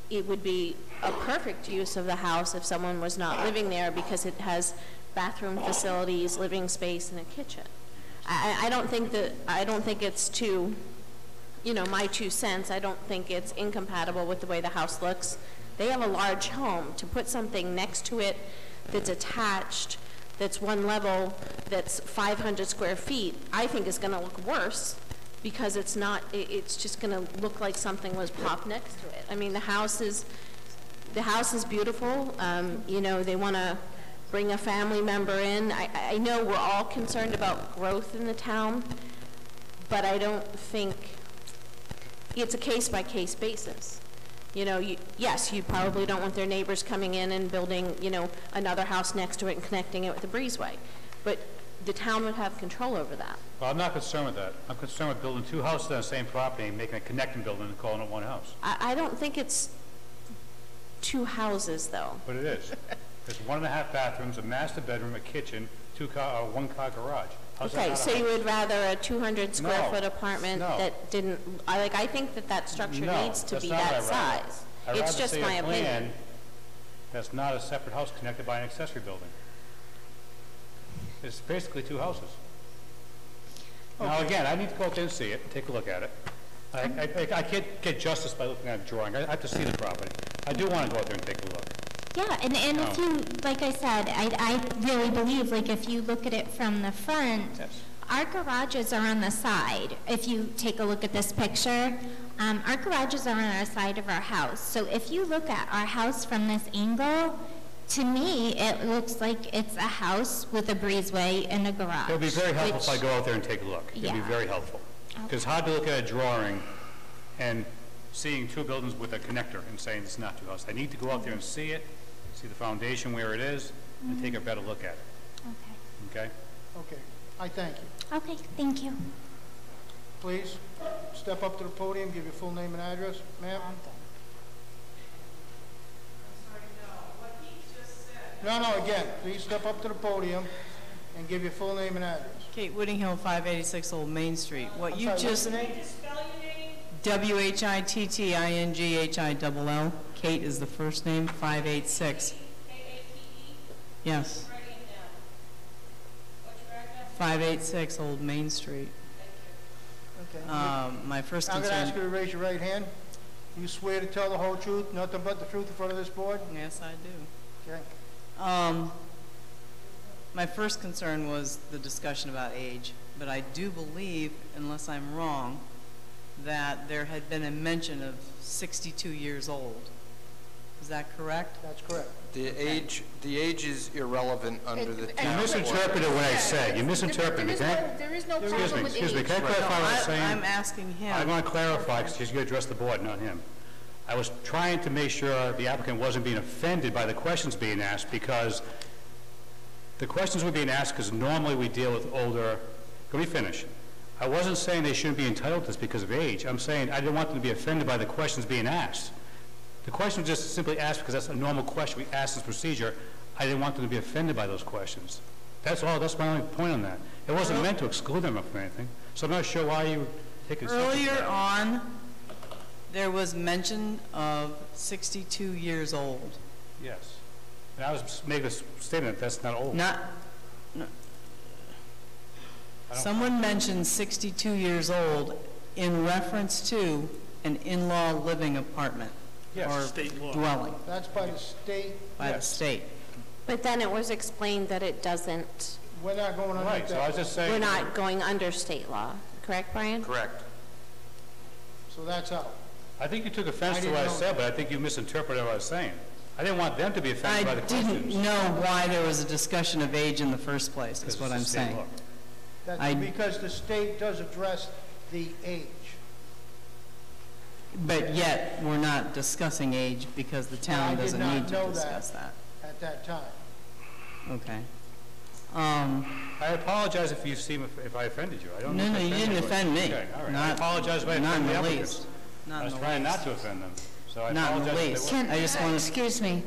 it would be a perfect use of the house if someone was not living there, because it has bathroom facilities, living space, and a kitchen. I don't think it's too, my 2 cents. I don't think it's incompatible with the way the house looks. They have a large home. To put something next to it that's attached, that's one level, that's 500 square feet, I think is going to look worse, because it's just going to look like something was popped next to it. I mean, the house is beautiful. They want to bring a family member in. I know we're all concerned about growth in the town, but I don't think it's a case-by-case basis. Yes, you probably don't want their neighbors coming in and building, another house next to it and connecting it with a breezeway, but the town would have control over that. Well, I'm not concerned with that. I'm concerned with building 2 houses on the same property and making a connecting building and calling it one house. I don't think it's 2 houses, though. But it is. There's 1.5 bathrooms, a master bedroom, a kitchen, 1-car garage. Okay, so you would rather a 200 square foot apartment that didn't, I think that structure needs to be that size. It's just my opinion. That's not a separate house connected by an accessory building. It's basically 2 houses. Okay. Now again, I need to go out there and see it, take a look at it. I can't get justice by looking at a drawing. I have to see the property. I do want to go out there and take a look. Yeah, and if you, like I said, I really believe, like, if you look at it from the front, our garages are on the side. If you take a look at this picture, Our garages are on our side of our house. So if you look at our house from this angle, to me, it looks like it's a house with a breezeway and a garage. It would be very helpful if I go out there and take a look. It would be Yeah. very helpful. Because it's hard to look at a drawing and seeing two buildings with a connector and saying it's not two houses. I need to go out there and see it, see the foundation where it is, and take a better look at it. Okay. Okay? Okay, I thank you. Okay, thank you. Please, step up to the podium, give your full name and address. Ma'am? No, again, please step up to the podium and give your full name and address. Kate Whittinghill, 586 Old Main Street. What I'm you sorry, what's just... your name? Whittinghill. Kate is the first name, 586. Yes. 586 Old Main Street. Okay. My first I'm going to concern... ask you to raise your right hand. You swear to tell the whole truth, nothing but the truth in front of this board? Yes, I do. Okay. My first concern was the discussion about age, but I do believe, unless I'm wrong, that there had been a mention of 62 years old. Is that correct? That's correct. The age is irrelevant under the town. You misinterpreted what I said. You misinterpreted me. There is no problem with age. Excuse me. Can I clarify what I was saying? I'm asking him. I want to clarify, because he's going to address the board, not him. I was trying to make sure the applicant wasn't being offended by the questions being asked, because the questions were being asked because normally we deal with older... Let me finish. I wasn't saying they shouldn't be entitled to this because of age. I'm saying I didn't want them to be offended by the questions being asked. The question was just simply asked because that's a normal question we ask this procedure. I didn't want them to be offended by those questions. That's all. That's my only point on that. It wasn't meant to exclude them from anything. So I'm not sure why you take it. Earlier on, there was mention of 62 years old. Yes. And I was making a statement that's not old. No. Someone mentioned 62 years old in reference to an in-law living apartment. Yes. Or State law. dwelling That's by the state. by the state. But then it was explained that it doesn't, We're not going on Right, so I was just saying... we're not going under state law, correct, Brian? Correct. So that's out. I think you took offense to what I said, but I think you misinterpreted what I was saying. I didn't want them to be offended by the I questions. didn't know why there was a discussion of age in the first place, is what I'm saying. That's because the state does address the age. But yet, we're not discussing age because the town doesn't need to discuss that. At that time. Okay. I apologize if you seem if I offended you. I don't. No, you didn't offend me. Okay, all right. I Not- apologize if I not in offended the the applicants. least. Not I in was the trying least. not to offend them, so I Not in the apologize. if least. they were. I just want to... Excuse me.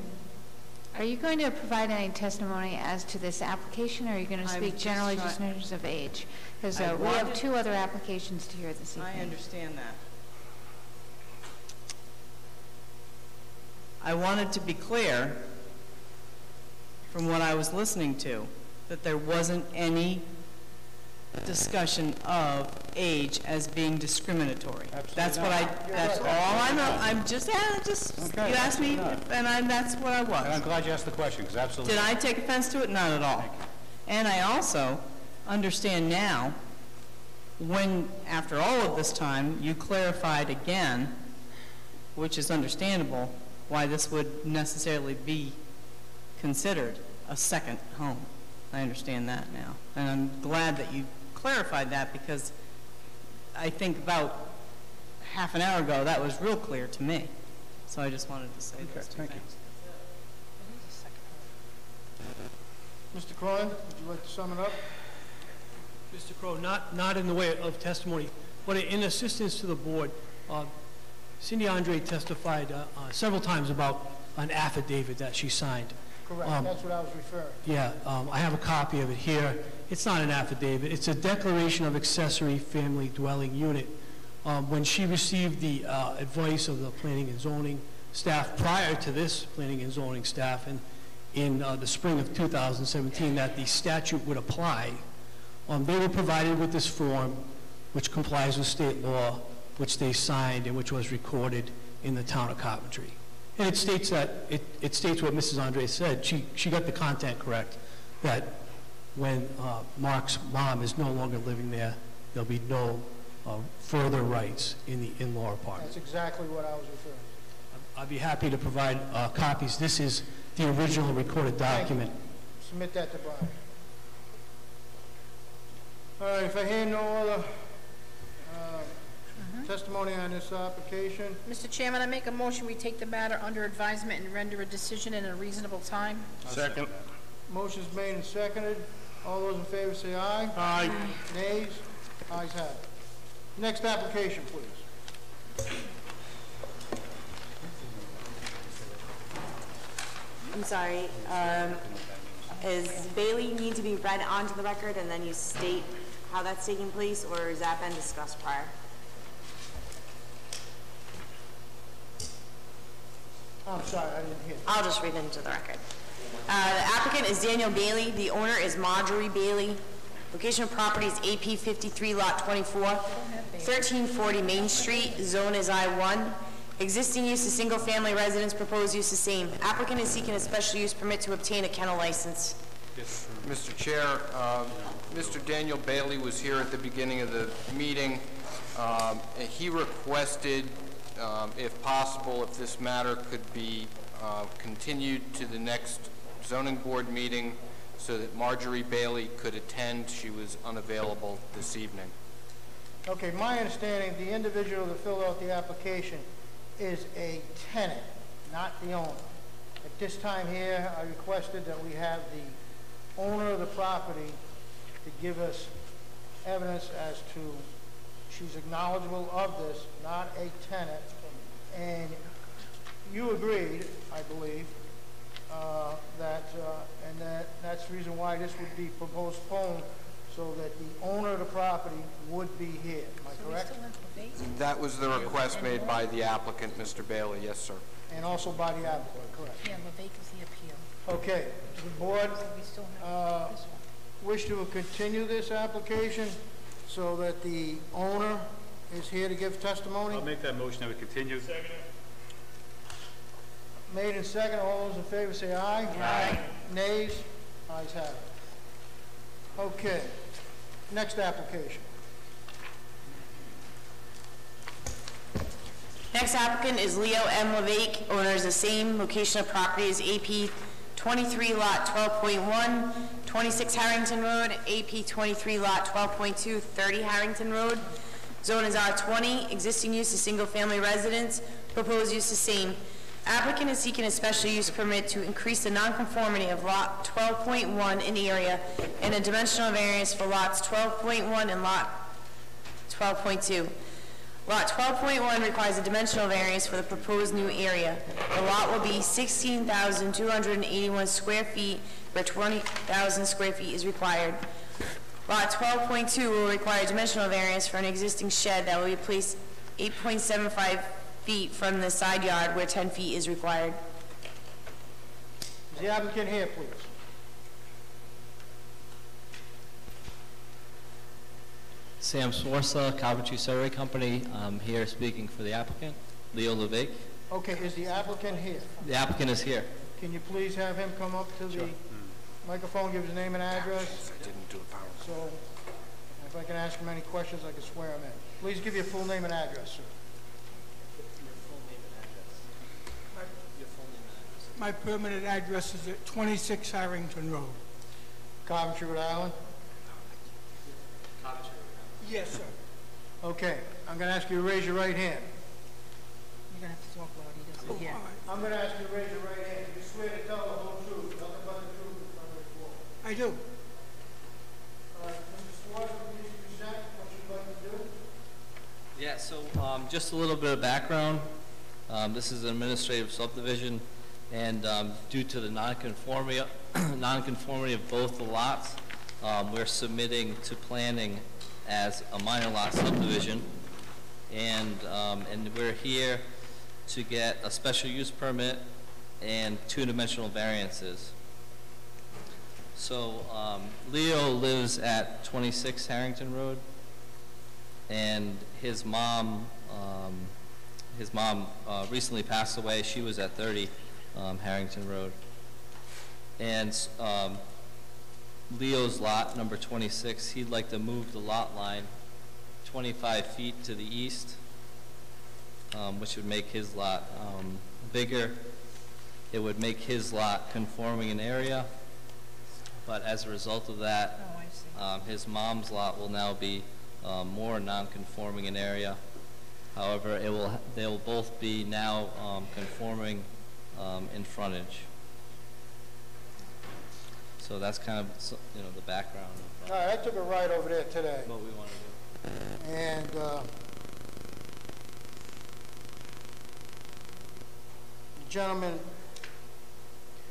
Are you going to provide any testimony as to this application, or are you going to I'm speak just generally try- just in terms of age? Because I we have wanted- 2 other applications to hear this evening. I understand that. I wanted to be clear, from what I was listening to, that there wasn't any discussion of age as being discriminatory. That's what that's all I know. I'm just, Okay, you asked me, no. and that's what I was. And I'm glad you asked the question, because absolutely. Did I take offense to it? Not at all. And I also understand now, when, after all of this time, you clarified again, which is understandable, why this would necessarily be considered a second home. I understand that now. And I'm glad that you clarified that, because I think about half an hour ago, that was real clear to me. So I just wanted to say those 2 things. Mr. Cronin, would you like to sum it up? Mr. Crow, not in the way of testimony, but in assistance to the board, Cindy Andre testified several times about an affidavit that she signed. Correct, that's what I was referring to. Yeah, I have a copy of it here. It's not an affidavit. It's a declaration of accessory family dwelling unit. When she received the advice of the planning and zoning staff prior to this planning and zoning staff, and in the spring of 2017, that the statute would apply, they were provided with this form, which complies with state law, which they signed and which was recorded in the town of Coventry. And it states that, it states what Mrs. Andre said. She got the content correct, that when Mark's mom is no longer living there, there'll be no further rights in the in-law apartment. That's exactly what I was referring to. I'd be happy to provide copies. This is the original recorded document. Submit that to Brian. All right, if I hear no other testimony on this application, Mr. Chairman, I make a motion, we take the matter under advisement and render a decision in a reasonable time. Second. motion's made and seconded. All those in favor say aye. Aye. Nays? Ayes have it. Next application, please. I'm sorry, is Bailey need to be read onto the record and then you state how that's taking place, or has that been discussed prior? I'm sorry, I didn't hear. I'll just read into the record. The applicant is Daniel Bailey. The owner is Marjorie Bailey. Location of property is AP 53 Lot 24, 1340 Main Street. Zone is I-1. Existing use is single-family residence. Proposed use is same. Applicant is seeking a special use permit to obtain a kennel license. Yes, Mr. Chair, Mr. Daniel Bailey was here at the beginning of the meeting. And he requested, if possible, if this matter could be continued to the next zoning board meeting so that Marjorie Bailey could attend. She was unavailable this evening. Okay, my understanding, the individual that filled out the application is a tenant, not the owner. At this time here, I requested that we have the owner of the property to give us evidence as to she's acknowledgeable of this, not a tenant. And you agreed, I believe, that's the reason why this would be postponed, so that the owner of the property would be here. Am I correct? That was the request made by the applicant, Mr. Bailey. Yes, sir. And also by the applicant, correct? Yeah, Levesque is the appeal. Okay, does the board wish to continue this application so that the owner is here to give testimony? I'll make that motion that we continue. Made and second. All those in favor say aye. Aye. Nays? Ayes have it. Okay. Next application. Next applicant is Leo M. Levesque. Owner is the same. Location of property is AP 23 Lot 12.1, 26 Harrington Road. AP 23 Lot 12.2, 30 Harrington Road. Zone is R20. Existing use is single-family residence. Proposed use is same. Applicant is seeking a special use permit to increase the nonconformity of Lot 12.1 in the area and a dimensional variance for lots 12.1 and Lot 12.2. Lot 12.1 requires a dimensional variance for the proposed new area. The lot will be 16,281 square feet, where 20,000 square feet is required. Lot 12.2 will require a dimensional variance for an existing shed that will be placed 8.75 feet from the side yard, where 10 feet is required. Is the applicant here, please? Sam Swarsa, Coventry Survey Company. I'm here speaking for the applicant, Leo Levesque. Okay, is the applicant here? The applicant is here. Can you please have him come up to the microphone, give his name and address? I didn't do a PowerPoint. So, if I can ask him any questions, I can swear him in. Please give your full name and address, sir. My permanent address is at 26 Harrington Road. Coventry, Rhode Island? Coventry, Rhode Island. Yes, sir. Okay, I'm going to ask you to raise your right hand. You're going to have to talk loud, he doesn't hear. I'm going to ask you to raise your right hand. You swear to tell the whole truth, nothing but the truth in front of the court. I do. All right, Mr. Swartz, please present what you'd like to do. Yeah, so just a little bit of background. This is an administrative subdivision, and due to the nonconformity of both the lots, we're submitting to planning as a minor lot subdivision, and we're here to get a special use permit and two-dimensional variances. So Leo lives at 26 Harrington Road, and his mom recently passed away. She was at 30 Harrington Road. And Leo's lot, number 26, he'd like to move the lot line 25 feet to the east, which would make his lot bigger. It would make his lot conforming in area, but as a result of that, his mom's lot will now be more non-conforming in area. However, they'll both be now conforming in frontage. So that's kind of, you know, the background of All right, I took a ride over there today. what we want to do. And the gentleman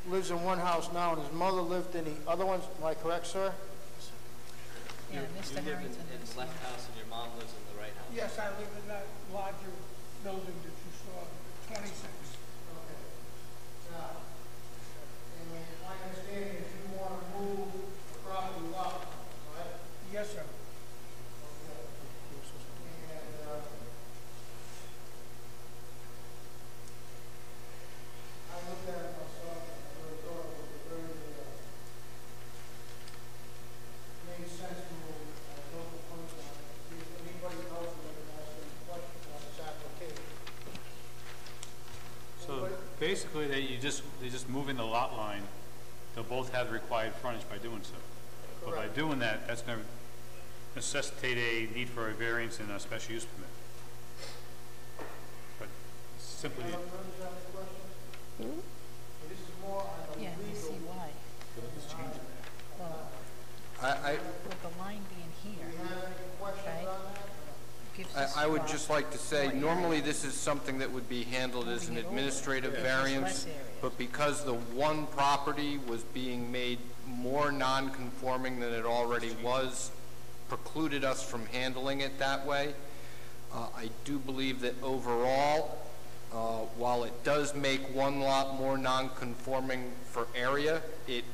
lives in one house now, and his mother lived in the other one. Am I correct, sir? Yeah, Mr. Harrington. You live in the left house and your mom lives in the right house. Yes, I live in that larger building that you saw, 26. Okay. Now, and my understanding is you want to move the property lot, right? Yes, sir. Okay. And, I looked at it myself, and I really thought it was a very, made sense to move. I built the point on it. See if anybody else would ask any questions on this application. So basically, they're just moving the lot line. They'll both have the required frontage by doing so. But by doing that, that's going to necessitate a need for a variance and a special use permit. But simply. This is more on the Yeah, I see why. Well, with the line being here, okay? Gives us I would spot. just like to say, normally this is something that would be handled as an administrative variance, but because the one property was being made more non-conforming than it already was, precluded us from handling it that way. I do believe that overall, while it does make one lot more non-conforming for area, it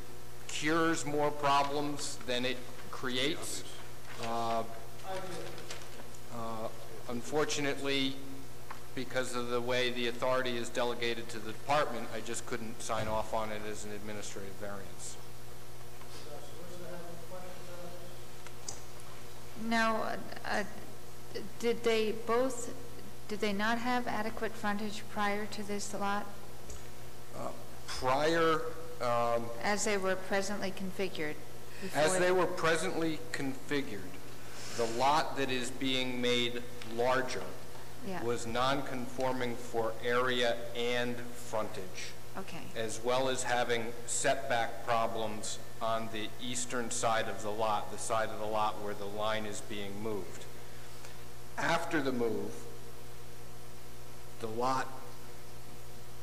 cures more problems than it creates. Unfortunately, because of the way the authority is delegated to the department, I just couldn't sign off on it as an administrative variance. Now, did they not have adequate frontage prior to this lot? Prior, As they were presently configured? as they were presently configured, the lot that is being made larger Yeah. was non-conforming for area and frontage, Okay. as well as having setback problems on the eastern side of the lot, the side of the lot where the line is being moved. After the move, the lot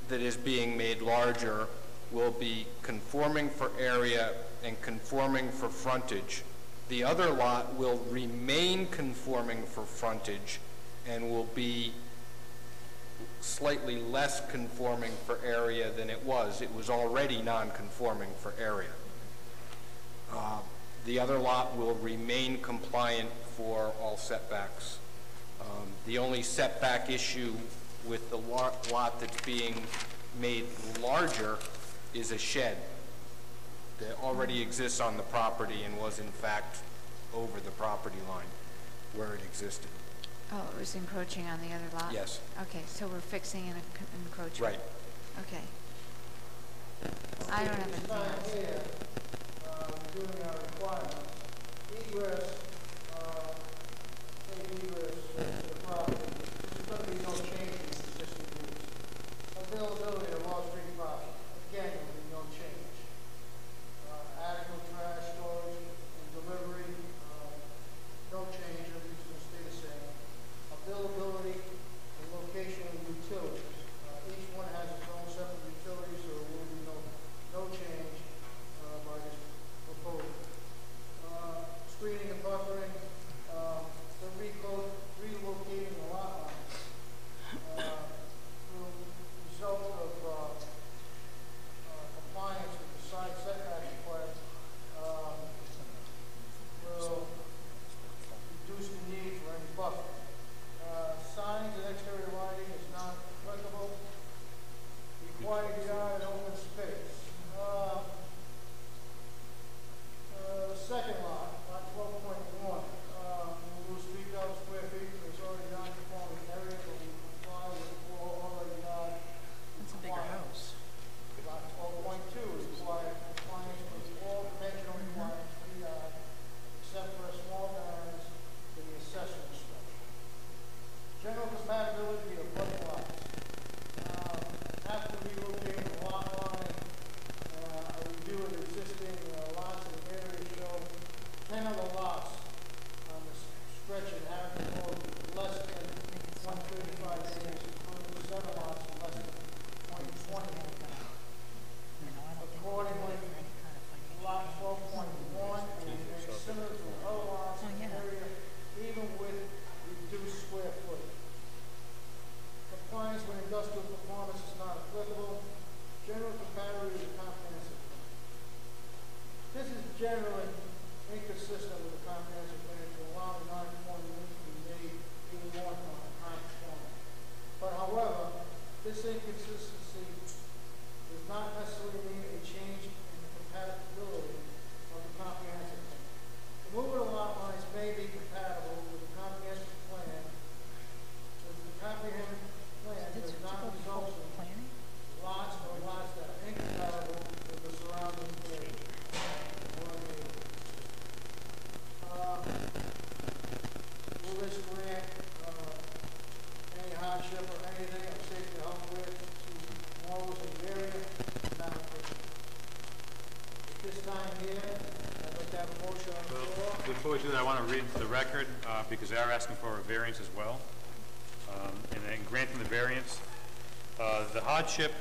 that is being made larger will be conforming for area and conforming for frontage. The other lot will remain conforming for frontage and will be slightly less conforming for area than it was. It was already non-conforming for area. The other lot will remain compliant for all setbacks. The only setback issue with the lot that's being made larger is a shed that already exists on the property and was in fact over the property line where it existed. Oh, it was encroaching on the other lot? Yes. Okay, so we're fixing an encroachment? Right. Okay. I don't have anything else. Here, we're doing our requirements. Egress, egress to the property. There's going to be no change in the existing rules. Availability of Wall Street property. Again, there will be no change. Adequate trash storage and delivery, no change. Everything's going to stay the same. Availability and location of utilities. Each one has its own separate utilities, so there will be no change by this proposal. Screening and buffering, the relocating the lot line. Result of before we do that, I want to read into the record, because they are asking for a variance as well. And then granting the variance, the hardship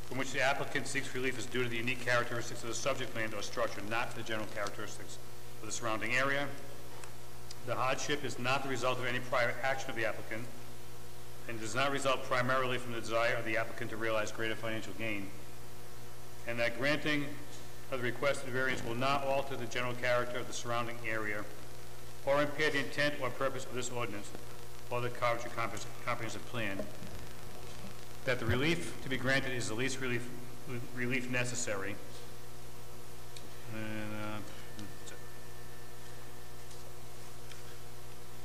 from which the applicant seeks relief is due to the unique characteristics of the subject land or structure, not the general characteristics of the surrounding area. The hardship is not the result of any prior action of the applicant, and does not result primarily from the desire of the applicant to realize greater financial gain, and that granting of the requested variance will not alter the general character of the surrounding area or impair the intent or purpose of this ordinance or the Coventry comprehensive plan. That the relief to be granted is the least relief necessary. And,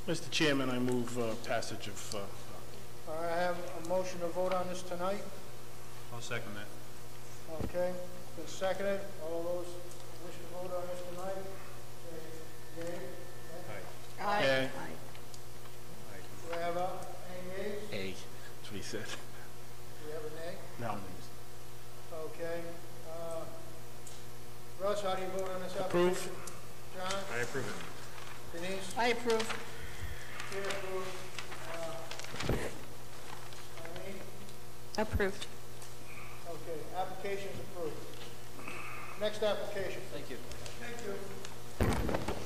that's it. Mr. Chairman, I move passage of... I have a motion to vote on this tonight. I'll second that. Okay, it's been seconded. All those who wish to vote on this tonight, say yea. Aye. Do we have any nays? A. That's what he said. Do we have a nay? No. Okay. Russ, how do you vote on this application? Approve. John? I approve it. Denise? I approve. Chair approves. Eileen? Approved. Okay, application is approved. Next application. Thank you. Thank you.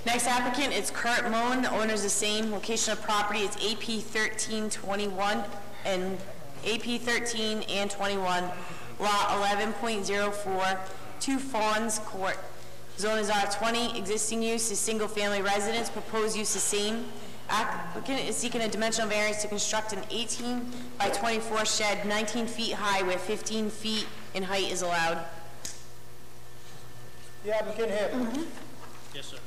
Next applicant is Kurt Moen. The owner is the same. Location of property is AP 1321 and AP 13 and 21, lot 11.04, 2 Fawns Court. Zone is R20. Existing use is single-family residence. Proposed use is same. Applicant is seeking a dimensional variance to construct an 18 by 24 shed 19 feet high where 15 feet in height is allowed. The applicant here. Yes, sir.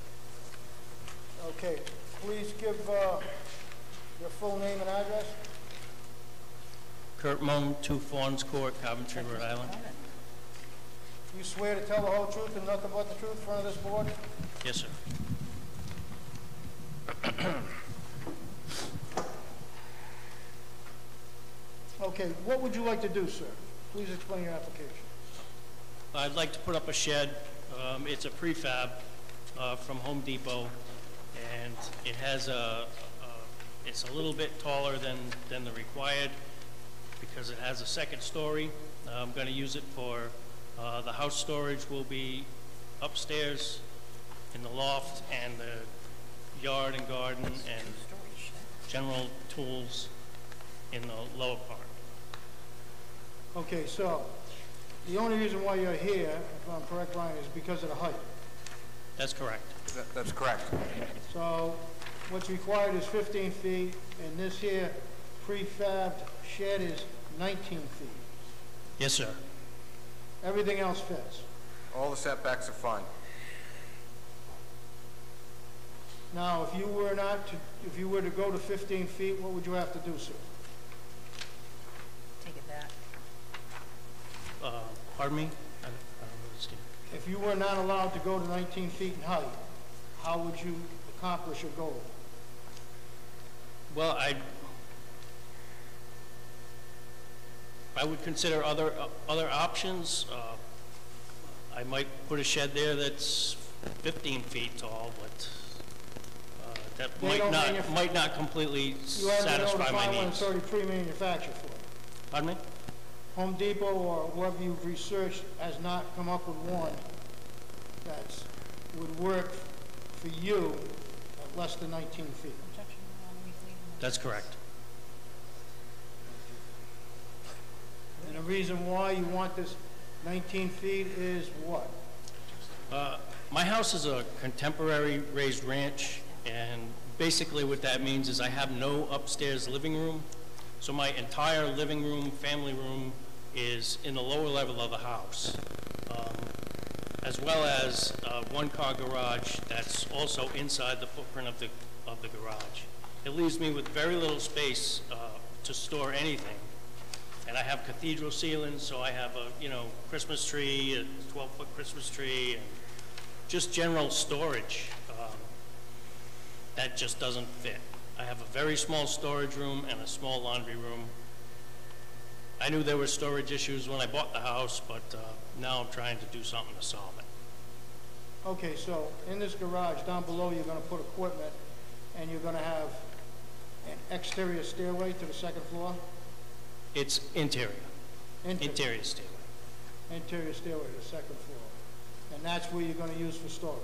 Okay, please give your full name and address. Kurt Moen, 2 Fawns Court, Coventry, Rhode Island. You swear to tell the whole truth and nothing but the truth in front of this board? Yes, sir. Okay, what would you like to do, sir? Please explain your application. I'd like to put up a shed. It's a prefab from Home Depot, and it has it's a little bit taller than the required because it has a second story. I'm going to use it for the house storage will be upstairs in the loft, and the yard and garden and general tools in the lower part. Okay, so the only reason why you're here, if I'm correct, Brian, is because of the height. That's correct. That's correct. So what's required is 15 feet, and this here prefabbed shed is 19 feet. Yes, sir. Everything else fits. All the setbacks are fine. Now, if you were to go to 15 feet, what would you have to do, sir? Take it back. Pardon me? I don't understand. If you were not allowed to go to 19 feet in height, how would you accomplish your goal? Well, I would consider other options. I might put a shed there that's 15 feet tall, but that might not completely satisfy my needs. You it's already pre-manufactured for you. Pardon me? Home Depot or whoever you've researched has not come up with one that would work for you at less than 19 feet. That's correct. And the reason why you want this 19 feet is what? My house is a contemporary raised ranch, and basically what that means is I have no upstairs living room. So my entire living room, family room, is in the lower level of the house, as well as a one-car garage that's also inside the footprint of the garage. It leaves me with very little space to store anything. And I have cathedral ceilings, so I have a Christmas tree, a 12-foot Christmas tree, and just general storage that just doesn't fit. I have a very small storage room and a small laundry room. I knew there were storage issues when I bought the house, but now I'm trying to do something to solve it. Okay, so in this garage, down below, you're gonna put equipment, and you're gonna have an exterior stairway to the second floor? It's interior. Interior stairway. Interior stairway to the second floor. And that's where you're gonna use for storage?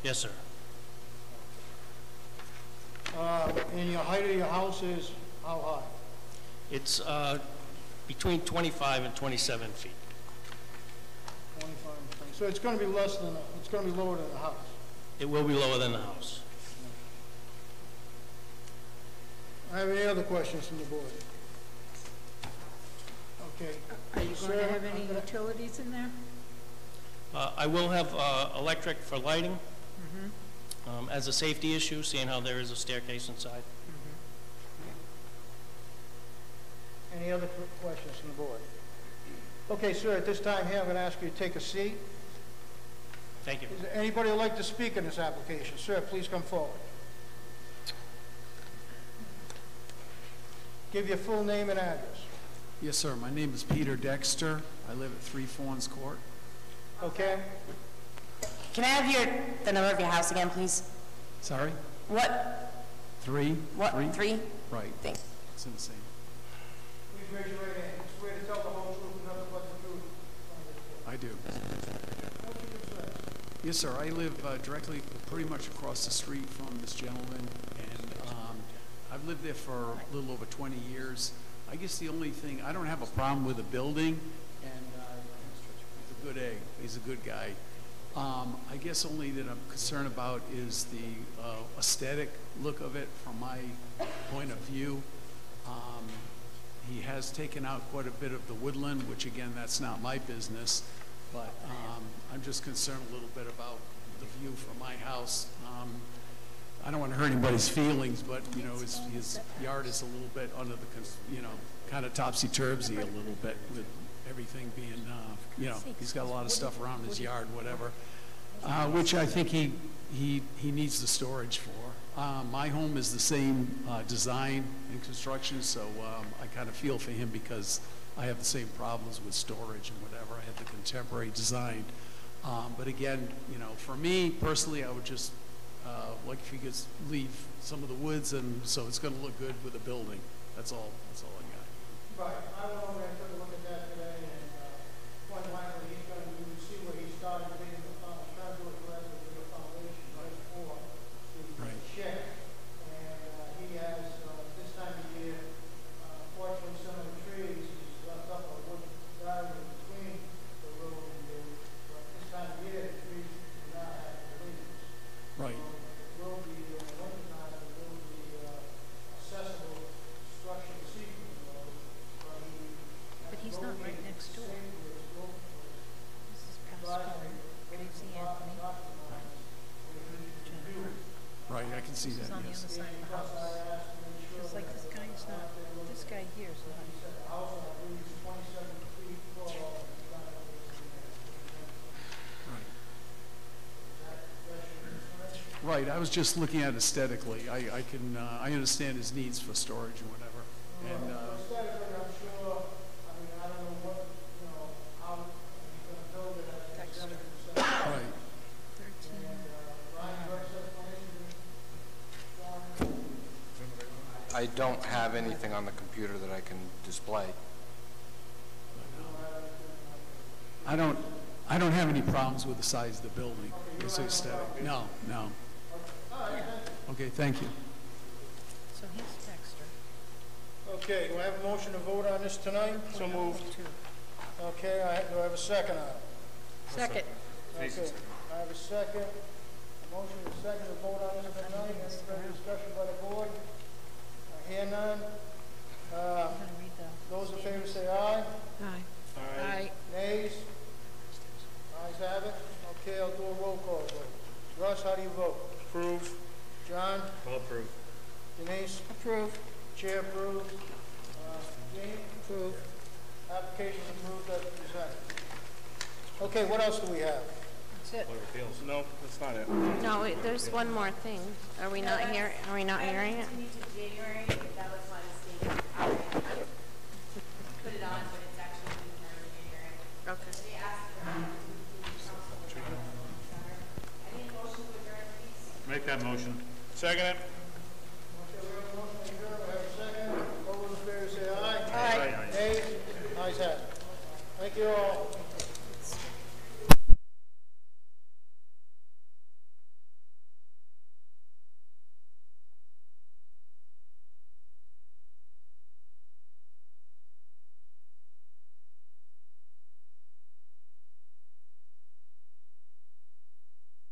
Yes, sir. And your height of your house is how high? It's between 25 and 27 feet. 25 and 20. So it's gonna be less than, it's gonna be lower than the house? It will be lower than the house. I have any other questions from the board? Okay. Are you going to have any utilities in there? I will have electric for lighting as a safety issue, seeing how there is a staircase inside. Any other questions from the board? Okay, sir, at this time here, I'm going to ask you to take a seat. Thank you. Is there anybody who'd like to speak in this application? Sir, please come forward. Give your full name and address. Yes, sir. My name is Peter Dexter. I live at 3 Fawns Court. Okay. Can I have the number of your house again, please? Sorry? What? 3? What? 3? Right. Thanks. It's in the same. Please raise your right hand. Swear to tell the whole truth and nothing but the truth. I do. What's your concern? Yes, sir. I live directly, pretty much across the street from this gentleman, and I've lived there for a little over 20 years. I guess the only thing, I don't have a problem with the building, and he's a good egg. He's a good guy. I guess only that I'm concerned about is the aesthetic look of it from my point of view. He has taken out quite a bit of the woodland, which again, that's not my business, but I'm just concerned a little bit about the view from my house. I don't want to hurt anybody's feelings, but you know, his yard is a little bit under the, you know, kind of topsy-turvy a little bit with everything being, you know, he's got a lot of stuff around his yard, whatever, which I think he needs the storage for. My home is the same design and construction, so I kind of feel for him because I have the same problems with storage and whatever. I have the contemporary design. But again, you know, for me personally, I would just like if you could leave some of the woods, and so it's going to look good with the building. That's all I got. Right. I went over and took a look at that today, and point blank, he's going to, you can see where he started digging the foundation, trying to do it correctly with the foundation right before the shed. And he has, this time of year, fortunately some of the trees, he's left up a wood barrier between the road and the, but this time of year, the trees do not have the leaves. Right. So it will be, in the wintertime, it will be accessible structure to see from the road. But he's not right next door. This is Pascal, Casey Anthony, Jennifer. Right, I can see This is that, on the yes. other side of the house. It's like this guy's not, this guy here is not. Right, I was just looking at aesthetically. I understand his needs for storage and whatever. And, Aesthetically, I'm sure, I mean, I don't know what, you know, how he's going to build it as a right. I don't have anything on the computer that I can display. I don't have any problems with the size of the building. It's aesthetic. No. Okay, thank you. So he's Dexter. Okay, do I have a motion to vote on this tonight? So moved. Okay, do I have a second on it? Second. Okay, I have a second. A motion and a second to vote on this tonight. Any further discussion by the board? I hear none. Those in favor say aye. Aye. Aye. Nays? Ayes have it. Okay, I'll do a roll call vote. Russ, how do you vote? Approve. John? All approved. Denise? Approve. Chair approves. Jean? Approve. Application approved as presented. Okay, what else do we have? That's it. No, that's not it. No, wait, there's one more thing. Are we not here? Are we not hearing it? January, that was my mistake. Put it on, but it's actually January. Okay. They asked for that motion. Second it. All those in favor say aye. Aye. Nays? Ayes have it. Thank you all.